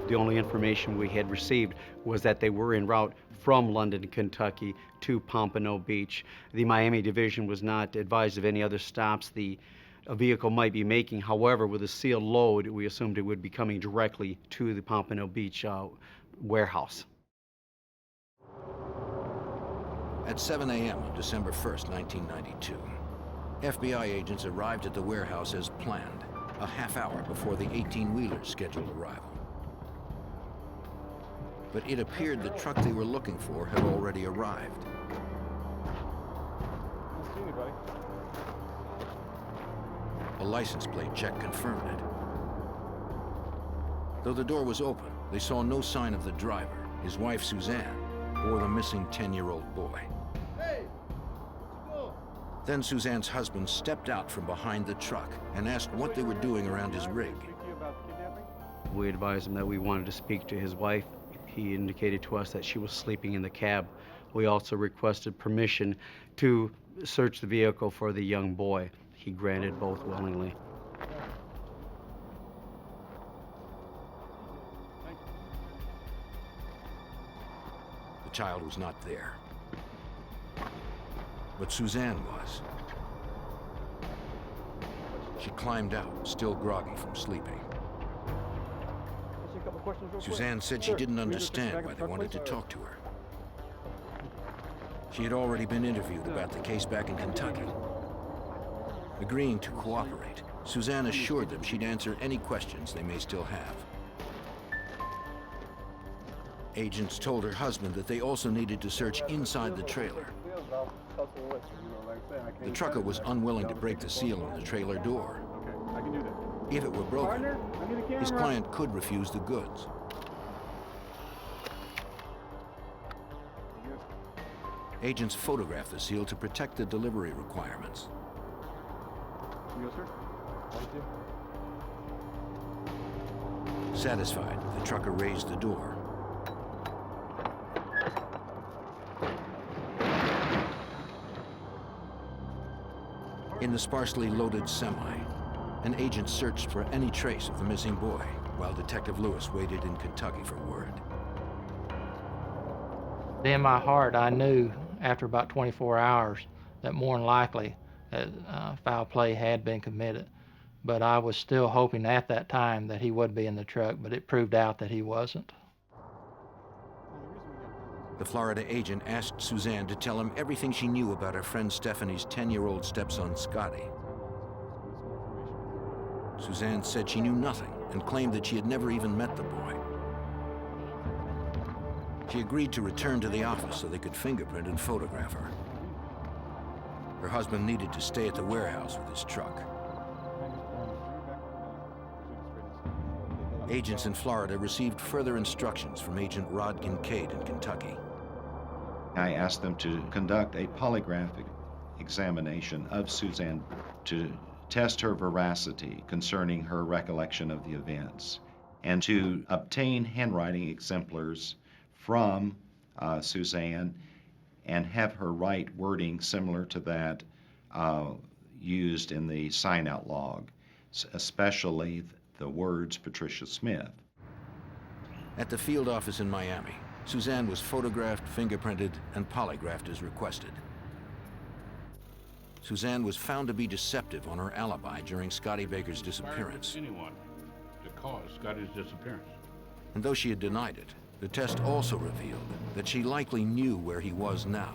The only information we had received was that they were en route from London, Kentucky to Pompano Beach. The Miami division was not advised of any other stops a vehicle might be making. However, with a sealed load, we assumed it would be coming directly to the Pompano Beach warehouse. At 7 a.m. on December 1st, 1992, FBI agents arrived at the warehouse as planned, a half hour before the 18-wheeler's scheduled arrival. But it appeared the truck they were looking for had already arrived. A license plate check confirmed it. Though the door was open, they saw no sign of the driver, his wife Suzanne, or the missing 10-year-old boy. Then Suzanne's husband stepped out from behind the truck and asked what they were doing around his rig. We advised him that we wanted to speak to his wife. He indicated to us that she was sleeping in the cab. We also requested permission to search the vehicle for the young boy. He granted both willingly. The child was not there, but Suzanne was. She climbed out, still groggy from sleeping. Suzanne said she didn't understand why they wanted to talk to her. She had already been interviewed about the case back in Kentucky. Agreeing to cooperate, Suzanne assured them she'd answer any questions they may still have. Agents told her husband that they also needed to search inside the trailer. The trucker was unwilling to break the seal on the trailer door. If it were broken, his client could refuse the goods. Agents photographed the seal to protect the delivery requirements. Yes, sir. Thank you. Satisfied, the trucker raised the door. In the sparsely loaded semi, an agent searched for any trace of the missing boy, while Detective Lewis waited in Kentucky for word. In my heart, I knew after about 24 hours that more than likely that foul play had been committed. But I was still hoping at that time that he would be in the truck, but it proved out that he wasn't. The Florida agent asked Suzanne to tell him everything she knew about her friend Stephanie's 10-year-old stepson, Scotty. Suzanne said she knew nothing and claimed that she had never even met the boy. She agreed to return to the office so they could fingerprint and photograph her. Her husband needed to stay at the warehouse with his truck. Agents in Florida received further instructions from Agent Rod Kincaid in Kentucky. I asked them to conduct a polygraphic examination of Suzanne to test her veracity concerning her recollection of the events, and to obtain handwriting exemplars from Suzanne and have her write wording similar to that used in the sign-out log, especially the words Patricia Smith. At the field office in Miami, Suzanne was photographed, fingerprinted, and polygraphed as requested. Suzanne was found to be deceptive on her alibi during Scotty Baker's disappearance. Anyone to cause Scotty's disappearance. And though she had denied it, the test also revealed that she likely knew where he was now.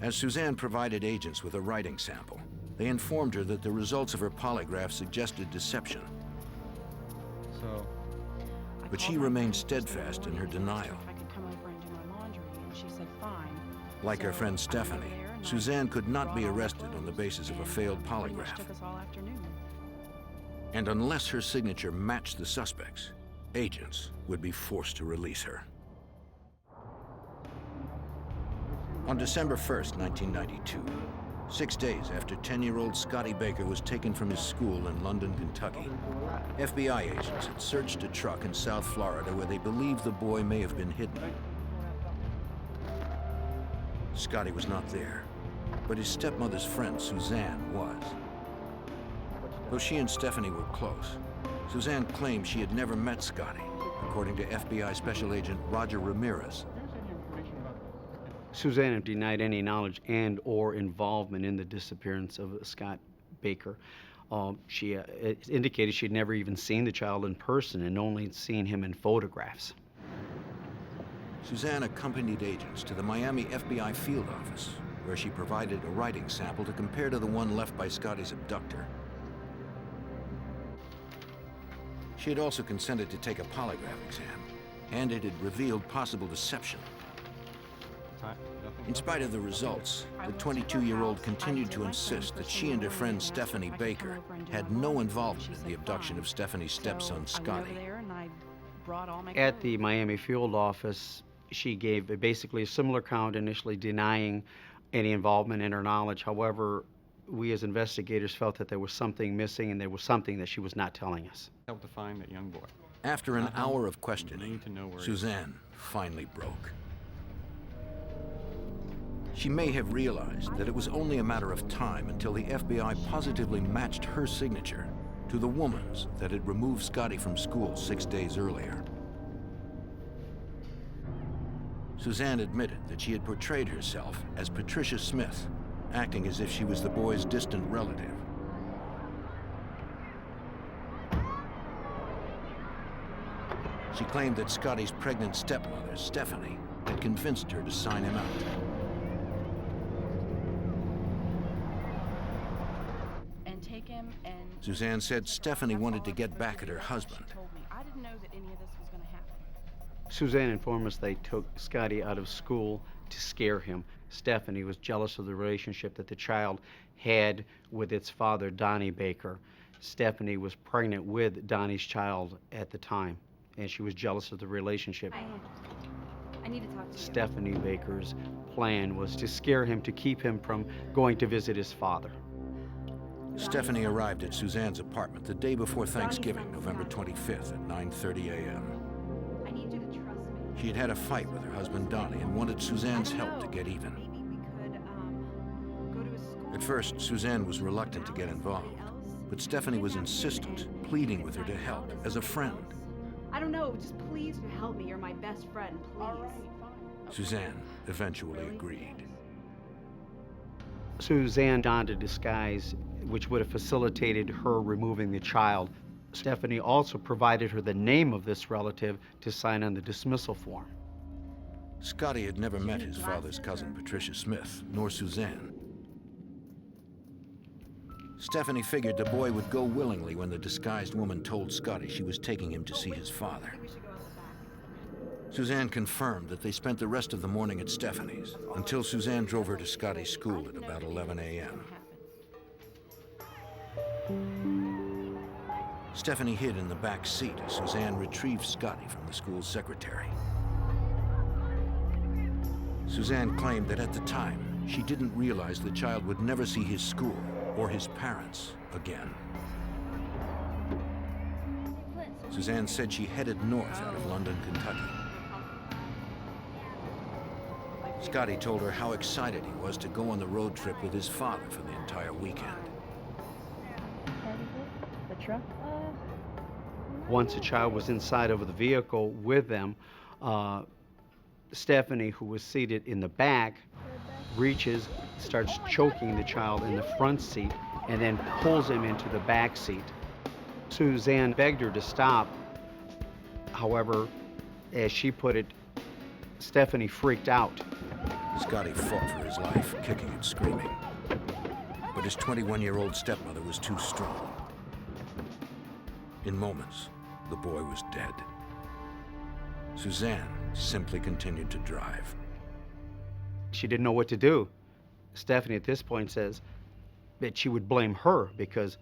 As Suzanne provided agents with a writing sample, they informed her that the results of her polygraph suggested deception. But she remained steadfast in her denial. Like her friend Stephanie, Suzanne could not be arrested on the basis of a failed polygraph. And unless her signature matched the suspect's, agents would be forced to release her. On December 1st, 1992, 6 days after 10-year-old Scotty Baker was taken from his school in London, Kentucky, FBI agents had searched a truck in South Florida where they believed the boy may have been hidden. Scotty was not there, but his stepmother's friend, Suzanne, was. Though she and Stephanie were close, Suzanne claimed she had never met Scotty, according to FBI Special Agent Roger Ramirez. Suzanne denied any knowledge and or involvement in the disappearance of Scott Baker. She indicated she'd never even seen the child in person and only seen him in photographs. Suzanne accompanied agents to the Miami FBI field office, where she provided a writing sample to compare to the one left by Scotty's abductor. She had also consented to take a polygraph exam, and it had revealed possible deception. In spite of the results, the 22-year-old continued to insist that she and her friend Stephanie Baker had no involvement in the abduction of Stephanie's stepson, Scotty. At the Miami field office, she gave basically a similar account, initially denying any involvement in her knowledge. However, we as investigators felt that there was something missing and there was something that she was not telling us. Help to find that young boy. After an hour of questioning, Suzanne finally broke. She may have realized that it was only a matter of time until the FBI positively matched her signature to the woman's that had removed Scotty from school 6 days earlier. Suzanne admitted that she had portrayed herself as Patricia Smith, acting as if she was the boy's distant relative. She claimed that Scotty's pregnant stepmother, Stephanie, had convinced her to sign him out. Suzanne said Stephanie wanted to get back at her husband. I didn't know that any of this was going to happen. Suzanne informed us they took Scotty out of school to scare him. Stephanie was jealous of the relationship that the child had with its father, Donnie Baker. Stephanie was pregnant with Donnie's child at the time, and she was jealous of the relationship. I need to talk to you. Stephanie Baker's plan was to scare him to keep him from going to visit his father. Stephanie arrived at Suzanne's apartment the day before Thanksgiving, November 25th at 9:30 a.m. I need you to trust me. She had had a fight with her husband, Donnie, and wanted Suzanne's help to get even. Maybe we could go to a school. At first, Suzanne was reluctant to get involved, but Stephanie was insistent, pleading with her to help as a friend. I don't know, just please help me. You're my best friend, please. Suzanne eventually agreed. Suzanne donned a disguise which would have facilitated her removing the child. Stephanie also provided her the name of this relative to sign on the dismissal form. Scotty had never met his father's cousin, Patricia Smith, nor Suzanne. Stephanie figured the boy would go willingly when the disguised woman told Scotty she was taking him to see his father. Suzanne confirmed that they spent the rest of the morning at Stephanie's until Suzanne drove her to Scotty's school at about 11 a.m. Stephanie hid in the back seat as Suzanne retrieved Scotty from the school's secretary. Suzanne claimed that at the time, she didn't realize the child would never see his school or his parents again. Suzanne said she headed north out of London, Kentucky. Scotty told her how excited he was to go on the road trip with his father for the entire weekend. The truck? Once the child was inside of the vehicle with them, Stephanie, who was seated in the back, reaches, starts choking the child in the front seat, and then pulls him into the back seat. Suzanne begged her to stop. However, as she put it, Stephanie freaked out. Scotty fought for his life, kicking and screaming. But his 21-year-old stepmother was too strong. In moments, the boy was dead. Suzanne simply continued to drive. She didn't know what to do. Stephanie at this point says that she would blame her because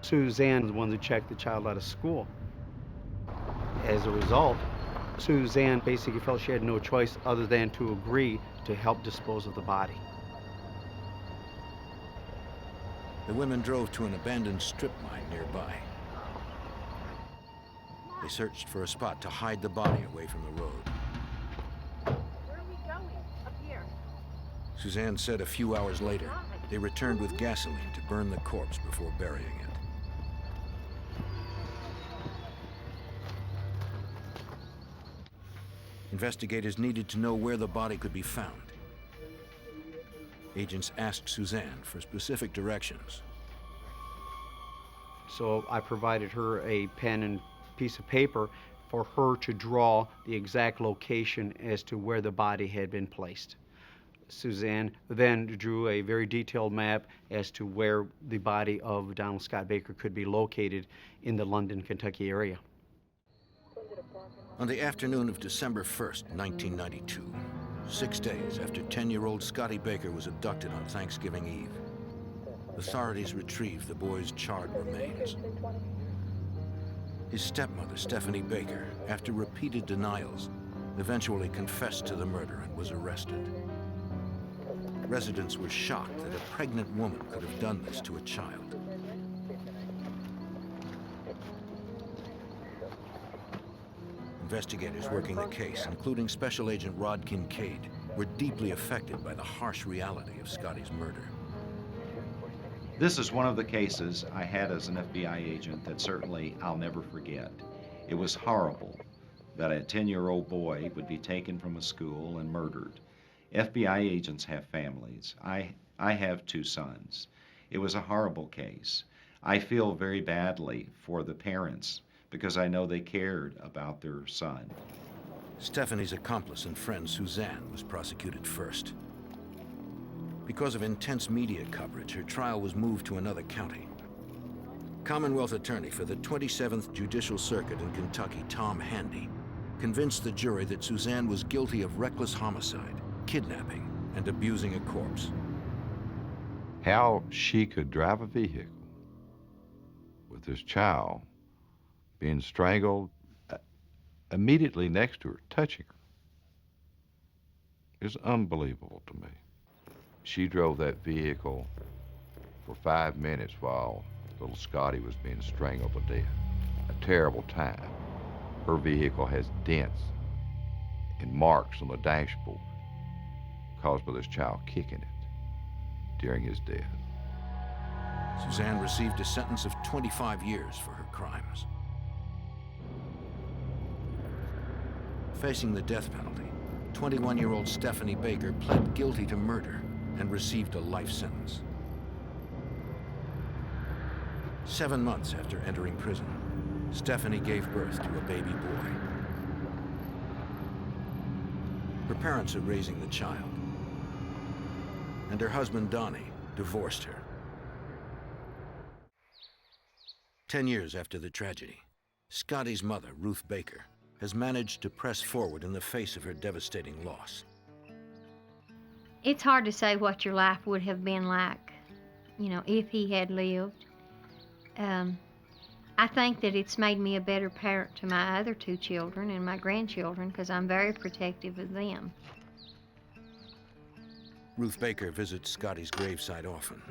Suzanne was the one who checked the child out of school. As a result, Suzanne basically felt she had no choice other than to agree to help dispose of the body. The women drove to an abandoned strip mine nearby. They searched for a spot to hide the body away from the road. Where are we going? Up here. Suzanne said a few hours later, they returned with gasoline to burn the corpse before burying it. Investigators needed to know where the body could be found. Agents asked Suzanne for specific directions. So I provided her a pen and piece of paper for her to draw the exact location as to where the body had been placed. Suzanne then drew a very detailed map as to where the body of Donald Scott Baker could be located in the London, Kentucky area. On the afternoon of December 1st, 1992, 6 days after 10-year-old Scotty Baker was abducted on Thanksgiving Eve, authorities retrieved the boy's charred remains. His stepmother, Stephanie Baker, after repeated denials, eventually confessed to the murder and was arrested. Residents were shocked that a pregnant woman could have done this to a child. Investigators working the case, including Special Agent Rod Kincaid, were deeply affected by the harsh reality of Scotty's murder. This is one of the cases I had as an FBI agent that certainly I'll never forget. It was horrible that a 10-year-old boy would be taken from a school and murdered. FBI agents have families. I have 2 sons. It was a horrible case. I feel very badly for the parents because I know they cared about their son. Stephanie's accomplice and friend Suzanne was prosecuted first. Because of intense media coverage, her trial was moved to another county. Commonwealth attorney for the 27th Judicial Circuit in Kentucky, Tom Handy, convinced the jury that Suzanne was guilty of reckless homicide, kidnapping, and abusing a corpse. How she could drive a vehicle with this child being strangled immediately next to her, touching her, is unbelievable to me. She drove that vehicle for 5 minutes while little Scotty was being strangled to death. A terrible time. Her vehicle has dents and marks on the dashboard caused by this child kicking it during his death. Suzanne received a sentence of 25 years for her crimes. Facing the death penalty, 21-year-old Stephanie Baker pled guilty to murder and received a life sentence. 7 months after entering prison, Stephanie gave birth to a baby boy. Her parents are raising the child, and her husband, Donnie, divorced her. 10 years after the tragedy, Scotty's mother, Ruth Baker, has managed to press forward in the face of her devastating loss. It's hard to say what your life would have been like, if he had lived. I think that it's made me a better parent to my other 2 children and my grandchildren because I'm very protective of them. Ruth Baker visits Scotty's gravesite often.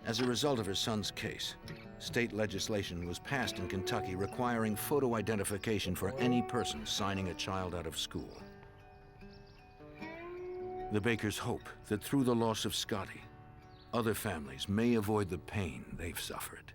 As a result of her son's case, state legislation was passed in Kentucky requiring photo identification for any person signing a child out of school. The Bakers hope that through the loss of Scotty, other families may avoid the pain they've suffered.